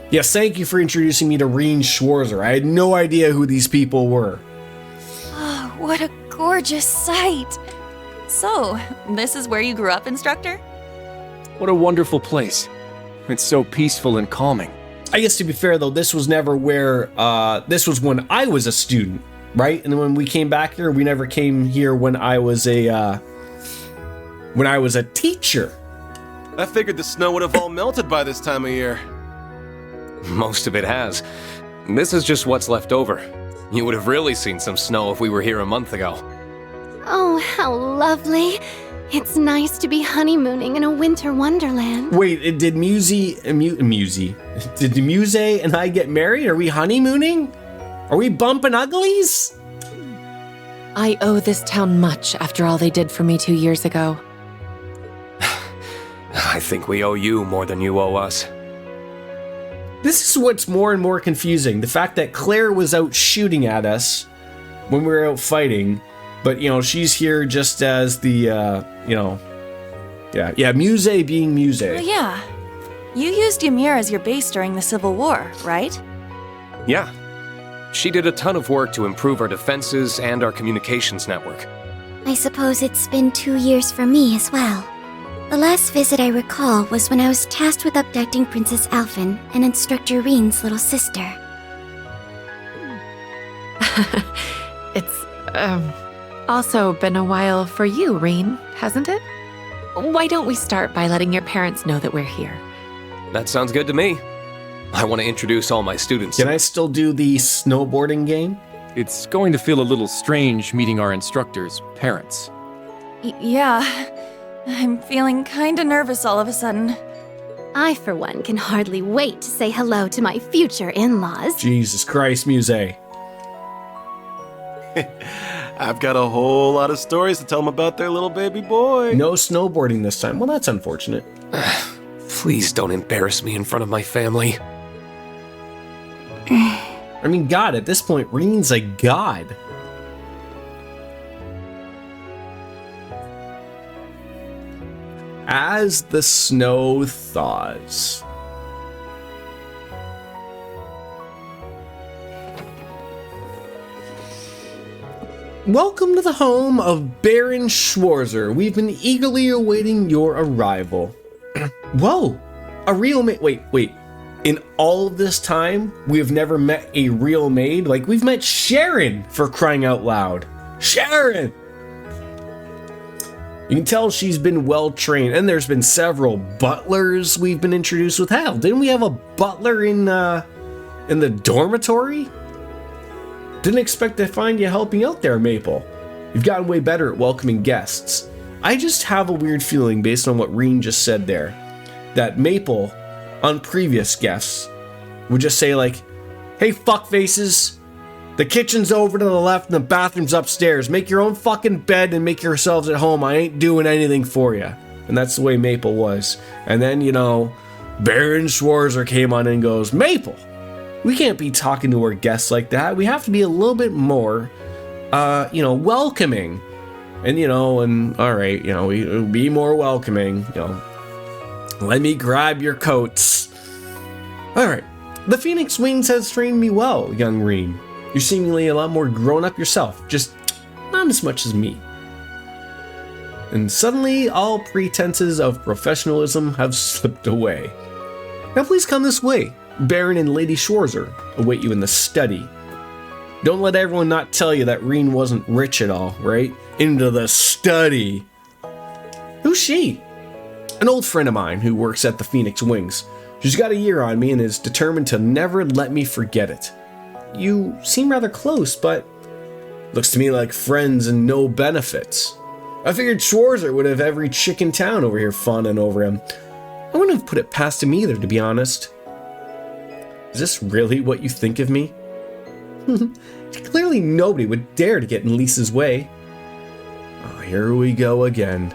Yes, thank you for introducing me to Reen Schwarzer. I had no idea who these people were. Oh, what a gorgeous sight! So, this is where you grew up, Instructor? What a wonderful place. It's so peaceful and calming. I guess to be fair though, this was never where, this was when I was a student, right? And then when we came back here, we never came here when I was a teacher. I figured the snow would have all melted by this time of year. Most of it has. This is just what's left over. You would have really seen some snow if we were here a month ago. Oh, how lovely. It's nice to be honeymooning in a winter wonderland. Wait, did Musei and I get married? Are we honeymooning? Are we bumping uglies? I owe this town much after all they did for me 2 years ago. I think we owe you more than you owe us. This is what's more and more confusing. The fact that Claire was out shooting at us when we were out fighting, but, you know, she's here just as the, Musei being Musei. Well, yeah. You used Ymir as your base during the Civil War, right? Yeah. She did a ton of work to improve our defenses and our communications network. I suppose it's been 2 years for me as well. The last visit I recall was when I was tasked with abducting Princess Alphen and Instructor Reen's little sister. Also been a while for you, Reen, hasn't it? Why don't we start by letting your parents know that we're here? That sounds good to me. I want to introduce all my students. Can I still do the snowboarding game? It's going to feel a little strange meeting our instructors' parents. Yeah. I'm feeling kinda nervous all of a sudden. I, for one, can hardly wait to say hello to my future in-laws. Jesus Christ, Muse. I've got a whole lot of stories to tell them about their little baby boy. No snowboarding this time. Well, that's unfortunate. Please don't embarrass me in front of my family. I mean, God, at this point, Reen's a god. As the snow thaws. Welcome to the home of Baron Schwarzer. We've been eagerly awaiting your arrival. Whoa! A real maid. Wait. In all of this time, we have never met a real maid? Like, we've met Sharon, for crying out loud. Sharon! You can tell she's been well trained, and there's been several butlers we've been introduced with. Hell, didn't we have a butler in the dormitory? Didn't expect to find you helping out there, Maple. You've gotten way better at welcoming guests. I just have a weird feeling, based on what Reen just said there, that Maple, on previous guests, would just say like, "Hey, fuckfaces, the kitchen's over to the left and the bathroom's upstairs. Make your own fucking bed and make yourselves at home. I ain't doing anything for you." And that's the way Maple was. And then, Baron Schwarzer came on and goes, "Maple, we can't be talking to our guests like that. We have to be a little bit more, welcoming. And, all right, we be more welcoming, Let me grab your coats. All right. The Phoenix Wings has trained me well, young Reen. You're seemingly a lot more grown up yourself, just not as much as me." And suddenly, all pretenses of professionalism have slipped away. "Now please come this way. Baron and Lady Schwarzer await you in the study. Don't let everyone not tell you that Reen wasn't rich at all, right? Into the study." Who's she? "An old friend of mine who works at the Phoenix Wings. She's got a year on me and is determined to never let me forget it. You seem rather close, but looks to me like friends and no benefits. I figured Schwarzer would have every chick in town over here fawning over him. I wouldn't have put it past him either, to be honest. Is this really what you think of me?" Clearly nobody would dare to get in Lisa's way. Oh, here we go again.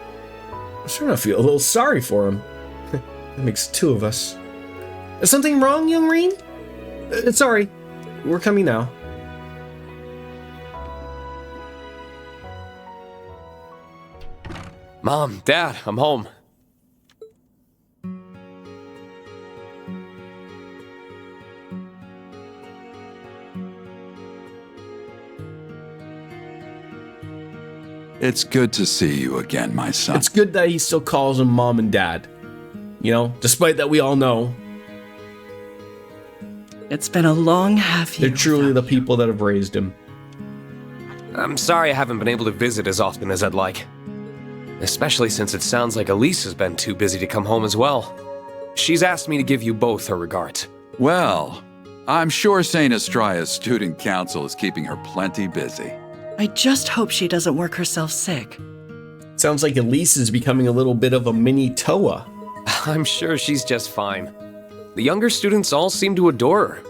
I'm starting to feel a little sorry for him. That makes two of us. Is something wrong, young Reen? Sorry. We're coming now. Mom, Dad, I'm home. It's good to see you again, my son. It's good that he still calls them Mom and Dad. Despite that we all know. It's been a long half year. They're truly the people that have raised him. I'm sorry I haven't been able to visit as often as I'd like. Especially since it sounds like Elise has been too busy to come home as well. She's asked me to give you both her regards. Well, I'm sure St. Estria's student council is keeping her plenty busy. I just hope she doesn't work herself sick. Sounds like Elise is becoming a little bit of a mini Toa. I'm sure she's just fine. The younger students all seem to adore her.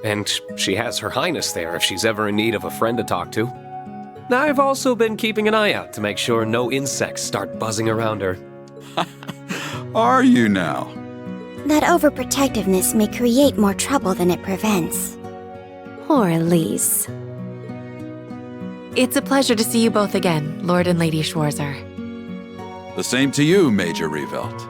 And she has Her Highness there if she's ever in need of a friend to talk to. I've also been keeping an eye out to make sure no insects start buzzing around her. Are you now? That overprotectiveness may create more trouble than it prevents. Poor Elise. It's a pleasure to see you both again, Lord and Lady Schwarzer. The same to you, Major Revelt.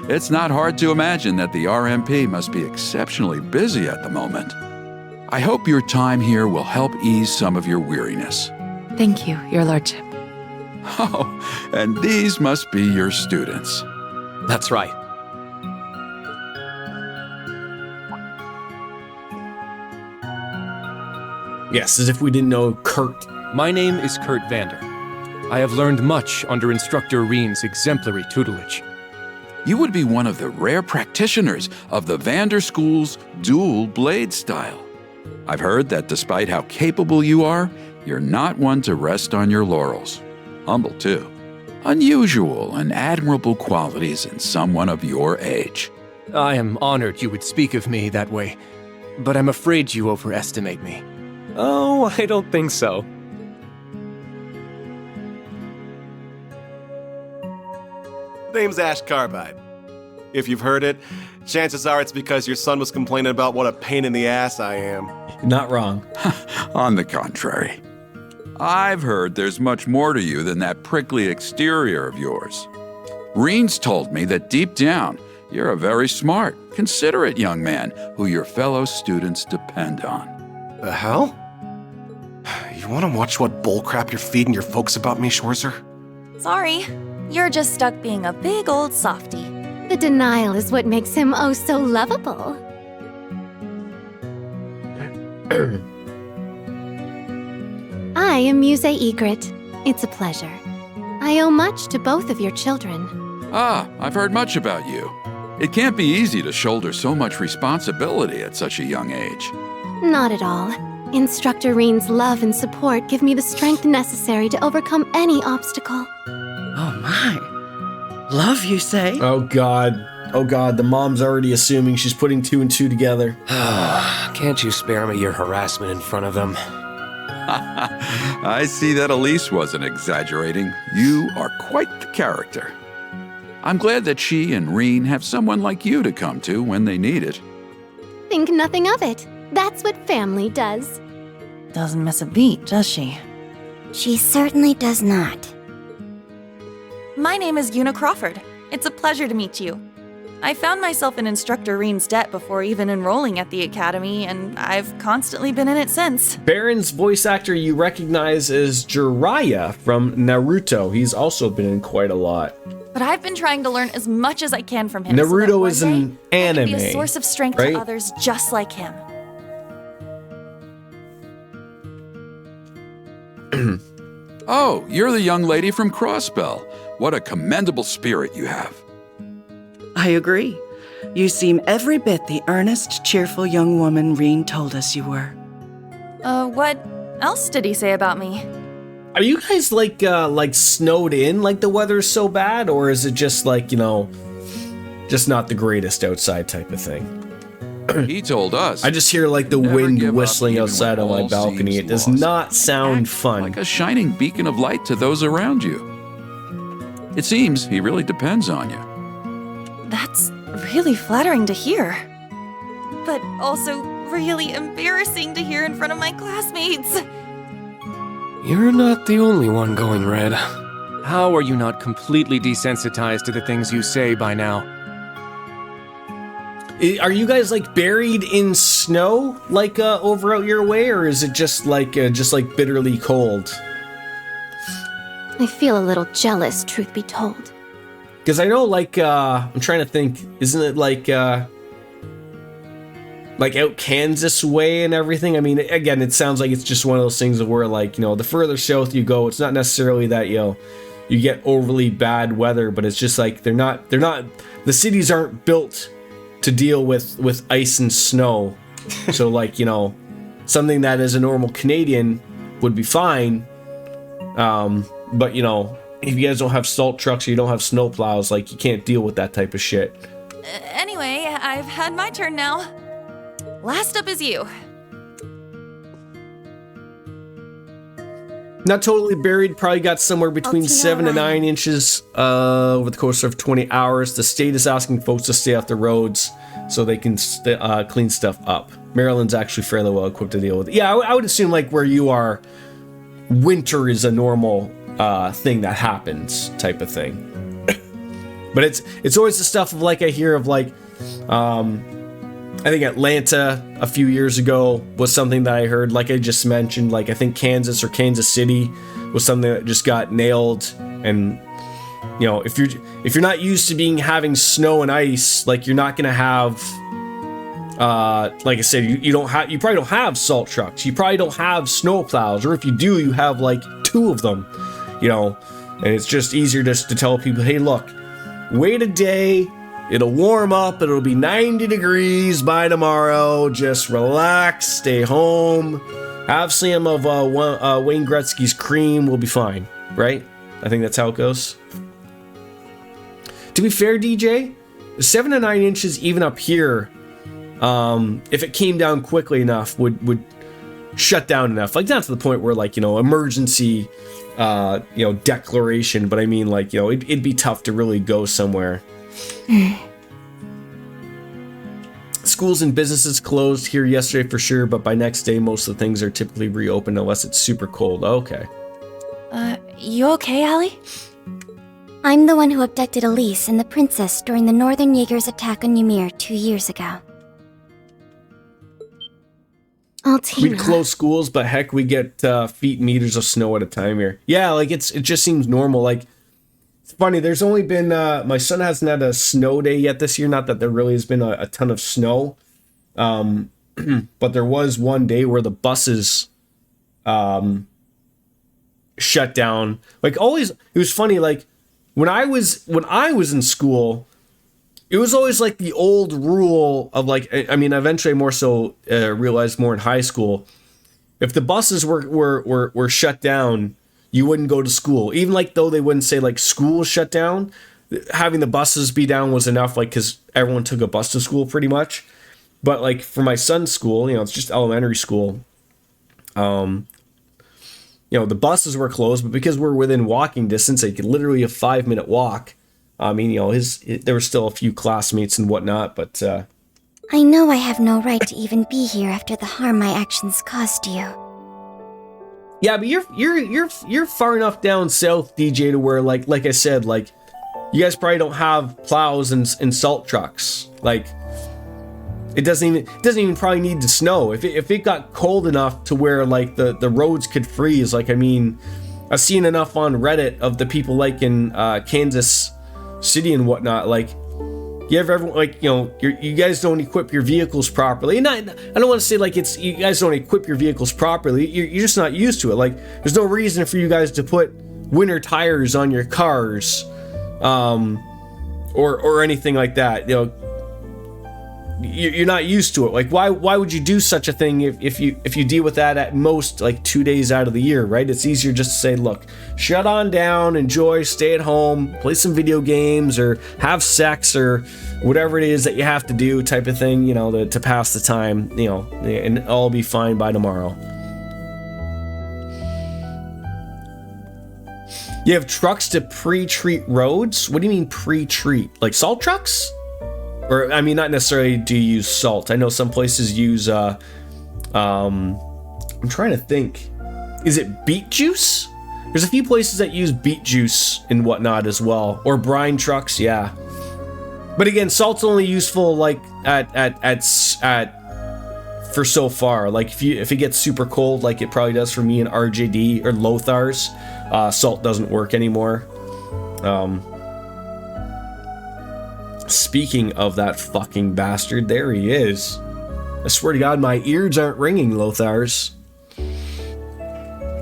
It's not hard to imagine that the RMP must be exceptionally busy at the moment. I hope your time here will help ease some of your weariness. Thank you, Your Lordship. Oh, and these must be your students. That's right. Yes, as if we didn't know Kurt My name is Kurt Vander. I have learned much under Instructor Reen's exemplary tutelage. You would be one of the rare practitioners of the Vander School's dual blade style. I've heard that despite how capable you are, you're not one to rest on your laurels. Humble, too. Unusual and admirable qualities in someone of your age. I am honored you would speak of me that way, but I'm afraid you overestimate me. Oh, I don't think so. Name's Ash Carbide. If you've heard it, chances are it's because your son was complaining about what a pain in the ass I am. Not wrong. On the contrary. I've heard there's much more to you than that prickly exterior of yours. Reen's told me that deep down, you're a very smart, considerate young man who your fellow students depend on. The hell? You want to watch what bullcrap you're feeding your folks about me, Schwarzer? Sorry, you're just stuck being a big old softy. The denial is what makes him oh so lovable. I am Muse Egret. It's a pleasure. I owe much to both of your children. Ah, I've heard much about you. It can't be easy to shoulder so much responsibility at such a young age. Not at all. Instructor Reen's love and support give me the strength necessary to overcome any obstacle. Oh my. Love, you say? Oh god. Oh god, the mom's already assuming she's putting two and two together. Can't you spare me your harassment in front of them? I see that Elise wasn't exaggerating. You are quite the character. I'm glad that she and Reen have someone like you to come to when they need it. Think nothing of it. That's what family does. Doesn't miss a beat, does she? She certainly does not. My name is Una Crawford. It's a pleasure to meet you. I found myself in Instructor Reen's debt before even enrolling at the academy, and I've constantly been in it since. Baron's voice actor you recognize as Jiraiya from Naruto. He's also been in quite a lot. But I've been trying to learn as much as I can from him. Naruto is an anime, I can be a source of strength right? to others just like him. Oh, you're the young lady from Crossbell. What a commendable spirit you have. I agree. You seem every bit the earnest, cheerful young woman Reen told us you were. What else did he say about me? Are you guys like snowed in, like the weather's so bad, or is it just like, you know, just not the greatest outside type of thing? He told us. I just hear like the wind whistling outside on my balcony. It does not sound fun. Like a shining beacon of light to those around you. It seems he really depends on you. That's really flattering to hear. But also really embarrassing to hear in front of my classmates. You're not the only one going red. How are you not completely desensitized to the things you say by now? Are you guys like buried in snow, like over out your way, or is it just like bitterly cold? I feel a little jealous, truth be told. Because I know, like, I'm trying to think, isn't it like out Kansas way and everything? I mean, again, it sounds like it's just one of those things where, like, you know, the further south you go, it's not necessarily that, you know, you get overly bad weather, but it's just like they're not, the cities aren't built to deal with ice and snow. So, like, you know, something that as a normal Canadian would be fine. But, you know, if you guys don't have salt trucks or you don't have snow plows, like, you can't deal with that type of shit. Anyway, I've had my turn now. Last up is you. Not totally buried, probably got somewhere between 7 to 9 inches over the course of 20 hours. The state is asking folks to stay off the roads so they can clean stuff up. Maryland's actually fairly well equipped to deal with it. Yeah, I would assume, like, where you are, winter is a normal thing that happens type of thing. But it's always the stuff of, like, I hear of, like, I think Atlanta a few years ago was something that I heard, like I just mentioned, like I think Kansas or Kansas City was something that just got nailed. And, you know, if you're not used to having snow and ice, like, you're not gonna have like I said, you probably don't have salt trucks. You probably don't have snow plows, or if you do, you have like 2 of them, and it's just easier just to tell people, hey, look, wait a day, it'll warm up, it'll be 90 degrees by tomorrow, just relax, stay home, have some of Wayne Gretzky's cream, we'll be fine, right? I think that's how it goes. To be fair, DJ, 7 to 9 inches even up here, if it came down quickly enough, would shut down enough. Like, not to the point where, like, emergency, declaration, but I mean, like, it'd be tough to really go somewhere. Schools and businesses closed here yesterday for sure, but by next day, most of the things are typically reopened unless it's super cold. Okay. You okay, Allie? I'm the one who abducted Elise and the princess during the Northern Jaegers attack on Ymir 2 years ago. Altina. We'd close schools, but heck, we get feet and meters of snow at a time here. Yeah, like it just seems normal. Like, it's funny, there's only been, my son hasn't had a snow day yet this year. Not that there really has been a ton of snow. But there was one day where the buses shut down. Like, always, it was funny, like, when I was in school, it was always like the old rule of, like, I mean, eventually I more so realized more in high school, if the buses were shut down, you wouldn't go to school. Even like though they wouldn't say like school shut down, having the buses be down was enough, like, because everyone took a bus to school pretty much. But like for my son's school, it's just elementary school. The buses were closed, but because we're within walking distance, like literally a 5-minute walk. I mean, there were still a few classmates and whatnot, but I know I have no right to even be here after the harm my actions caused you. Yeah, but you're far enough down south, DJ, to where like I said, like you guys probably don't have plows and salt trucks. Like it doesn't even probably need to snow. If it got cold enough to where like the roads could freeze, like I mean, I've seen enough on Reddit of the people like in Kansas City and whatnot, like you ever like you guys don't equip your vehicles properly, and I don't want to say like it's you guys don't equip your vehicles properly, you're just not used to it. Like there's no reason for you guys to put winter tires on your cars or anything like that. You're not used to it. Like why would you do such a thing if you deal with that at most like 2 days out of the year, right? It's easier just to say, look, shut on down, enjoy, stay at home, play some video games or have sex or whatever it is that you have to do type of thing, to pass the time, and all be fine by tomorrow. You have trucks to pre-treat roads? What do you mean pre-treat? Like salt trucks? Or, I mean, not necessarily do you use salt. I know some places use, I'm trying to think. Is it beet juice? There's a few places that use beet juice and whatnot as well. Or brine trucks, yeah. But again, salt's only useful, like, at for so far. Like, if it gets super cold, like it probably does for me in RJD or Lothar's, salt doesn't work anymore. Speaking of that fucking bastard, there he is. I swear to God, my ears aren't ringing, Lothar's.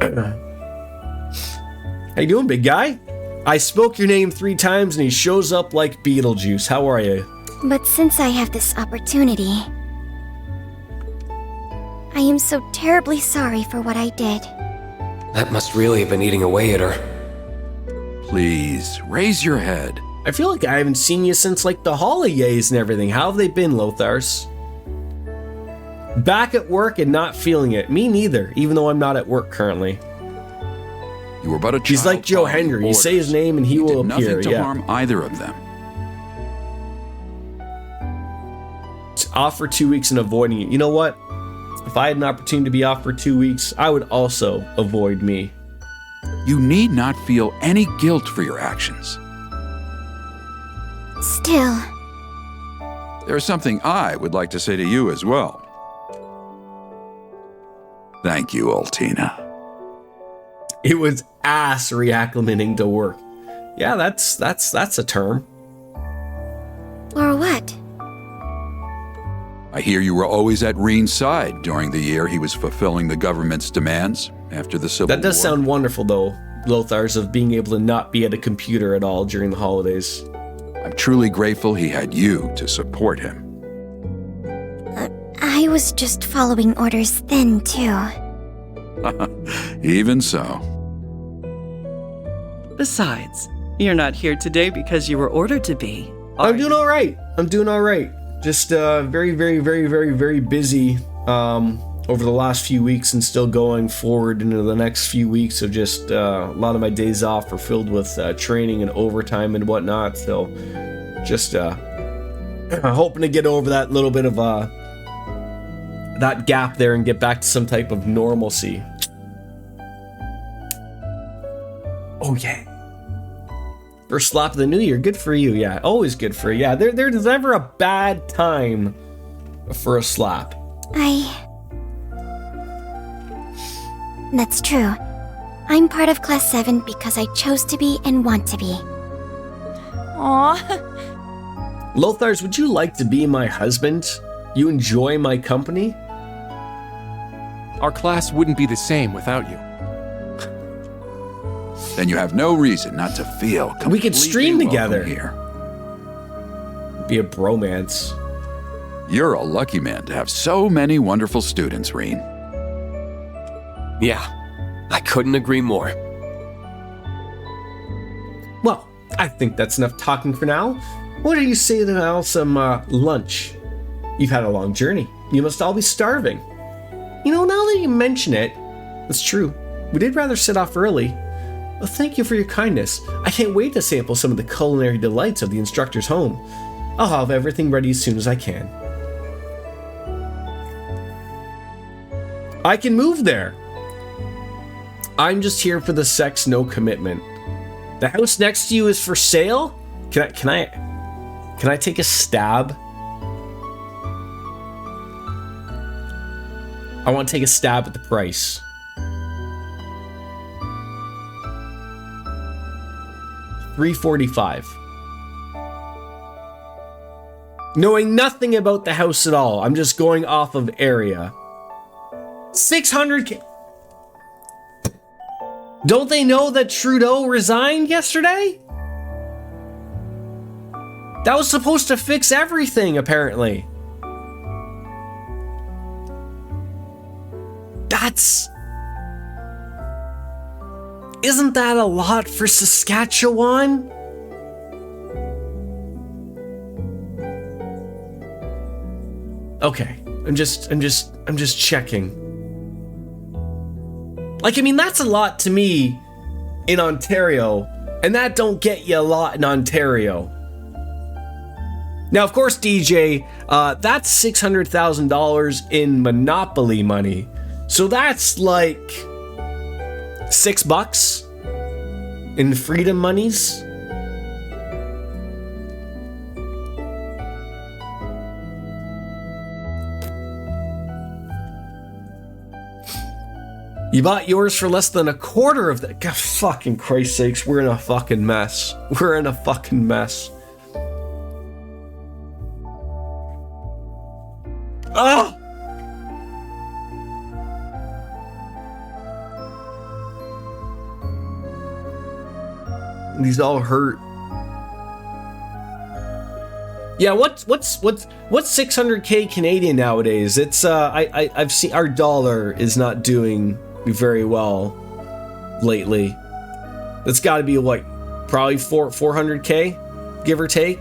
How you doing, big guy? I spoke your name 3 times and he shows up like Beetlejuice. How are you? But since I have this opportunity, I am so terribly sorry for what I did. That must really have been eating away at her. Please, raise your head. I feel like I haven't seen you since like the holidays and everything. How have they been, Lothar's? Back at work and not feeling it. Me neither, even though I'm not at work currently. You were but a child. He's like Joe Henry. You say his name and he will appear. Nothing to harm either of them. It's off for 2 weeks and avoiding it. You know what? If I had an opportunity to be off for 2 weeks, I would also avoid me. You need not feel any guilt for your actions. Still, There's something I would like to say to you as well. Thank you, Altina. It was ass reacclimating to work. Yeah, that's a term. or what? I hear you were always at Reen's side during the year he was fulfilling the government's demands after the Civil War. That does sound wonderful, though, Lothar's, of being able to not be at a computer at all during the holidays. I'm truly grateful he had you to support him. I was just following orders then, too. Even so. Besides, you're not here today because you were ordered to be. I'm doing all right. Just very, very, very, very, very busy over the last few weeks, and still going forward into the next few weeks. So just a lot of my days off are filled with training and overtime and whatnot. So just hoping to get over that little bit of that gap there and get back to some type of normalcy. Oh yeah. First slap of the new year, good for you. Yeah, always good for you. Yeah, there's never a bad time for a slap. That's true. I'm part of Class 7 because I chose to be and want to be. Aw. Lothars, would you like to be my husband? You enjoy my company? Our class wouldn't be the same without you. Then you have no reason not to feel completely we could stream together here. Be a bromance. You're a lucky man to have so many wonderful students, Reen. Yeah, I couldn't agree more. Well, I think that's enough talking for now. What do you say to now some lunch? You've had a long journey. You must all be starving. You know, now that you mention it, it's true. We did rather set off early. Well, thank you for your kindness. I can't wait to sample some of the culinary delights of the instructor's home. I'll have everything ready as soon as I can. I can move there. I'm just here for the sex, no commitment. The house next to you is for sale? Can I take a stab? I want to take a stab at the price. $345. Knowing nothing about the house at all, I'm just going off of area. 600K. Don't they know that Trudeau resigned yesterday? That was supposed to fix everything, apparently. Isn't that a lot for Saskatchewan? Okay, I'm just checking. Like, I mean, that's a lot to me in Ontario, and that don't get you a lot in Ontario. Now, of course, DJ, that's $600,000 in Monopoly money. So that's like $6 in freedom monies. You bought yours for less than a quarter of that. God, fucking Christ's sakes, we're in a fucking mess. We're in a fucking mess. Ah! These all hurt. Yeah, what's 600K Canadian nowadays? It's I've seen our dollar is not doing very well lately. That's got to be like probably 400K, give or take.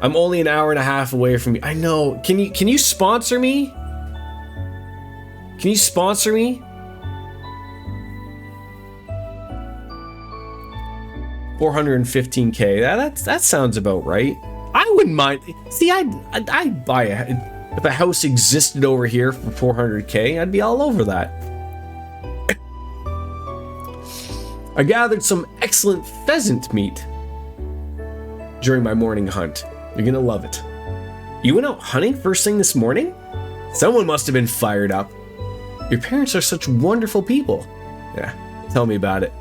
I'm only an hour and a half away from you. I know. Can you sponsor me? Can you sponsor me? 415K. That sounds about right. I wouldn't mind. See, I'd buy if a house existed over here for 400K. I'd be all over that. I gathered some excellent pheasant meat during my morning hunt. You're gonna love it. You went out hunting first thing this morning? Someone must have been fired up. Your parents are such wonderful people. Yeah, tell me about it.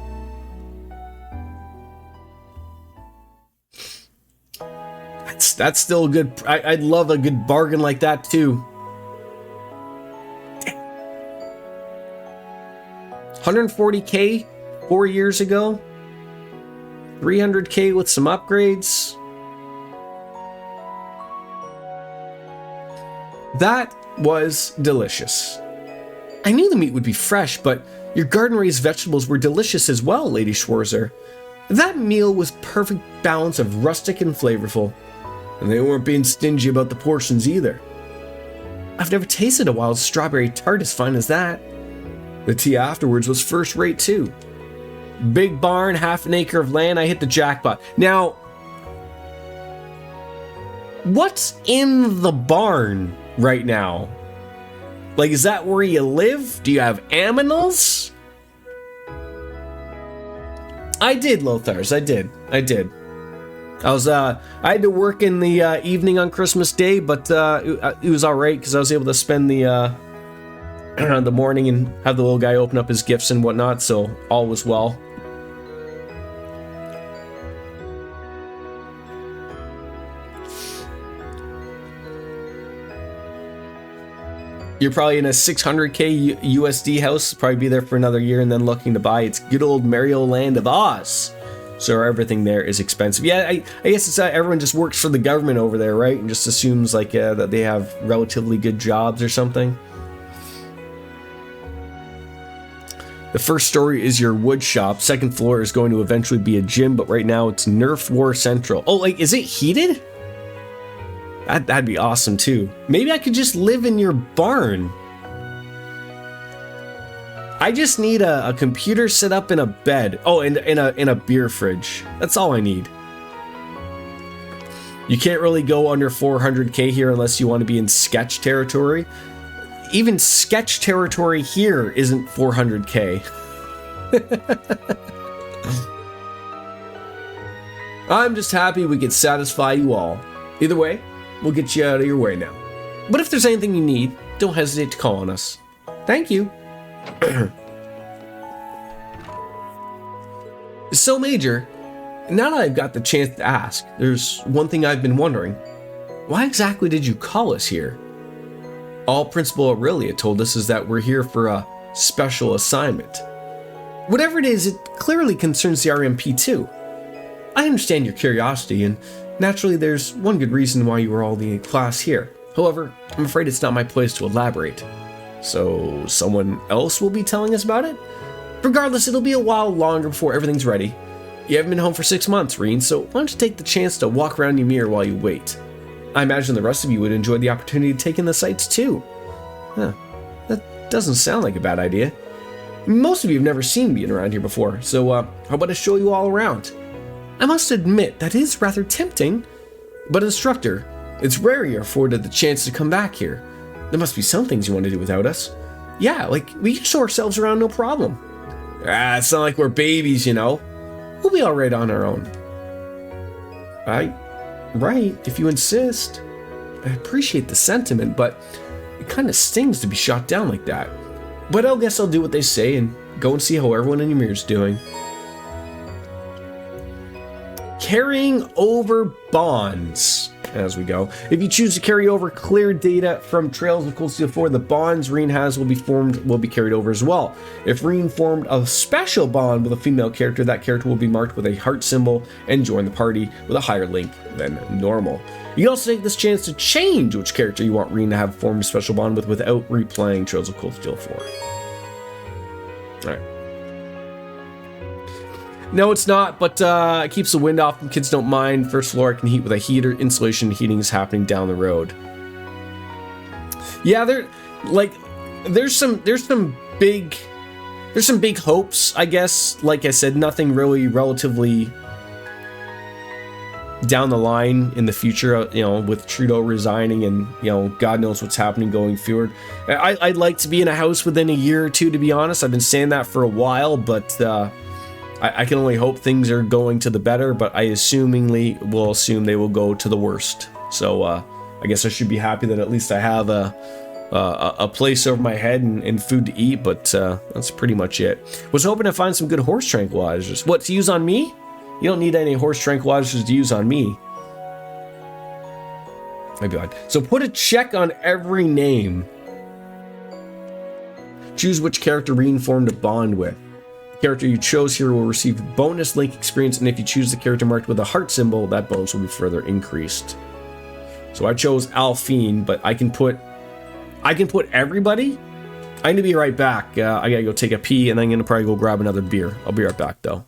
That's still a good... I'd love a good bargain like that, too. 140k 4 years ago. 300k with some upgrades. That was delicious. I knew the meat would be fresh, but your garden-raised vegetables were delicious as well, Lady Schwarzer. That meal was perfect balance of rustic and flavorful, and they weren't being stingy about the portions either. I've never tasted a wild strawberry tart as fine as that. The tea afterwards was first rate too. Big barn, half an acre of land, I hit the jackpot. Now, what's in the barn right now? Like, is that where you live? Do you have aminals? I did, Lothars, I did. I had to work in the evening on Christmas Day, but it was alright because I was able to spend the the morning and have the little guy open up his gifts and whatnot, so all was well. You're probably in a 600k USD house, probably be there for another year and then looking to buy. It's good old Mario Land of Oz. So everything there is expensive. Yeah, I guess it's everyone just works for the government over there, right? And just assumes like that they have relatively good jobs or something. The first story is your wood shop. Second floor is going to eventually be a gym, but right now it's Nerf War Central. Oh, like, is it heated? That'd be awesome too. Maybe I could just live in your barn. I just need a computer set up in a bed. Oh, and in a beer fridge. That's all I need. You can't really go under 400k here unless you want to be in sketch territory. Even sketch territory here isn't 400k. I'm just happy we could satisfy you all. Either way, we'll get you out of your way now. But if there's anything you need, don't hesitate to call on us. Thank you. So, Major, now that I've got the chance to ask, there's one thing I've been wondering. Why exactly did you call us here? All Principal Aurelia told us is that we're here for a special assignment. Whatever it is, it clearly concerns the RMP too. I understand your curiosity, and naturally there's one good reason why you were all in class here. However, I'm afraid it's not my place to elaborate. So, someone else will be telling us about it? Regardless, it'll be a while longer before everything's ready. You haven't been home for 6 months, Reen, so why don't you take the chance to walk around Ymir while you wait? I imagine the rest of you would enjoy the opportunity to take in the sights too. Huh, that doesn't sound like a bad idea. Most of you have never seen me around here before, so how about I show you all around? I must admit that is rather tempting, but instructor, it's rare you're afforded the chance to come back here. There must be some things you want to do without us. Yeah, like we can show ourselves around no problem. It's not like we're babies, you know. We'll be alright on our own. Right, if you insist. I appreciate the sentiment, but it kind of stings to be shot down like that. But I guess I'll do what they say and go and see how everyone in Ymir's doing. Carrying over bonds as we go. If you choose to carry over clear data from Trails of Cold Steel 4, the bonds Reen has will be carried over as well. If Reen formed a special bond with a female character, that character will be marked with a heart symbol and join the party with a higher link than normal. You can also take this chance to change which character you want Reen to have formed a special bond with without replaying Trails of Cold Steel 4. Alright. No, it's not, but it keeps the wind off and kids don't mind. First floor can heat with a heater. Insulation heating is happening down the road. Yeah, there's some big hopes, I guess. Like I said, nothing really relatively down the line in the future, you know, with Trudeau resigning and, you know, God knows what's happening going forward. I'd like to be in a house within a year or two, to be honest. I've been saying that for a while, but I can only hope things are going to the better, but I assumingly will assume they will go to the worst. So I guess I should be happy that at least I have a place over my head and food to eat, but that's pretty much it. Was hoping to find some good horse tranquilizers. What, to use on me? You don't need any horse tranquilizers to use on me. Might be odd. So put a check on every name. Choose which character Reen formed a bond with. The character you chose here will receive bonus link experience, and if you choose the character marked with a heart symbol, that bonus will be further increased. So I chose Alphine, but I can put everybody. I'm gonna be right back. I gotta go take a pee, and I'm gonna probably go grab another beer. I'll be right back, though.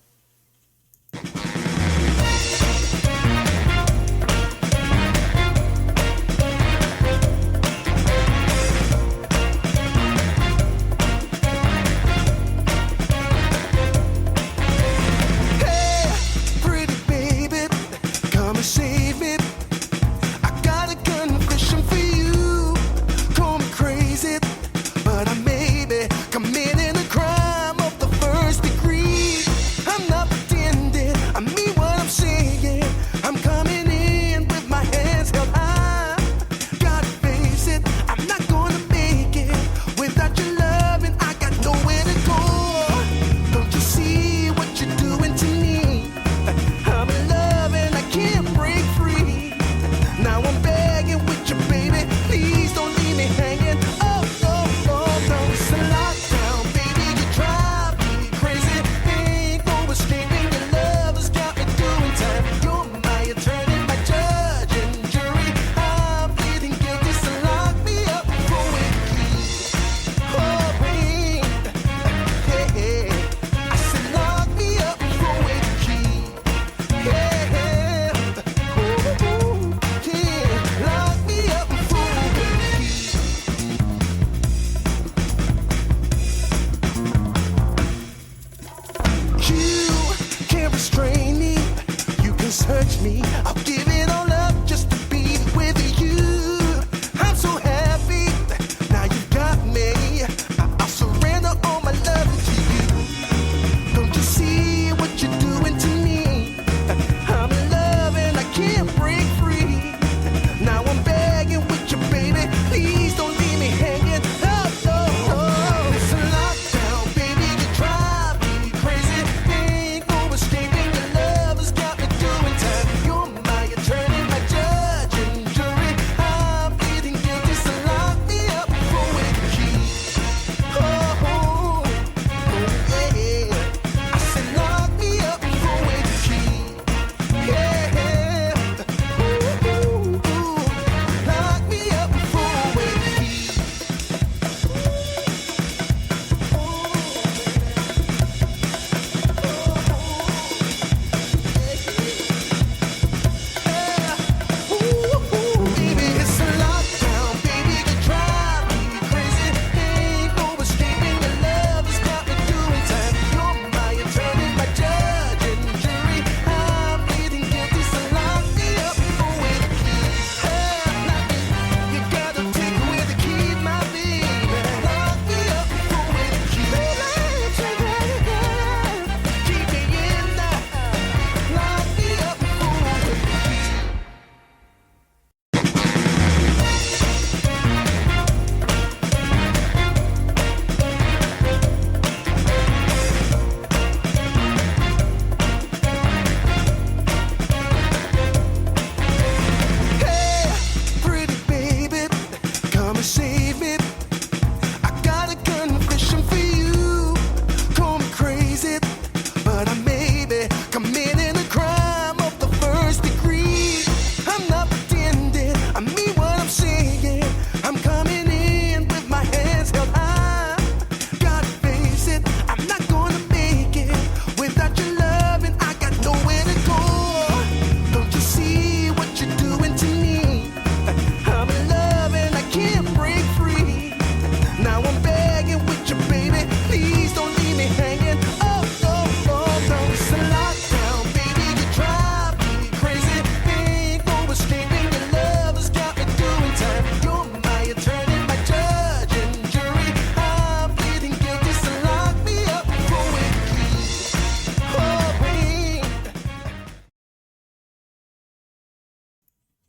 Committing a crime of the first degree. I'm not pretending.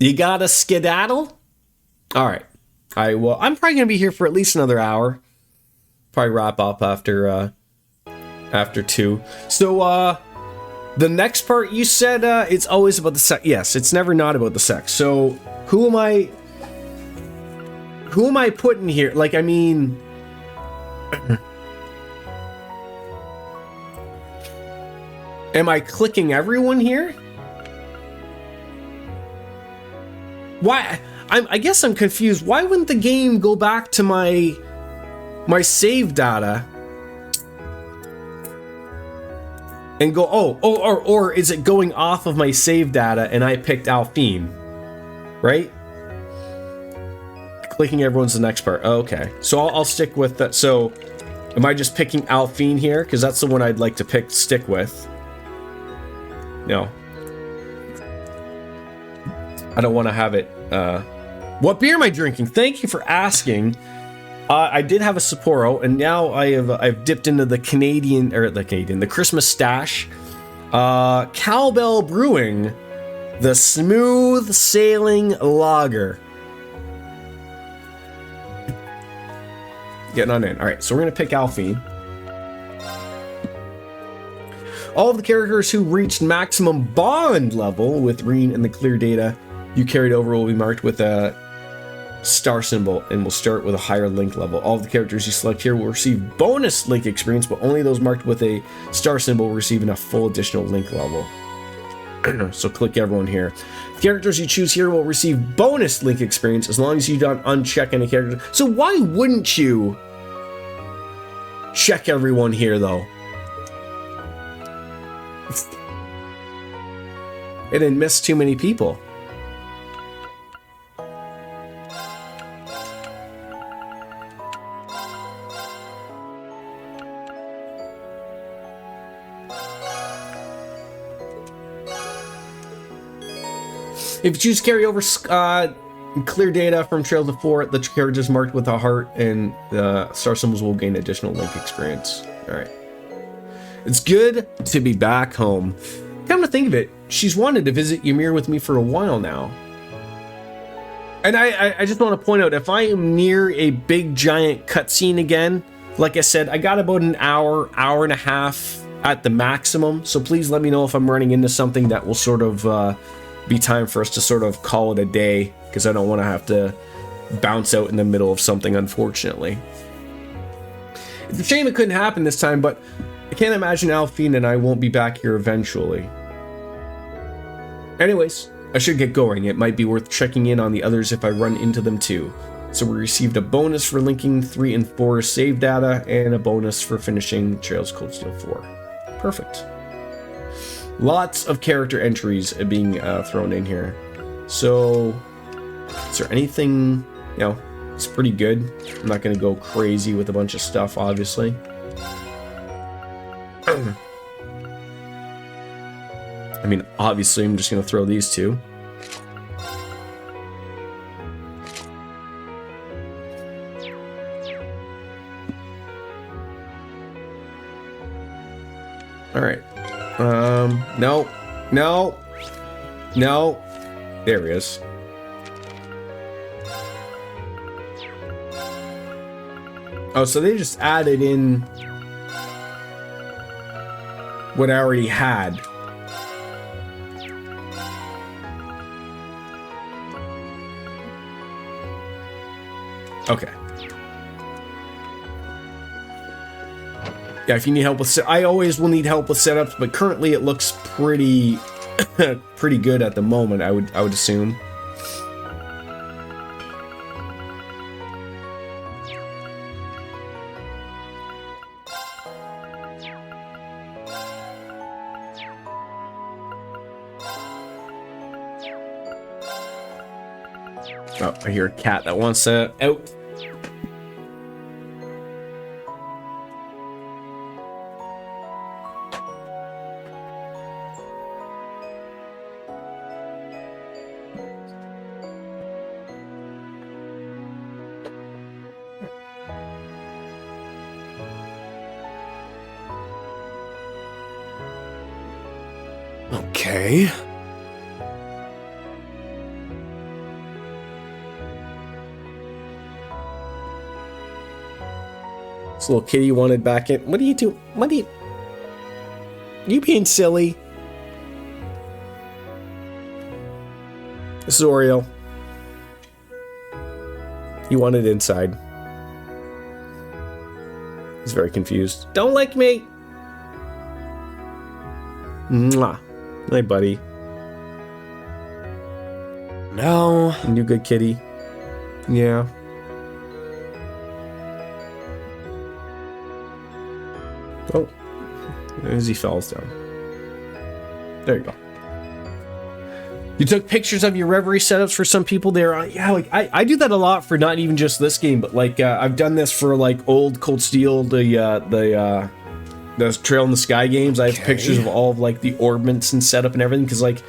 You gotta skedaddle? All right. Well, I'm probably gonna be here for at least another hour. Probably wrap up after 2. So the next part, you said it's always about the sex. Yes, it's never not about the sex. So Who am I putting here? Like, I mean, am I clicking everyone here? Why? I guess I'm confused. Why wouldn't the game go back to my save data and go, or is it going off of my save data and I picked Alphine, right? Clicking everyone's the next part. Oh, okay, so I'll stick with that. So am I just picking Alphine here? Because that's the one I'd like to stick with. No. I don't want to have it. What beer am I drinking? Thank you for asking. I did have a Sapporo, and now I've dipped into the the Christmas stash. Cowbell Brewing, the Smooth Sailing Lager. Getting on in. All right, so we're gonna pick Alphine. All of the characters who reached maximum bond level with Reen and the clear data you carried over will be marked with a star symbol and will start with a higher link level. All of the characters you select here will receive bonus link experience, but only those marked with a star symbol will receive a full additional link level. So click everyone here. The characters you choose here will receive bonus link experience as long as you don't uncheck any character. So why wouldn't you check everyone here though? It didn't miss too many people. If you choose carryover clear data from Trails of 4, the characters marked with a heart and the star symbols will gain additional link experience. Alright. It's good to be back home. Come to think of it, she's wanted to visit Ymir with me for a while now. And I just want to point out, if I am near a big giant cutscene again, like I said, I got about an hour and a half at the maximum, so please let me know if I'm running into something that will sort of be time for us to sort of call it a day, because I don't want to have to bounce out in the middle of something, unfortunately. It's a shame it couldn't happen this time, but I can't imagine Alphine and I won't be back here eventually. Anyways, I should get going. It might be worth checking in on the others if I run into them too. So we received a bonus for linking 3 and 4 save data and a bonus for finishing Trails Cold Steel 4. Perfect. Lots of character entries being thrown in here. So, is there anything, it's pretty good. I'm not going to go crazy with a bunch of stuff, obviously. I mean, obviously, I'm just going to throw these two. All right. No. There he is. Oh, so they just added in what I already had. Okay. Yeah, if you need help with I always will need help with setups, but currently it looks pretty pretty good at the moment, I would assume. Oh, I hear a cat that wants to out. Okay. This little kitty wanted back in. What are you doing? What are you being silly? This is Oreo. He wanted inside. He's very confused. Don't lick me! Mwah. Hey, buddy. No. You good kitty? Yeah. Oh. As he falls down. There you go. You took pictures of your Reverie setups for some people there. Yeah, like I do that a lot for not even just this game, but like I've done this for like old Cold Steel, the Trail in the Sky games. I have pictures of all of like the orbments and setup and everything because like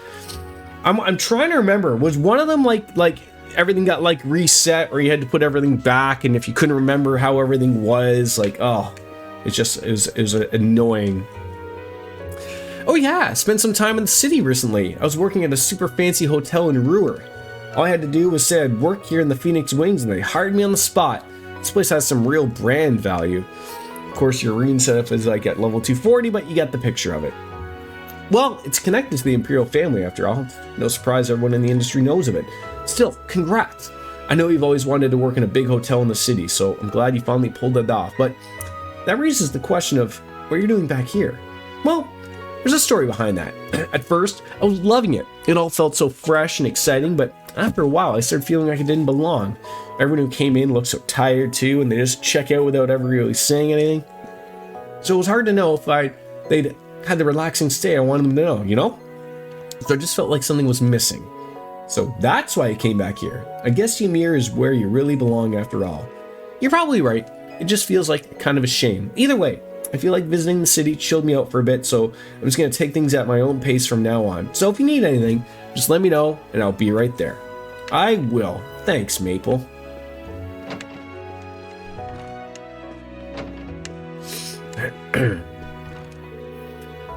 I'm trying to remember, was one of them like everything got like reset or you had to put everything back, and if you couldn't remember how everything was, like it was annoying. Oh yeah, spent some time in the city recently. I was working at a super fancy hotel in Reverie. All I had to do was say I'd work here in the Phoenix Wings and they hired me on the spot. This place has some real brand value. Of course, your arena setup is like at level 240, but you get the picture of it. Well, it's connected to the Imperial family after all. No surprise everyone in the industry knows of it. Still, congrats. I know you've always wanted to work in a big hotel in the city, so I'm glad you finally pulled it off, but that raises the question of what you're doing back here. Well, there's a story behind that. At first, I was loving it. It all felt so fresh and exciting, but after a while, I started feeling like it didn't belong. Everyone who came in looked so tired too, and they just check out without ever really saying anything. So it was hard to know if they'd had the relaxing stay I wanted them to know, you know? So I just felt like something was missing. So that's why I came back here. I guess Ymir is where you really belong after all. You're probably right. It just feels like kind of a shame. Either way, I feel like visiting the city chilled me out for a bit, so I'm just going to take things at my own pace from now on. So if you need anything, just let me know, and I'll be right there. I will. Thanks, Maple.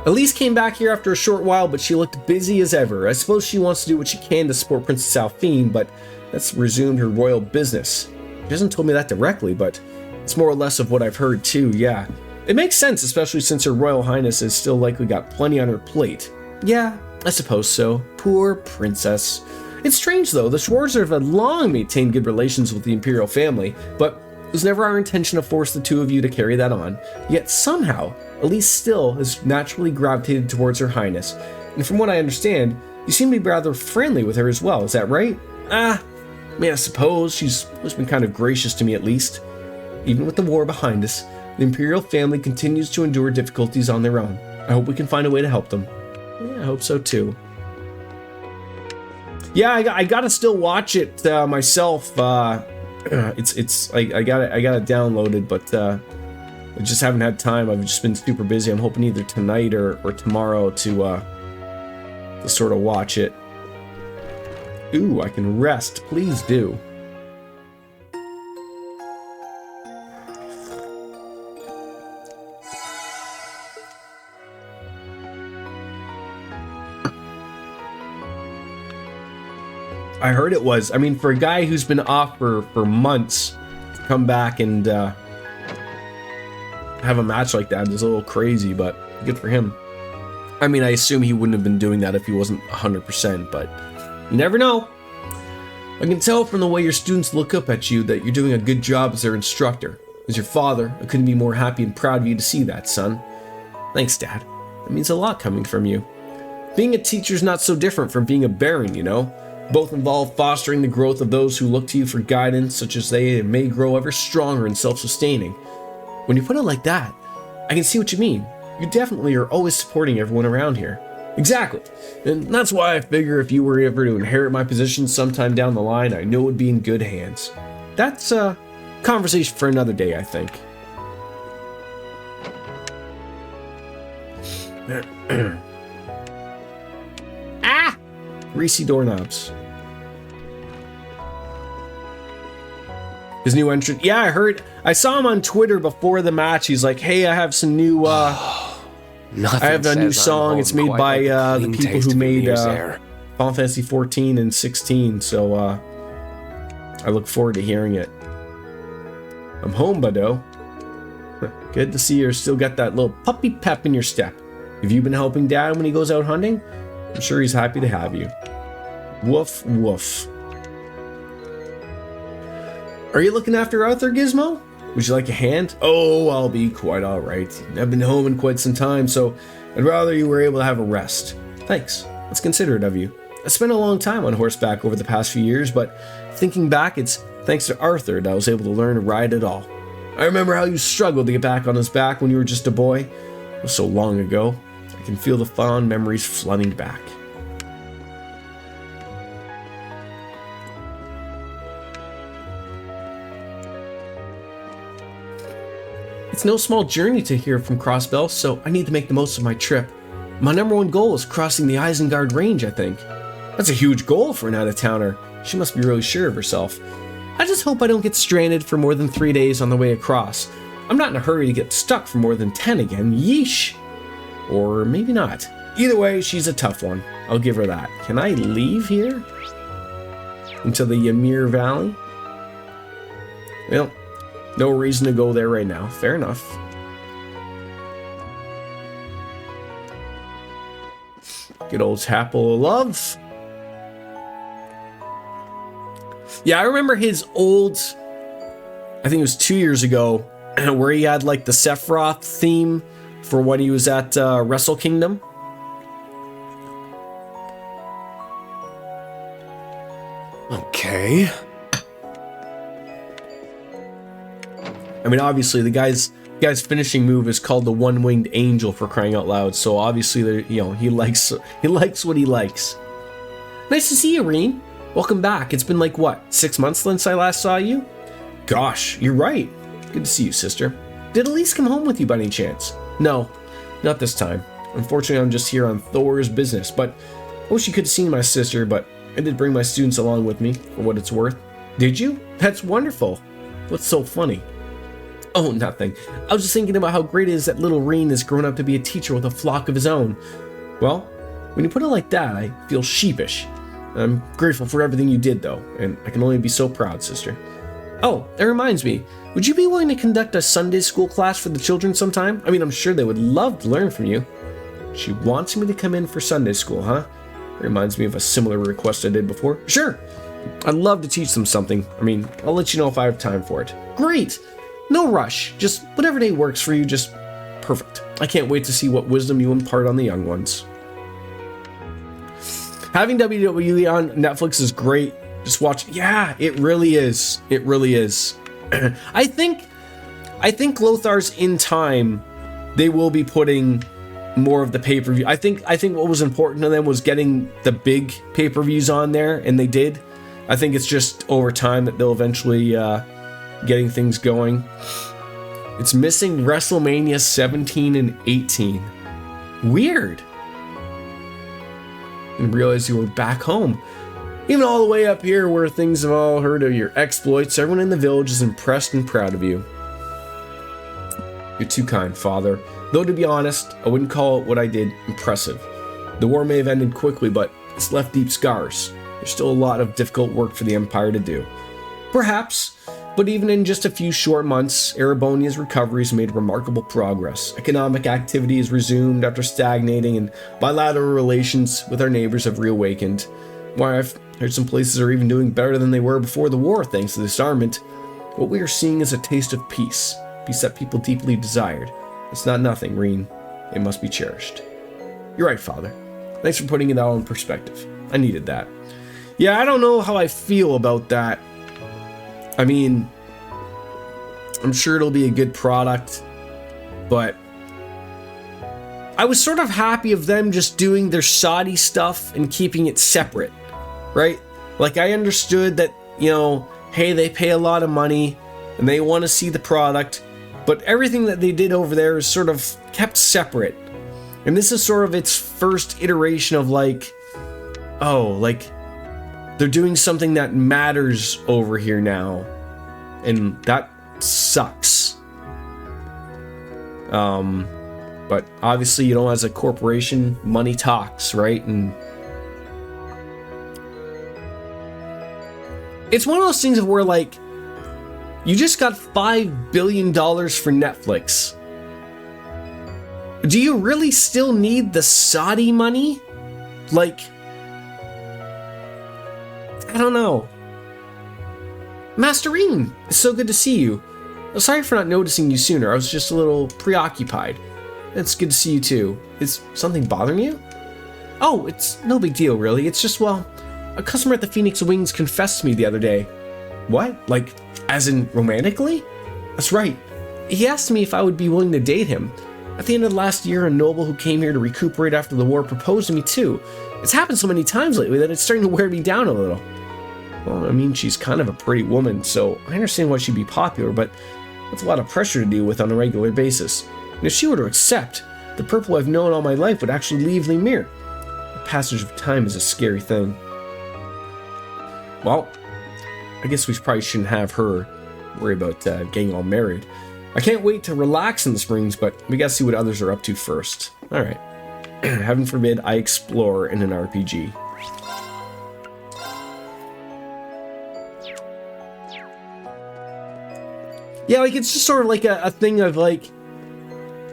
Elise came back here after a short while, but she looked busy as ever. I suppose she wants to do what she can to support Princess Alphine, but that's resumed her royal business. She hasn't told me that directly, but it's more or less of what I've heard too, yeah. It makes sense, especially since Her Royal Highness has still likely got plenty on her plate. Yeah, I suppose so. Poor princess. It's strange though, the Schwarzer have long maintained good relations with the Imperial family, but it was never our intention to force the two of you to carry that on. Yet somehow, Elise still has naturally gravitated towards Her Highness. And from what I understand, you seem to be rather friendly with her as well, is that right? I suppose. She's always been kind of gracious to me at least. Even with the war behind us, the Imperial family continues to endure difficulties on their own. I hope we can find a way to help them. Yeah, I hope so too. Yeah, I gotta still watch it myself. I got it downloaded, but I just haven't had time. I've just been super busy. I'm hoping either tonight or tomorrow to sort of watch it. Ooh, I can rest. Please do. I heard it was. I mean, for a guy who's been off for months, to come back and have a match like that is a little crazy, but good for him. I mean, I assume he wouldn't have been doing that if he wasn't 100%, but you never know. I can tell from the way your students look up at you that you're doing a good job as their instructor. As your father, I couldn't be more happy and proud of you to see that, son. Thanks, Dad. It means a lot coming from you. Being a teacher's not so different from being a baron, you know? Both involve fostering the growth of those who look to you for guidance, such as they may grow ever stronger and self-sustaining. When you put it like that, I can see what you mean. You definitely are always supporting everyone around here. Exactly. And that's why I figure if you were ever to inherit my position sometime down the line, I know it would be in good hands. That's a conversation for another day, I think. Greasy doorknobs. His new entrant. Yeah, I saw him on Twitter before the match. He's like, hey, I have some new, I have a new song. It's made by the people who made Final Fantasy 14 and 16. So I look forward to hearing it. I'm home, buddo. Good to see you still got that little puppy pep in your step. Have you been helping Dad when he goes out hunting? I'm sure he's happy to have you. Woof, woof. Are you looking after Arthur, Gizmo? Would you like a hand? Oh, I'll be quite all right. I've been home in quite some time, so I'd rather you were able to have a rest. Thanks. That's considerate of you. I spent a long time on horseback over the past few years, but thinking back, it's thanks to Arthur that I was able to learn to ride at all. I remember how you struggled to get back on his back when you were just a boy. It was so long ago. I can feel the fond memories flooding back. It's no small journey to here from Crossbell, so I need to make the most of my trip. My number one goal is crossing the Isengard Range, I think. That's a huge goal for an out-of-towner. She must be really sure of herself. I just hope I don't get stranded for more than 3 days on the way across. I'm not in a hurry to get stuck for more than 10 again, yeesh. Or maybe not. Either way, she's a tough one. I'll give her that. Can I leave here? Into the Ymir Valley? Well, no reason to go there right now. Fair enough. Good old Chapel of Love. Yeah, I remember his old, I think it was 2 years ago, where he had like the Sephiroth theme for when he was at Wrestle Kingdom. Okay. I mean, obviously, the guy's finishing move is called the One-Winged Angel, for crying out loud. So obviously, he likes what he likes. Nice to see you, Reen. Welcome back. It's been like what, 6 months since I last saw you? Gosh, you're right. Good to see you, sister. Did Elise come home with you by any chance? No, not this time. Unfortunately, I'm just here on Thor's business. But I wish you could have seen my sister. But I did bring my students along with me, for what it's worth. Did you? That's wonderful. What's so funny? Oh, nothing. I was just thinking about how great it is that little Reen has grown up to be a teacher with a flock of his own. Well, when you put it like that, I feel sheepish. I'm grateful for everything you did, though, and I can only be so proud, sister. Oh, that reminds me. Would you be willing to conduct a Sunday school class for the children sometime? I mean, I'm sure they would love to learn from you. She wants me to come in for Sunday school, huh? Reminds me of a similar request I did before. Sure. I'd love to teach them something. I mean, I'll let you know if I have time for it. Great! No rush. Just whatever day works for you, just perfect. I can't wait to see what wisdom you impart on the young ones. Having WWE on Netflix is great. Just watch. Yeah, it really is. It really is. I think Lothar's in time. They will be putting more of the pay-per-view. I think what was important to them was getting the big pay-per-views on there, and they did. I think it's just over time that they'll eventually getting things going. It's missing WrestleMania 17 and 18. Weird. And realize you were back home. Even all the way up here where things have all heard of your exploits, everyone in the village is impressed and proud of you. You're too kind, Father. Though to be honest, I wouldn't call what I did impressive. The war may have ended quickly, but it's left deep scars. There's still a lot of difficult work for the Empire to do. Perhaps, but even in just a few short months, Erebonia's recovery has made remarkable progress. Economic activity has resumed after stagnating, and bilateral relations with our neighbors have reawakened. Why, I've heard some places are even doing better than they were before the war, thanks to disarmament. What we are seeing is a taste of peace, peace that people deeply desired. It's not nothing, Reen. It must be cherished. You're right, Father. Thanks for putting it all in perspective. I needed that. Yeah, I don't know how I feel about that. I mean, I'm sure it'll be a good product, but I was sort of happy of them just doing their Saudi stuff and keeping it separate, right? Like, I understood that, hey, they pay a lot of money and they want to see the product, but everything that they did over there is sort of kept separate. And this is sort of its first iteration of they're doing something that matters over here now. And that sucks. But obviously, as a corporation, money talks, right? And it's one of those things where, you just got $5 billion for Netflix. Do you really still need the Saudi money? I don't know. Master Rean, it's so good to see you. Sorry for not noticing you sooner. I was just a little preoccupied. It's good to see you too. Is something bothering you? Oh, it's no big deal, really. It's just, well, a customer at the Phoenix Wings confessed to me the other day. What? Like, as in romantically? That's right. He asked me if I would be willing to date him. At the end of last year, a noble who came here to recuperate after the war proposed to me too. It's happened so many times lately that it's starting to wear me down a little. Well, I mean, she's kind of a pretty woman, so I understand why she'd be popular, but that's a lot of pressure to deal with on a regular basis. And if she were to accept, the purple I've known all my life would actually leave Lemire. The passage of time is a scary thing. Well, I guess we probably shouldn't have her worry about getting all married. I can't wait to relax in the springs, but we gotta see what others are up to first. Alright. Heaven forbid I explore in an RPG. Yeah, like, it's just sort of like a thing of, like,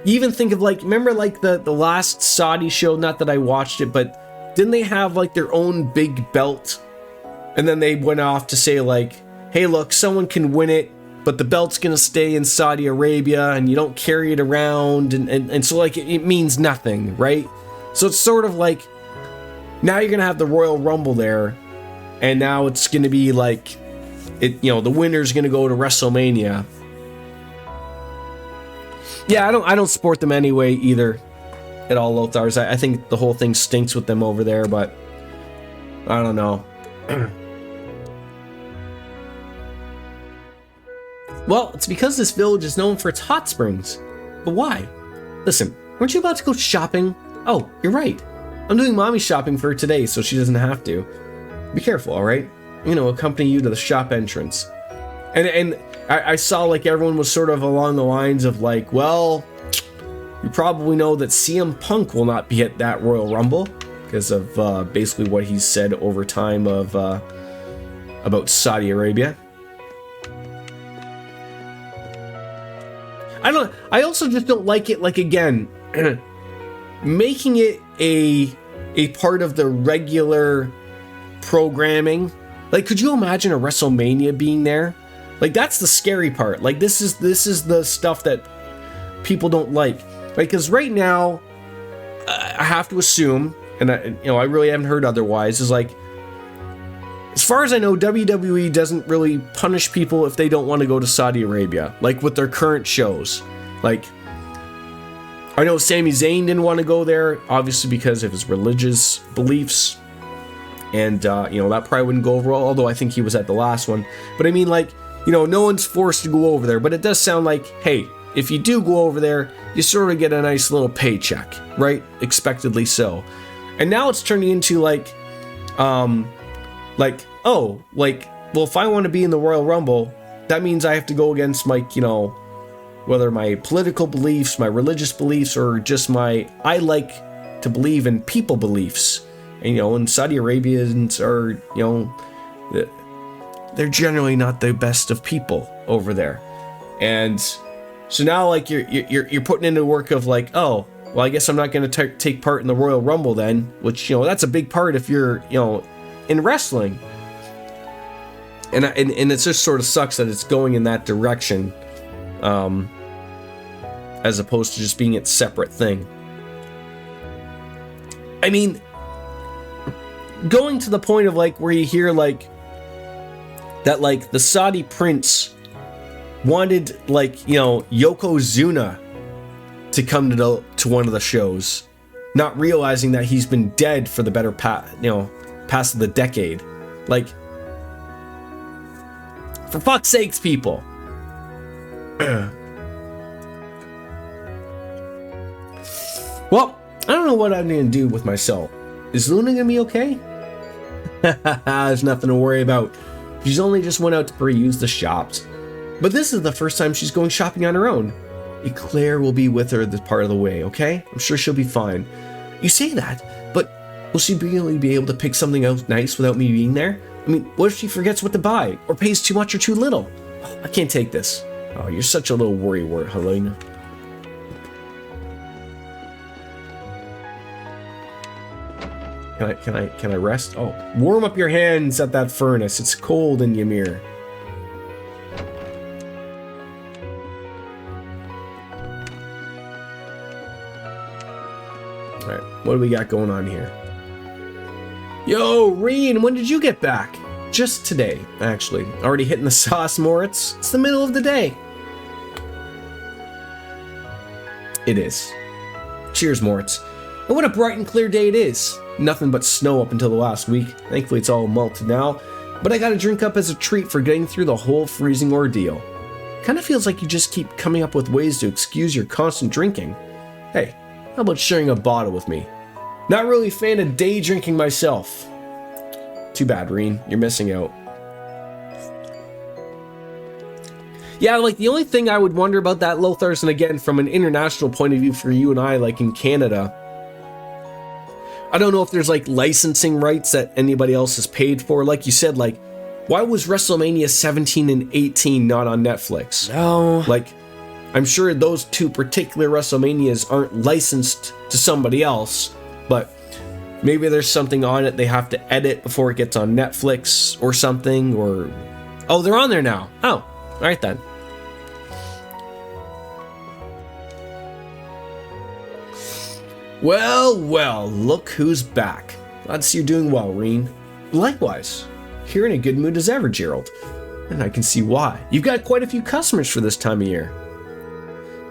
you even think of, like, remember, like, the last Saudi show? Not that I watched it, but didn't they have, like, their own big belt? And then they went off to say, like, hey, look, someone can win it, but the belt's gonna stay in Saudi Arabia, and you don't carry it around, and so, like, it means nothing, right? So it's sort of like, now you're gonna have the Royal Rumble there, and now it's gonna be, like, the winner's gonna go to WrestleMania. Yeah, I don't support them anyway either at all, Lothars. I think the whole thing stinks with them over there, but I don't know. Well, it's because this village is known for its hot springs. But why? Listen, weren't you about to go shopping? Oh, you're right. I'm doing mommy shopping for her today, so she doesn't have to. Be careful, alright? Accompany you to the shop entrance. And I saw, like, everyone was sort of along the lines of, like, well, you probably know that CM Punk will not be at that Royal Rumble because of basically what he's said over time of about Saudi Arabia. I also just don't like it, like, again, making it a part of the regular programming. Like, could you imagine a WrestleMania being there? Like, that's the scary part. Like, this is the stuff that people don't like. Like, because right now, I have to assume, and I really haven't heard otherwise, is like, as far as I know, WWE doesn't really punish people if they don't want to go to Saudi Arabia, like with their current shows. Like, I know Sami Zayn didn't want to go there, obviously because of his religious beliefs, and that probably wouldn't go over well, although I think he was at the last one. But I mean, like, no one's forced to go over there, but it does sound like, hey, if you do go over there, you sort of get a nice little paycheck, right? Expectedly so. And now it's turning into like, well, if I want to be in the Royal Rumble, that means I have to go against my, whether my political beliefs, my religious beliefs, or just I like to believe in people beliefs. And, and Saudi Arabians are, they're generally not the best of people over there. And so now, like, you're putting into work of like, oh, well, I guess I'm not going to take part in the Royal Rumble then, which, that's a big part if you're, in wrestling. And it just sort of sucks that it's going in that direction, as opposed to just being its separate thing. I mean, going to the point of like where you hear like that, like the Saudi prince wanted like Yokozuna to come to one of the shows, not realizing that he's been dead for the better past of the decade. Like, for fuck's sakes, people. Well, I don't know what I'm gonna do with myself. Is Luna gonna be okay? There's nothing to worry about. She's only just went out to peruse the shops. But this is the first time she's going shopping on her own. Eclair will be with her this part of the way, okay? I'm sure she'll be fine. You say that, but will she really be able to pick something out nice without me being there? I mean, what if she forgets what to buy, or pays too much or too little? Oh, I can't take this. Oh, you're such a little worrywart, Helena. Can I rest? Oh, warm up your hands at that furnace. It's cold in Ymir. What do we got going on here? Yo, Reen, when did you get back? Just today, actually. Already hitting the sauce, Moritz. It's the middle of the day. It is. Cheers, Moritz. And what a bright and clear day it is. Nothing but snow up until the last week. Thankfully, it's all melted now. But I got a drink up as a treat for getting through the whole freezing ordeal. Kind of feels like you just keep coming up with ways to excuse your constant drinking. Hey, how about sharing a bottle with me? Not really a fan of day drinking myself. Too bad, Reen. You're missing out. Yeah, like the only thing I would wonder about that, Lothars, and again, from an international point of view for you and I, like in Canada, I don't know if there's like licensing rights that anybody else has paid for. Like you said, like, why was WrestleMania 17 and 18 not on Netflix? No. Like, I'm sure those two particular WrestleManias aren't licensed to somebody else, but maybe there's something on it they have to edit before it gets on Netflix or something, or... Oh, they're on there now. Oh, alright then. Well, well, look who's back. Glad to see you're doing well, Reen. Likewise. You're in a good mood as ever, Gerald. And I can see why. You've got quite a few customers for this time of year.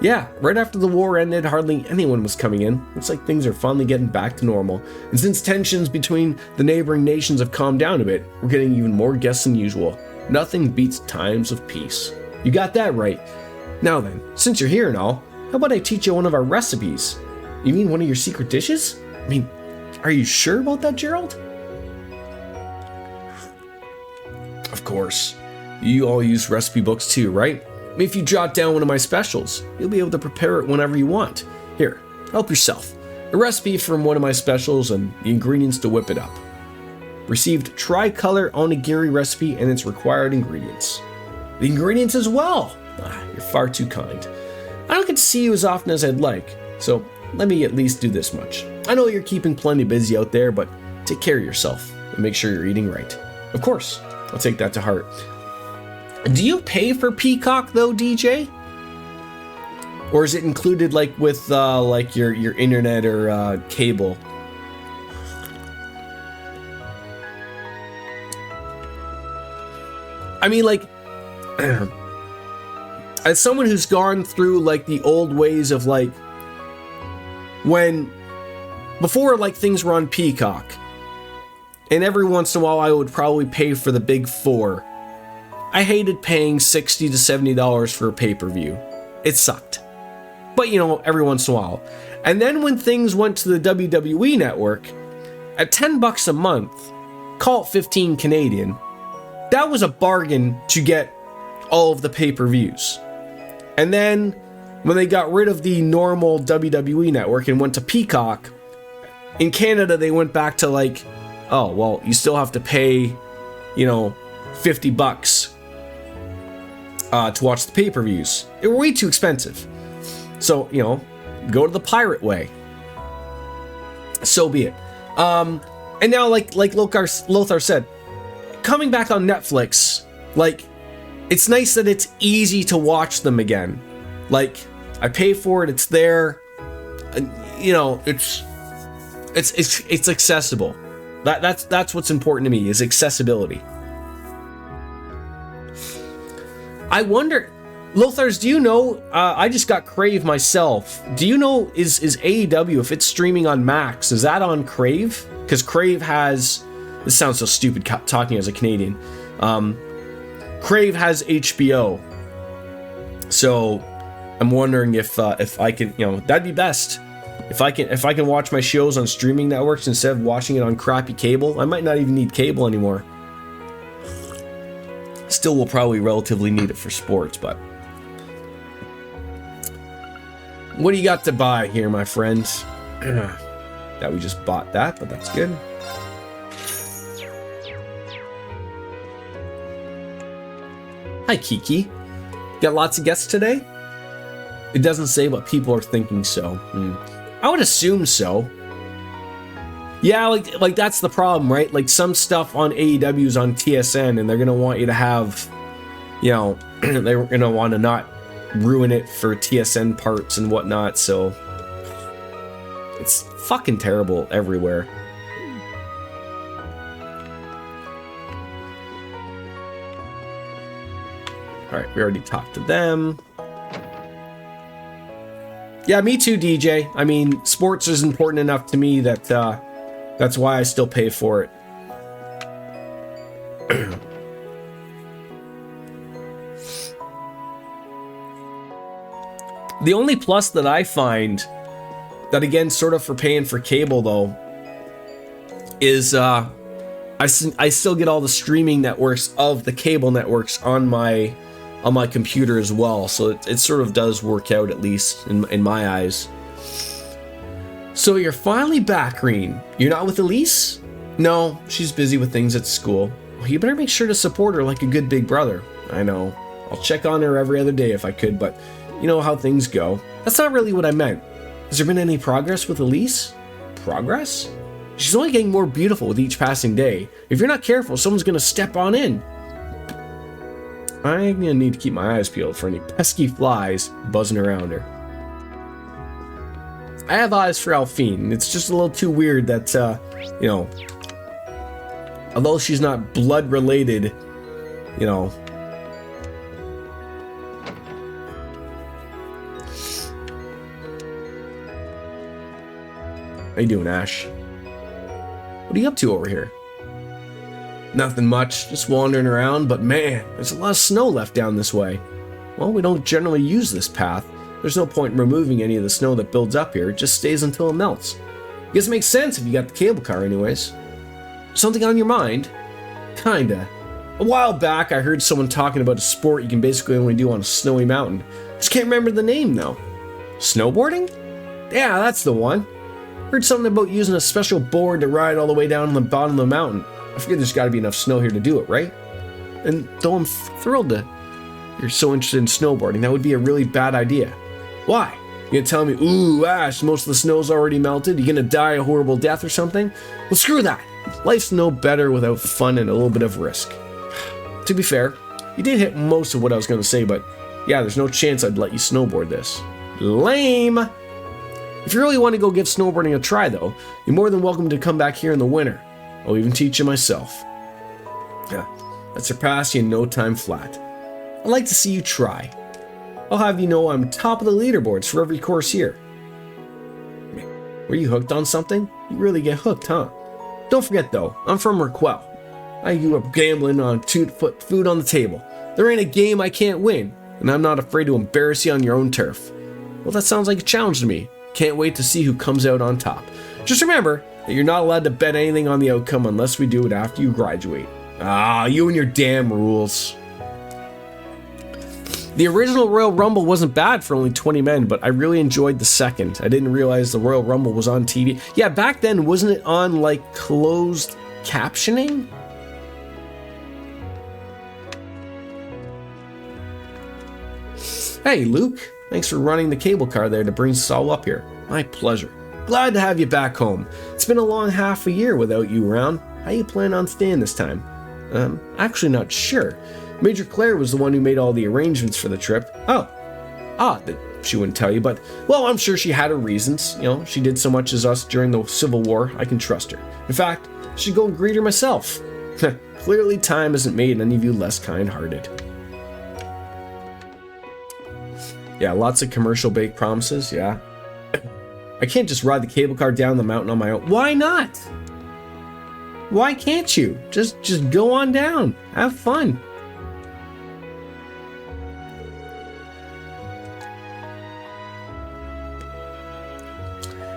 Yeah, right after the war ended, hardly anyone was coming in. Looks like things are finally getting back to normal. And since tensions between the neighboring nations have calmed down a bit, we're getting even more guests than usual. Nothing beats times of peace. You got that right. Now then, since you're here and all, how about I teach you one of our recipes? You mean one of your secret dishes? I mean, are you sure about that, Gerald? Of course. You all use recipe books too, right? I mean, if you jot down one of my specials, you'll be able to prepare it whenever you want. Here, help yourself. A recipe from one of my specials and the ingredients to whip it up. Received tricolor onigiri recipe and its required ingredients. The ingredients as well. You're far too kind. I don't get to see you as often as I'd like, so let me at least do this much. I know you're keeping plenty busy out there, but take care of yourself and make sure you're eating right. Of course, I'll take that to heart. Do you pay for Peacock though, DJ? Or is it included like with like your internet or cable? I mean, like, as someone who's gone through like the old ways of like when before like things were on Peacock, and every once in a while I would probably pay for the big four. I hated paying $60 to $70 for a pay-per-view. It sucked. But you know, every once in a while. And then when things went to the WWE network, at $10 a month, call it 15 Canadian, that was a bargain to get all of the pay-per-views. And then when they got rid of the normal WWE network and went to Peacock, in Canada they went back to like, oh, well, you still have to pay, you know, $50 to watch the pay-per-views. They were way too expensive. So, you know, go to the pirate way. So be it. And now, like Lothar said, coming back on Netflix, like, it's nice that it's easy to watch them again. Like, I pay for it, it's there. You know, it's accessible. That's what's important to me, is accessibility. I wonder, Lothars, do you know, I just got Crave myself. Do you know, is AEW, if it's streaming on Max, is that on Crave? Because Crave has, this sounds so stupid talking as a Canadian, Crave has HBO. So I'm wondering if I can, you know, that'd be best. If I can watch my shows on streaming networks instead of watching it on crappy cable. I might not even need cable anymore. Still will probably relatively need it for sports, but what do you got to buy here, my friends? That we just bought that, but that's good. Hi, Kiki. Got lots of guests today? It doesn't say, but people are thinking so. I would assume so. Yeah, like that's the problem, right? Like some stuff on AEW is on TSN, and they're gonna want you to have, you know, they're gonna want to not ruin it for TSN parts and whatnot. So It's fucking terrible everywhere. Alright, we already talked to them. Yeah, me too, DJ. I mean, sports is important enough to me that that's why I still pay for it. The only plus that I find, that again, sort of for paying for cable though, is I still get all the streaming networks of the cable networks on my computer as well. So it sort of does work out, at least in my eyes. So you're finally back, Reen. You're not with Elise? No, she's busy with things at school. Well, you better make sure to support her like a good big brother. I know. I'll check on her every other day if I could, but you know how things go. That's not really what I meant. Has there been any progress with Elise? Progress? She's only getting more beautiful with each passing day. If you're not careful, someone's gonna step on in. I'm gonna need to keep my eyes peeled for any pesky flies buzzing around her. I have eyes for Alphine. It's just a little too weird that, you know, although she's not blood related, you know. How you doing, Ash? What are you up to over here? Nothing much, just wandering around, but man, there's a lot of snow left down this way. Well, we don't generally use this path. There's no point in removing any of the snow that builds up here, it just stays until it melts. Guess it makes sense if you got the cable car anyways. Something on your mind? Kinda. A while back, I heard someone talking about a sport you can basically only do on a snowy mountain. Just can't remember the name though. Snowboarding? Yeah, that's the one. Heard something about using a special board to ride all the way down to the bottom of the mountain. I figure there's got to be enough snow here to do it, right? And though I'm thrilled that you're so interested in snowboarding, that would be a really bad idea. Why? You gonna tell me, ooh, Ash, most of the snow's already melted, you gonna die a horrible death or something? Well, screw that. Life's no better without fun and a little bit of risk. To be fair, you did hit most of what I was gonna say, but yeah, there's no chance I'd let you snowboard this. Lame! If you really want to go give snowboarding a try though, you're more than welcome to come back here in the winter. I'll even teach you myself. Yeah, I'd surpass you in no time flat. I'd like to see you try. I'll have you know I'm top of the leaderboards for every course here. Were you hooked on something? You really get hooked, huh? Don't forget though, I'm from Raquel. I grew up gambling on 2 to put food on the table. There ain't a game I can't win, and I'm not afraid to embarrass you on your own turf. Well, that sounds like a challenge to me. Can't wait to see who comes out on top. Just remember that you're not allowed to bet anything on the outcome unless we do it after you graduate. Ah, you and your damn rules. The original Royal Rumble wasn't bad for only 20 men, but I really enjoyed the second. I didn't realize the Royal Rumble was on TV. Yeah, back then, wasn't it on, like, closed captioning? Hey, Luke. Thanks for running the cable car there to bring us all up here. My pleasure. Glad to have you back home. It's been a long half a year without you around. How you plan on staying this time? Actually not sure. Major Claire was the one who made all the arrangements for the trip. Oh, odd that she wouldn't tell you, but, well, I'm sure she had her reasons. You know, she did so much as us during the Civil War, I can trust her. In fact, I should go and greet her myself. Clearly time hasn't made any of you less kind-hearted. Yeah, lots of commercial baked promises, yeah. I can't just ride the cable car down the mountain on my own. Why not? Why can't you? Just go on down. Have fun.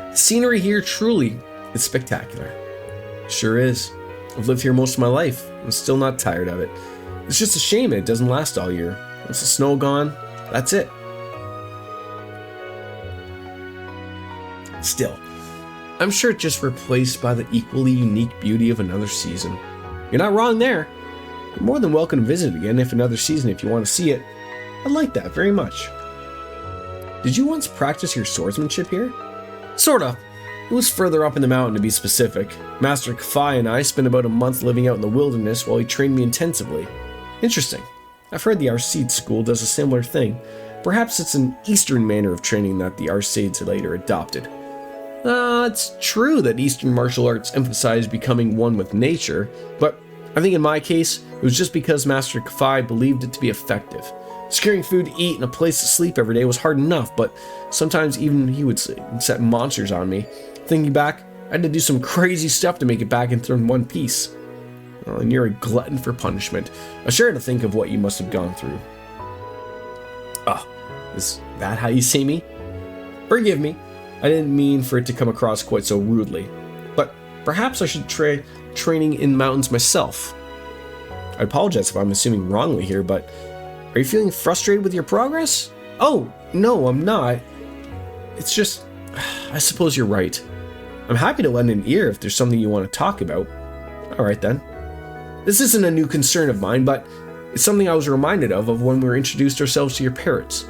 The scenery here truly is spectacular. Sure is. I've lived here most of my life. I'm still not tired of it. It's just a shame it doesn't last all year. Once the snow gone, that's it. Still, I'm sure it's just replaced by the equally unique beauty of another season. You're not wrong there. You're more than welcome to visit again if another season if you want to see it. I'd like that very much. Did you once practice your swordsmanship here? Sort of. It was further up in the mountain to be specific. Master Kafai and I spent about a month living out in the wilderness while he trained me intensively. Interesting. I've heard the Arcade school does a similar thing. Perhaps it's an Eastern manner of training that the Arcades later adopted. It's true that Eastern martial arts emphasize becoming one with nature, but I think in my case, it was just because Master Kafai believed it to be effective. Securing food to eat and a place to sleep every day was hard enough, but sometimes even he would set monsters on me. Thinking back, I had to do some crazy stuff to make it back into one piece. Well, and you're a glutton for punishment. I shudder to think of what you must have gone through. Is that how you see me? Forgive me. I didn't mean for it to come across quite so rudely. But perhaps I should try training in mountains myself. I apologize if I'm assuming wrongly here, but are you feeling frustrated with your progress? Oh, no, I'm not. It's just, I suppose you're right. I'm happy to lend an ear if there's something you want to talk about. Alright then. This isn't a new concern of mine, but it's something I was reminded of when we were introduced ourselves to your parents.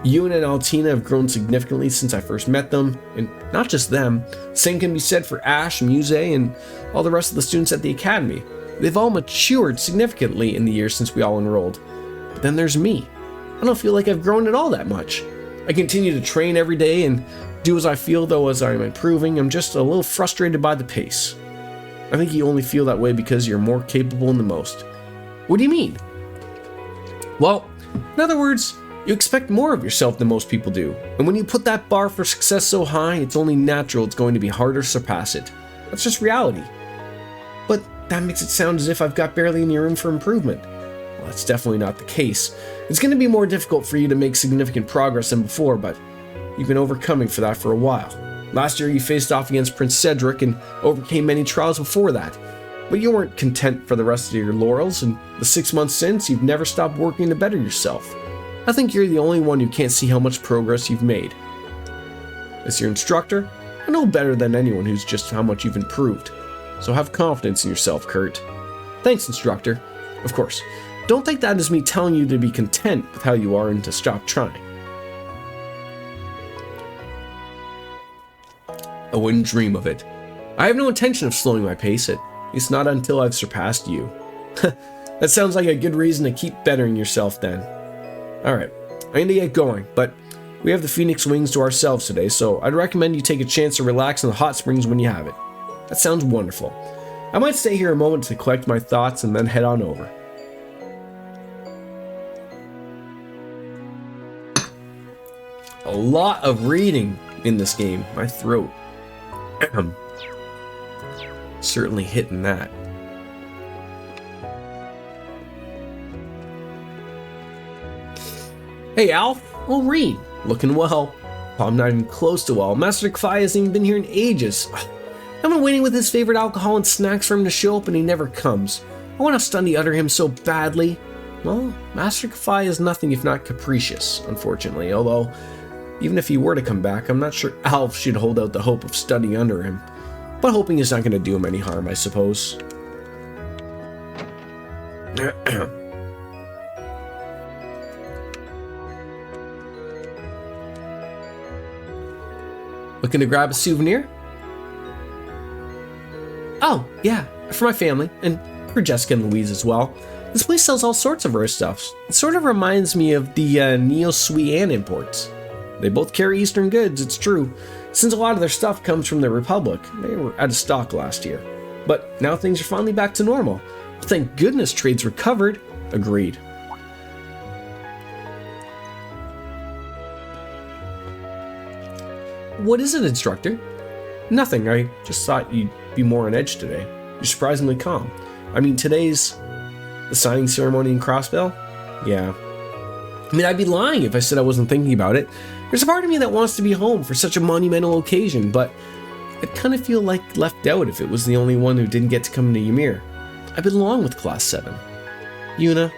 You and Altina have grown significantly since I first met them, and not just them. Same can be said for Ash, Muse, and all the rest of the students at the Academy. They've all matured significantly in the years since we all enrolled. But then there's me. I don't feel like I've grown at all that much. I continue to train every day and do as I feel, though as I'm improving, I'm just a little frustrated by the pace. I think you only feel that way because you're more capable than most. What do you mean? Well, in other words, you expect more of yourself than most people do. And when you put that bar for success so high, it's only natural it's going to be harder to surpass it. That's just reality. But that makes it sound as if I've got barely any room for improvement. Well, that's definitely not the case. It's going to be more difficult for you to make significant progress than before, but you've been overcoming for that for a while. Last year you faced off against Prince Cedric and overcame many trials before that. But you weren't content for the rest of your laurels, and the 6 months since, you've never stopped working to better yourself. I think you're the only one who can't see how much progress you've made. As your instructor, I know better than anyone who's just how much you've improved. So have confidence in yourself, Kurt. Thanks, instructor. Of course, don't take that as me telling you to be content with how you are and to stop trying. I wouldn't dream of it. I have no intention of slowing my pace, at least not until I've surpassed you. That sounds like a good reason to keep bettering yourself then. Alright, I need to get going, but we have the Phoenix Wings to ourselves today, so I'd recommend you take a chance to relax in the hot springs when you have it. That sounds wonderful. I might stay here a moment to collect my thoughts and then head on over. A lot of reading in this game. My throat. Certainly hitting that. Hey, Alf. Oh, Reed. Looking well. Oh, I'm not even close to well. Master Kafai hasn't even been here in ages. I've been waiting with his favorite alcohol and snacks for him to show up and he never comes. I want to study under him so badly. Well, Master Kafai is nothing if not capricious, unfortunately, although even if he were to come back, I'm not sure Alf should hold out the hope of studying under him. But hoping is not going to do him any harm, I suppose. Looking to grab a souvenir? Oh, yeah, for my family, and for Jessica and Louise as well. This place sells all sorts of rare stuffs. It sort of reminds me of the Neo Sui Ann imports. They both carry Eastern goods, it's true. Since a lot of their stuff comes from the Republic, they were out of stock last year. But now things are finally back to normal. Thank goodness trade's recovered. Agreed. What is it, instructor? Nothing, I just thought you'd be more on edge today. You're surprisingly calm. I mean, today's the signing ceremony in Crossbell? Yeah. I mean, I'd be lying if I said I wasn't thinking about it. There's a part of me that wants to be home for such a monumental occasion, but I'd kind of feel like left out if it was the only one who didn't get to come to Ymir. I belong with Class 7. Yuna.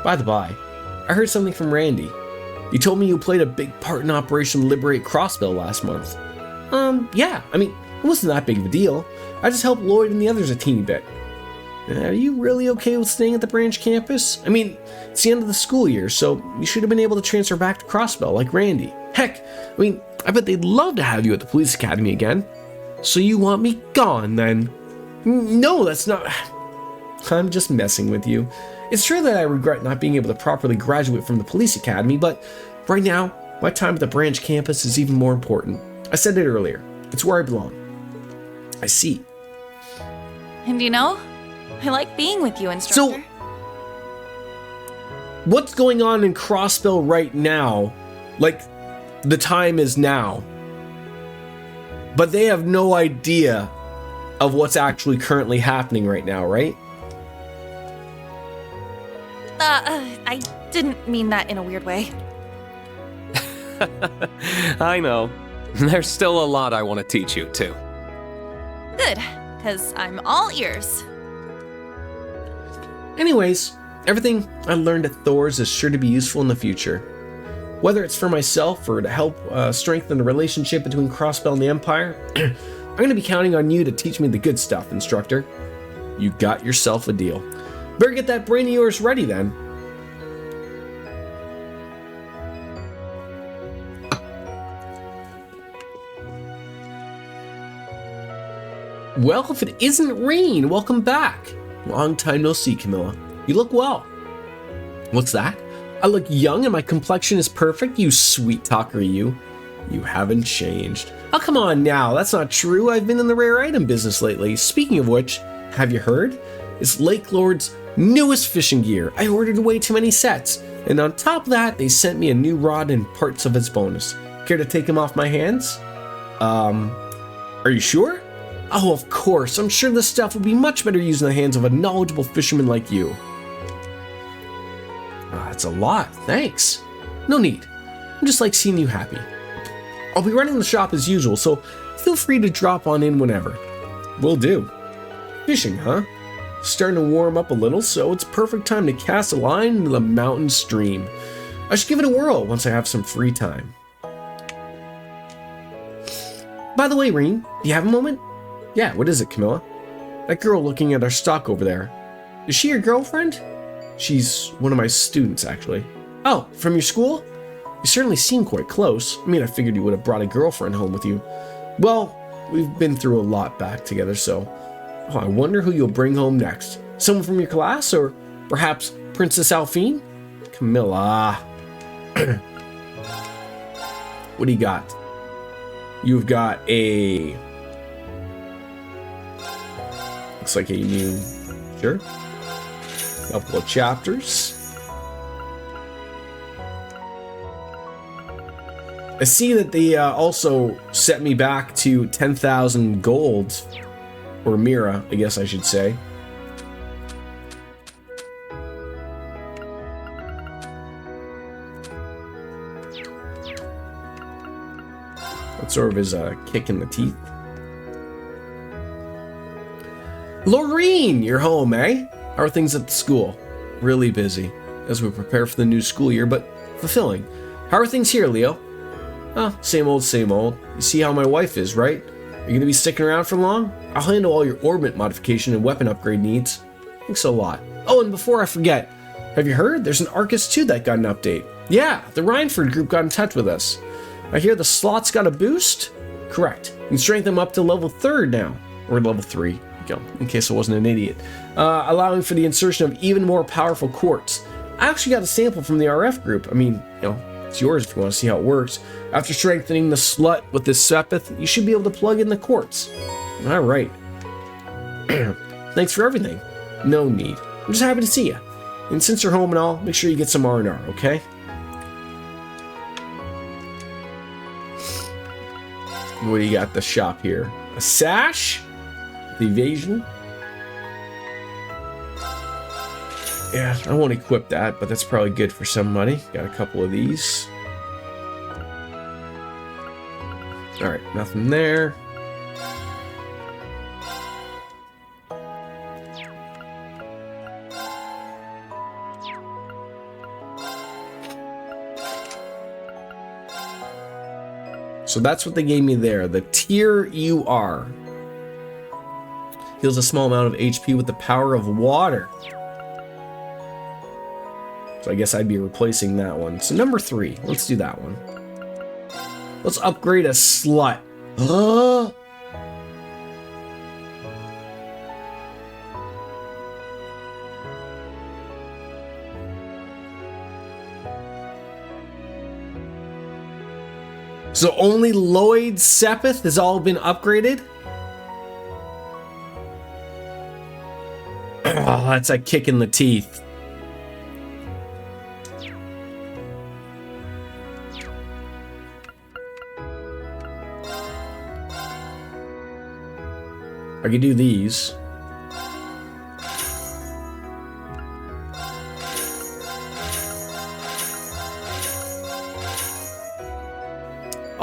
By the by, I heard something from Randy. You told me you played a big part in Operation Liberate Crossbell last month. Yeah, I mean, it wasn't that big of a deal. I just helped Lloyd and the others a teeny bit. Are you really okay with staying at the branch campus? I mean, it's the end of the school year, so you should have been able to transfer back to Crossbell like Randy. Heck, I mean, I bet they'd love to have you at the police academy again. So you want me gone, then? No, that's not... I'm just messing with you. It's true that I regret not being able to properly graduate from the police academy, but right now, my time at the branch campus is even more important. I said it earlier. It's where I belong. I see. And you know, I like being with you, instructor. So, what's going on in Crossbell right now? Like, the time is now. But they have no idea of what's actually currently happening right now, right? I didn't mean that in a weird way. I know. There's still a lot I want to teach you, too. Good, because I'm all ears. Anyways, everything I learned at Thor's is sure to be useful in the future. Whether it's for myself or to help strengthen the relationship between Crossbell and the Empire, I'm going to be counting on you to teach me the good stuff, instructor. You got yourself a deal. Better get that brain of yours ready then. Well, if it isn't Rain, welcome back. Long time no see, Camilla. You look well. What's that? I look young and my complexion is perfect? You sweet talker, you. You haven't changed. Oh, come on now. That's not true. I've been in the rare item business lately. Speaking of which, have you heard? It's Lake Lord's newest fishing gear. I ordered way too many sets. And on top of that, they sent me a new rod and parts of its bonus. Care to take them off my hands? Are you sure? Oh, of course. I'm sure this stuff would be much better used in the hands of a knowledgeable fisherman like you. That's a lot. Thanks. No need. I just like seeing you happy. I'll be running the shop as usual, so feel free to drop on in whenever. Will do. Fishing, huh? Starting to warm up a little, so it's perfect time to cast a line into the mountain stream. I should give it a whirl once I have some free time. By the way, Reen, do you have a moment? Yeah, what is it, Camilla? That girl looking at our stock over there. Is she your girlfriend? She's one of my students, actually. Oh, from your school? You certainly seem quite close. I mean, I figured you would have brought a girlfriend home with you. Well, we've been through a lot back together, so... Oh, I wonder who you'll bring home next. Someone from your class, or perhaps Princess Alphine? Camilla. What do you got? You've got a... Looks like a new... Sure. Couple of chapters. I see that they also set me back to 10,000 gold. Or Mira, I guess I should say. That sort of is a kick in the teeth. Lorene, you're home, eh? How are things at the school? Really busy as we prepare for the new school year, but fulfilling. How are things here, Leo? Oh, same old, same old. You see how my wife is, right? Are you gonna be sticking around for long? I'll handle all your orbit modification and weapon upgrade needs. Thanks a lot. Oh, and before I forget, have you heard? There's an Arcus 2 that got an update. Yeah, the Rhineford group got in touch with us. I hear the slots got a boost? Correct. You can strengthen them up to level 3rd now. Or level 3. Go, in case I wasn't an idiot. Allowing for the insertion of even more powerful quartz. I actually got a sample from the RF group. I mean, you know, it's yours if you want to see how it works. After strengthening the slut with this Sepith, you should be able to plug in the quartz. Alright. Thanks for everything. No need. I'm just happy to see you. And since you're home and all, make sure you get some R&R, okay? What do you got at the shop here? A sash? The evasion? Yeah, I won't equip that, but that's probably good for some money. Got a couple of these. Alright, nothing there. So that's what they gave me there. The Tier UR. Heals a small amount of HP with the power of water. So I guess I'd be replacing that one. So number 3, let's do that one. Let's upgrade a slut. So only Lloyd Sepith has all been upgraded? Oh, that's a kick in the teeth. I could do these.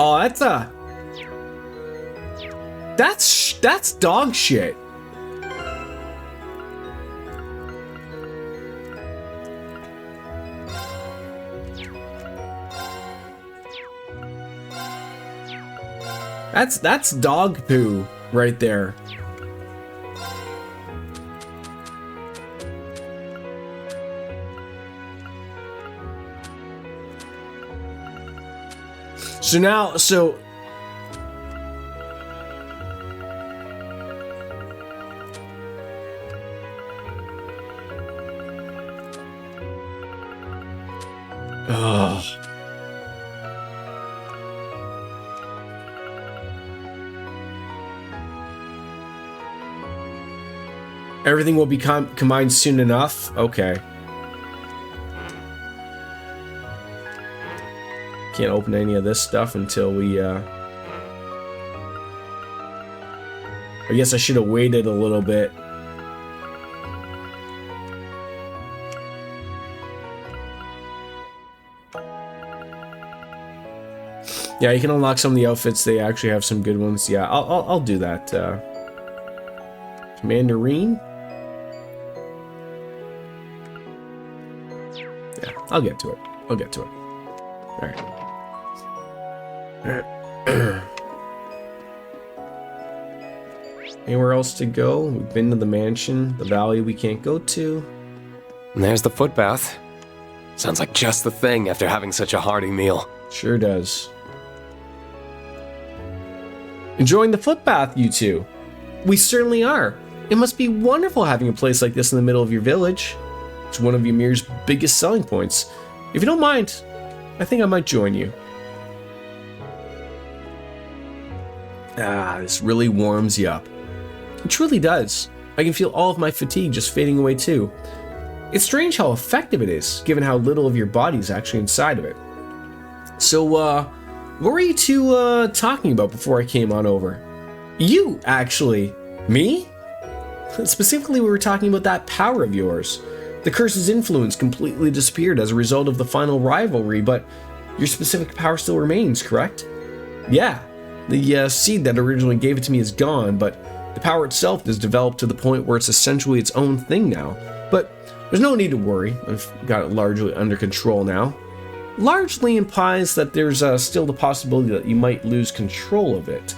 Oh, that's dog shit. That's dog poo right there. So ugh. Everything will be combined soon enough? Okay. Can't open any of this stuff until we, I guess I should have waited a little bit. Yeah, you can unlock some of the outfits. They actually have some good ones. Yeah, I'll do that. Commander Reen? Yeah, I'll get to it. I'll get to it. Alright. Anywhere else to go? We've been to the mansion, the valley we can't go to. And there's the footbath. Sounds like just the thing after having such a hearty meal. Sure does. Enjoying the footbath, you two? We certainly are. It must be wonderful having a place like this in the middle of your village. It's one of Ymir's biggest selling points. If you don't mind, I think I might join you. Ah, this really warms you up. It truly does. I can feel all of my fatigue just fading away too. It's strange how effective it is, given how little of your body is actually inside of it. So, what were you two talking about before I came on over? You, actually. Me? Specifically, we were talking about that power of yours. The curse's influence completely disappeared as a result of the final rivalry, but your specific power still remains, correct? Yeah, the seed that originally gave it to me is gone, but the power itself has developed to the point where it's essentially its own thing now. But there's no need to worry, I've got it largely under control now. Largely implies that there's still the possibility that you might lose control of it.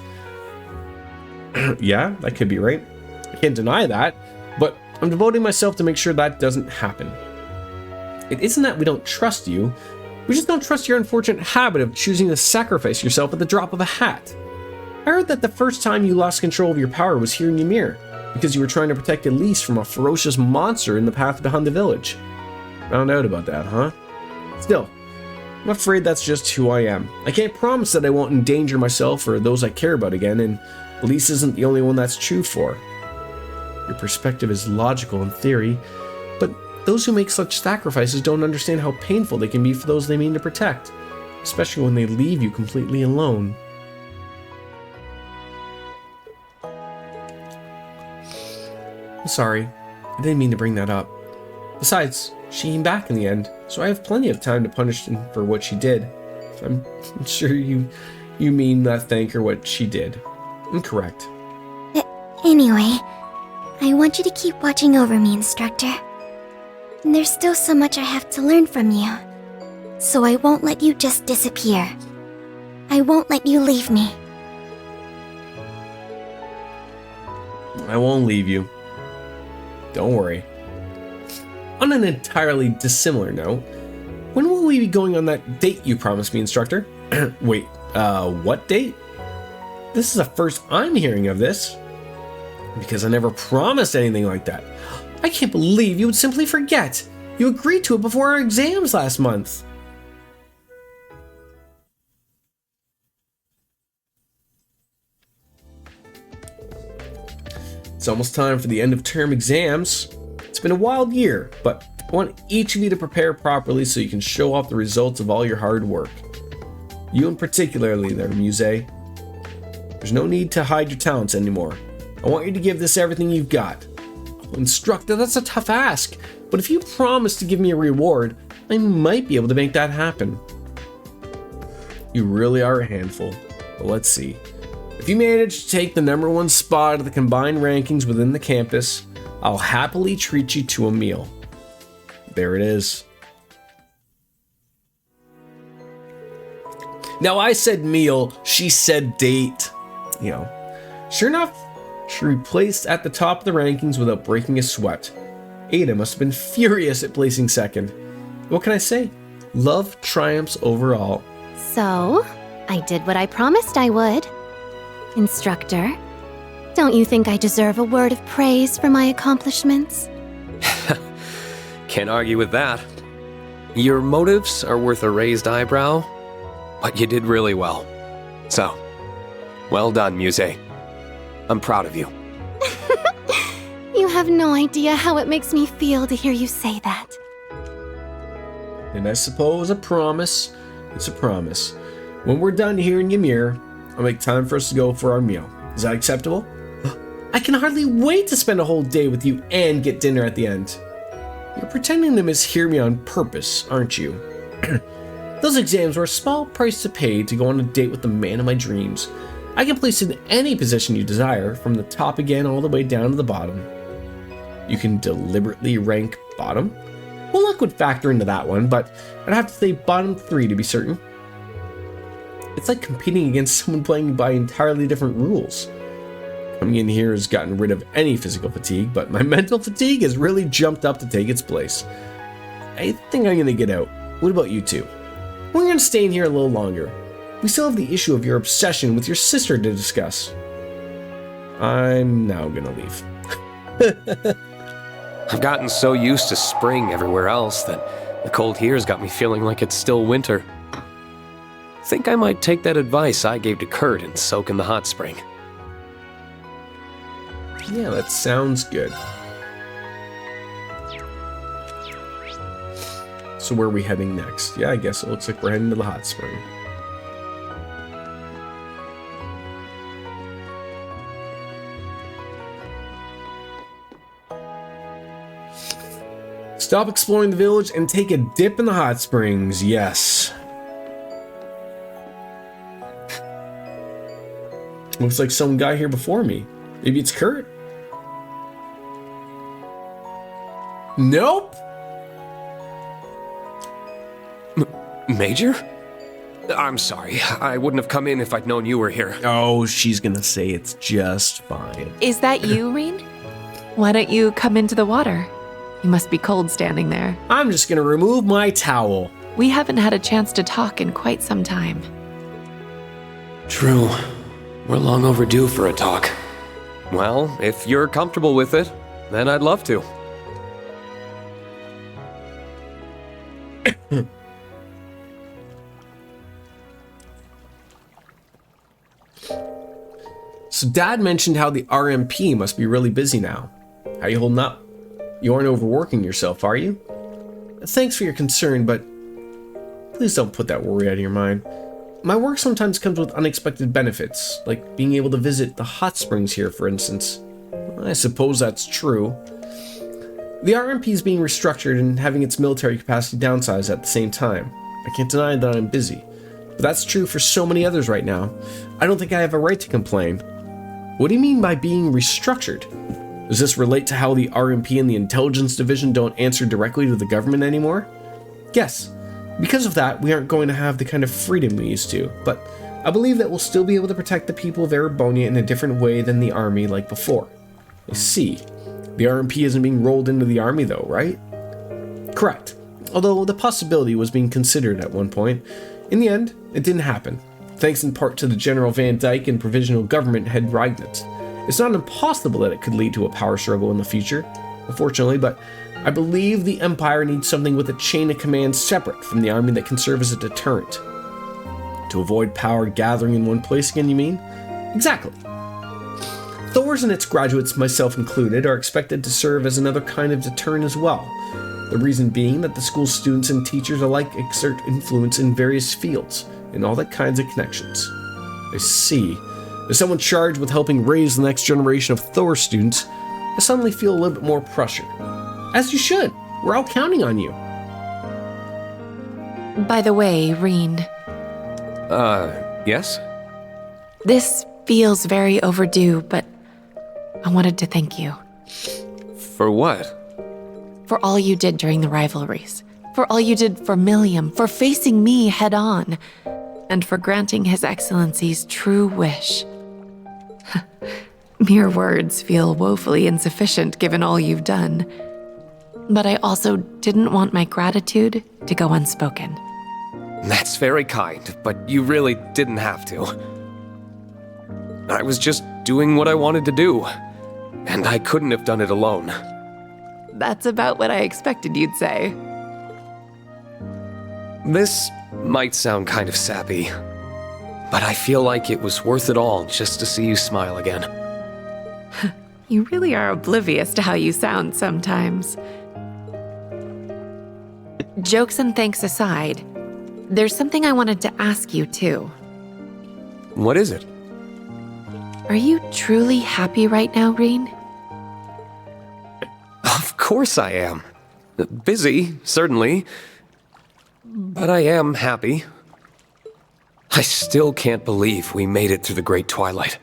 Yeah, that could be right. I can't deny that, but I'm devoting myself to make sure that doesn't happen. It isn't that we don't trust you, we just don't trust your unfortunate habit of choosing to sacrifice yourself at the drop of a hat. I heard that the first time you lost control of your power was here in Ymir, because you were trying to protect Elise from a ferocious monster in the path behind the village. Found out about that, huh? Still, I'm afraid that's just who I am. I can't promise that I won't endanger myself or those I care about again, and Elise isn't the only one that's true for. Your perspective is logical in theory, but those who make such sacrifices don't understand how painful they can be for those they mean to protect, especially when they leave you completely alone. I'm sorry, I didn't mean to bring that up. Besides, she came back in the end, so I have plenty of time to punish her for what she did. I'm sure you mean thank her what she did. Incorrect. Anyway, I want you to keep watching over me, Instructor. There's still so much I have to learn from you. So I won't let you just disappear. I won't let you leave me. I won't leave you. Don't worry. On an entirely dissimilar note, when will we be going on that date you promised me, Instructor? Wait, what date? This is the first I'm hearing of this. Because I never promised anything like that. I can't believe you would simply forget. You agreed to it before our exams last month. It's almost time for the end of term exams. It's been a wild year, but I want each of you to prepare properly so you can show off the results of all your hard work. You in particularly there, Muse. There's no need to hide your talents anymore. I want you to give this everything you've got. Instructor, that's a tough ask, but if you promise to give me a reward, I might be able to make that happen. You really are a handful, but let's see. If you manage to take the #1 spot of the combined rankings within the campus, I'll happily treat you to a meal. There it is. Now I said meal, she said date. You know, sure enough, she replaced at the top of the rankings without breaking a sweat. Ada must have been furious at placing second. What can I say? Love triumphs over all. So, I did what I promised I would. Instructor, don't you think I deserve a word of praise for my accomplishments? Can't argue with that. Your motives are worth a raised eyebrow, but you did really well. So, well done, Muse. I'm proud of you. You have no idea how it makes me feel to hear you say that. And I suppose a promise, it's a promise. When we're done here in Ymir, I'll make time for us to go for our meal. Is that acceptable? I can hardly wait to spend a whole day with you and get dinner at the end. You're pretending to mishear me on purpose, aren't you? Those exams were a small price to pay to go on a date with the man of my dreams. I can place you in any position you desire, from the top again all the way down to the bottom. You can deliberately rank bottom? Well, luck would factor into that one, but I'd have to say bottom 3 to be certain. It's like competing against someone playing by entirely different rules. Coming in here has gotten rid of any physical fatigue, but my mental fatigue has really jumped up to take its place. I think I'm gonna get out. What about you two? We're gonna stay in here a little longer. We still have the issue of your obsession with your sister to discuss. I'm now gonna leave. I've gotten so used to spring everywhere else that the cold here's got me feeling like it's still winter. Think I might take that advice I gave to Kurt and soak in the hot spring. Yeah, that sounds good. So where are we heading next? Yeah, I guess it looks like we're heading to the hot spring. Stop exploring the village and take a dip in the hot springs. Yes. Looks like some guy here before me. Maybe it's Kurt? Nope. Major? I'm sorry. I wouldn't have come in if I'd known you were here. Oh, she's gonna say it's just fine. Is that you, Reen? Why don't you come into the water? You must be cold standing there. I'm just gonna remove my towel. We haven't had a chance to talk in quite some time. True. We're long overdue for a talk. Well, if you're comfortable with it, then I'd love to. So Dad mentioned how the RMP must be really busy now. How you holding up? You aren't overworking yourself, are you? Thanks for your concern, but please don't put that worry out of your mind. My work sometimes comes with unexpected benefits, like being able to visit the hot springs here, for instance. I suppose that's true. The RMP is being restructured and having its military capacity downsized at the same time. I can't deny that I'm busy, but that's true for so many others right now. I don't think I have a right to complain. What do you mean by being restructured? Does this relate to how the RMP and the intelligence division don't answer directly to the government anymore? Yes. Because of that, we aren't going to have the kind of freedom we used to, but I believe that we'll still be able to protect the people of Erebonia in a different way than the army like before. I see. The RMP isn't being rolled into the army though, right? Correct. Although the possibility was being considered at one point. In the end, it didn't happen, thanks in part to the General Van Dyke and Provisional Government head Reignitz. It's not impossible that it could lead to a power struggle in the future, unfortunately, but I believe the Empire needs something with a chain of command separate from the army that can serve as a deterrent. To avoid power gathering in one place again, you mean? Exactly. Thor's and its graduates, myself included, are expected to serve as another kind of deterrent as well. The reason being that the school's students and teachers alike exert influence in various fields, and all that kinds of connections. I see. As someone charged with helping raise the next generation of Thor students, I suddenly feel a little bit more pressure. As you should. We're all counting on you. By the way, Reen. Yes? This feels very overdue, but I wanted to thank you. For what? For all you did during the rivalries. For all you did for Milliam, for facing me head on, and for granting His Excellency's true wish. Mere words feel woefully insufficient given all you've done. But I also didn't want my gratitude to go unspoken. That's very kind, but you really didn't have to. I was just doing what I wanted to do, and I couldn't have done it alone. That's about what I expected you'd say. This might sound kind of sappy, but I feel like it was worth it all just to see you smile again. You really are oblivious to how you sound sometimes. Jokes and thanks aside, there's something I wanted to ask you too. What is it? Are you truly happy right now, Reen? Of course I am. Busy, certainly. But I am happy. I still can't believe we made it through the Great Twilight.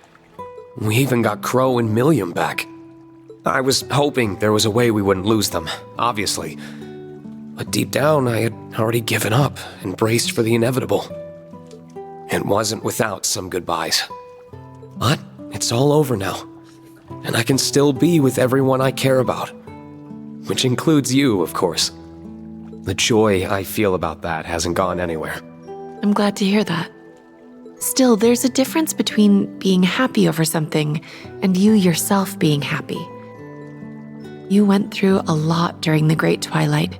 We even got Crow and Milliam back. I was hoping there was a way we wouldn't lose them, obviously. But deep down, I had already given up and braced for the inevitable. It wasn't without some goodbyes. But it's all over now. And I can still be with everyone I care about. Which includes you, of course. The joy I feel about that hasn't gone anywhere. I'm glad to hear that. Still, there's a difference between being happy over something and you yourself being happy. You went through a lot during the Great Twilight,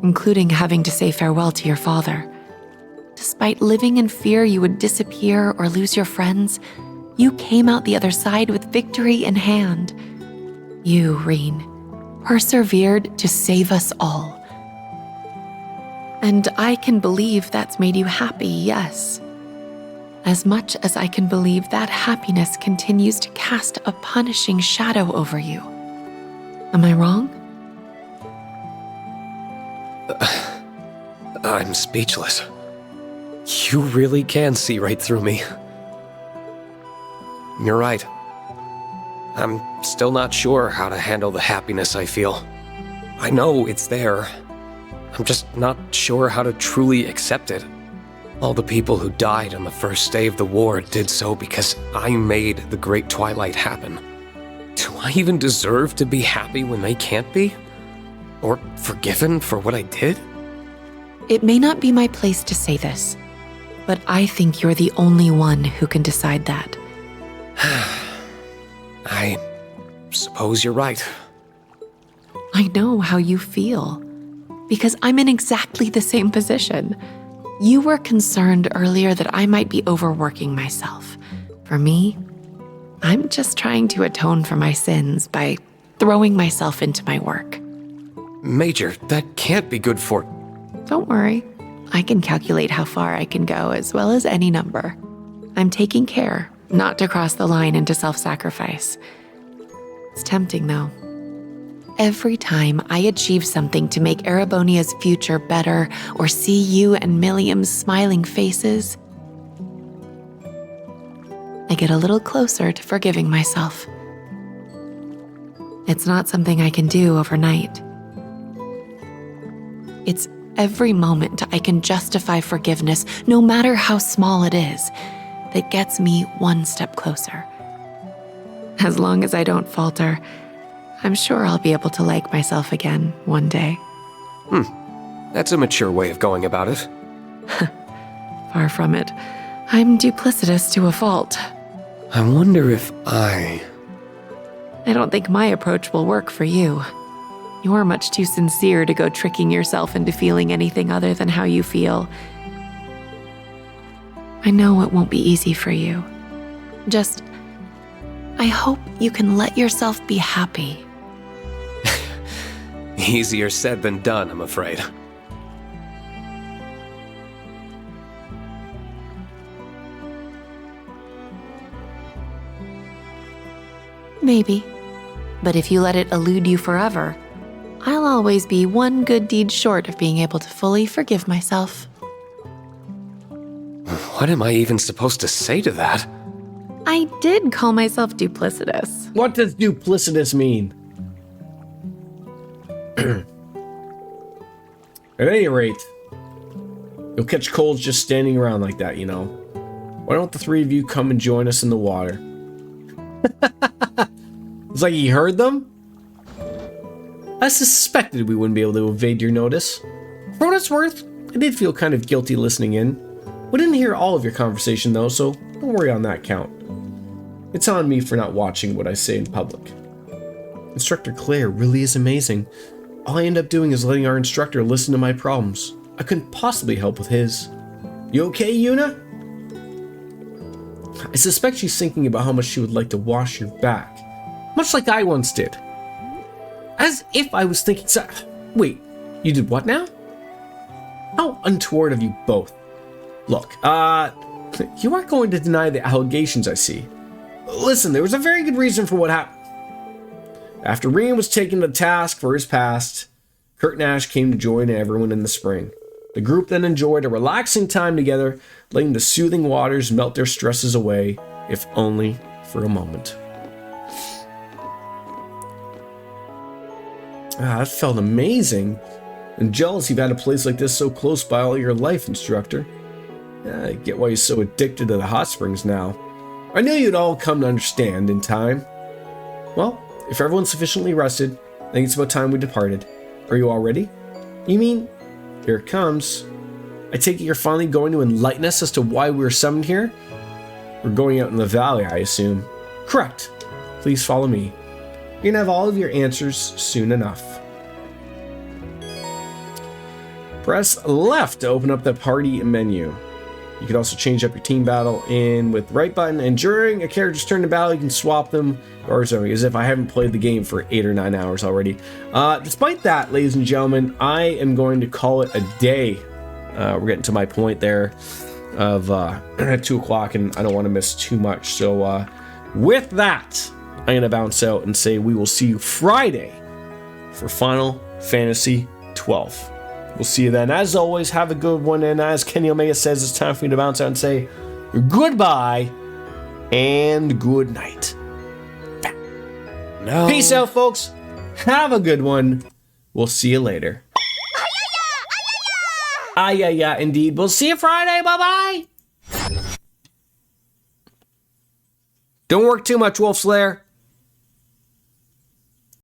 including having to say farewell to your father. Despite living in fear you would disappear or lose your friends, you came out the other side with victory in hand. You, Reen, persevered to save us all. And I can believe that's made you happy, yes. As much as I can believe that happiness continues to cast a punishing shadow over you. Am I wrong? I'm speechless. You really can see right through me. You're right. I'm still not sure how to handle the happiness I feel. I know it's there. I'm just not sure how to truly accept it. All the people who died on the first day of the war did so because I made the Great Twilight happen. Do I even deserve to be happy when they can't be? Or forgiven for what I did? It may not be my place to say this, but I think you're the only one who can decide that. I suppose you're right. I know how you feel, because I'm in exactly the same position. You were concerned earlier that I might be overworking myself. For me, I'm just trying to atone for my sins by throwing myself into my work. Major, that can't be good for... Don't worry. I can calculate how far I can go as well as any number. I'm taking care not to cross the line into self-sacrifice. It's tempting, though. Every time I achieve something to make Erebonia's future better or see you and Milliam's smiling faces, I get a little closer to forgiving myself. It's not something I can do overnight. It's every moment I can justify forgiveness, no matter how small it is, that gets me one step closer. As long as I don't falter, I'm sure I'll be able to like myself again one day. That's a mature way of going about it. Far from it. I'm duplicitous to a fault. I wonder if I don't think my approach will work for you. You're much too sincere to go tricking yourself into feeling anything other than how you feel. I know it won't be easy for you. Just I hope you can let yourself be happy. Easier said than done, I'm afraid. Maybe. But if you let it elude you forever, I'll always be one good deed short of being able to fully forgive myself. What am I even supposed to say to that? I did call myself duplicitous. What does duplicitous mean? At any rate, you'll catch colds just standing around like that, you know. Why don't the three of you come and join us in the water? It's like he heard them? I suspected we wouldn't be able to evade your notice. For what it's worth, I did feel kind of guilty listening in. We didn't hear all of your conversation though, so don't worry on that count. It's on me for not watching what I say in public. Instructor Claire really is amazing. All I end up doing is letting our instructor listen to my problems. I couldn't possibly help with his. You okay, Yuna? I suspect she's thinking about how much she would like to wash your back. Much like I once did. As if I was thinking so. Wait, you did what now? How untoward of you both. Look, you aren't going to deny the allegations I see. Listen, there was a very good reason for what happened. After Rian was taken to task for his past, Kurt and Ash came to join everyone in the spring. The group then enjoyed a relaxing time together, letting the soothing waters melt their stresses away, if only for a moment. That felt amazing. I'm jealous you've had a place like this so close by all your life, instructor. I get why you're so addicted to the hot springs now. I knew you'd all come to understand in time. Well, if everyone's sufficiently rested, I think it's about time we departed. Are you all ready? You mean, here it comes. I take it you're finally going to enlighten us as to why we were summoned here? We're going out in the valley, I assume. Correct. Please follow me. You're gonna have all of your answers soon enough. Press left to open up the party menu. You can also change up your team battle in with the right button, and during a character's turn to battle, you can swap them or something, as if I haven't played the game for 8 or 9 hours already. Despite that, ladies and gentlemen, I am going to call it a day. We're getting to my point there of 2 o'clock, and I don't want to miss too much. So with that, I'm going to bounce out and say we will see you Friday for Final Fantasy XII. We'll see you then. As always, have a good one. And as Kenny Omega says, it's time for me to bounce out and say goodbye and good night. No. Peace out, folks. Have a good one. We'll see you later. Yeah, indeed. We'll see you Friday. Bye-bye. Don't work too much, Wolf Slayer.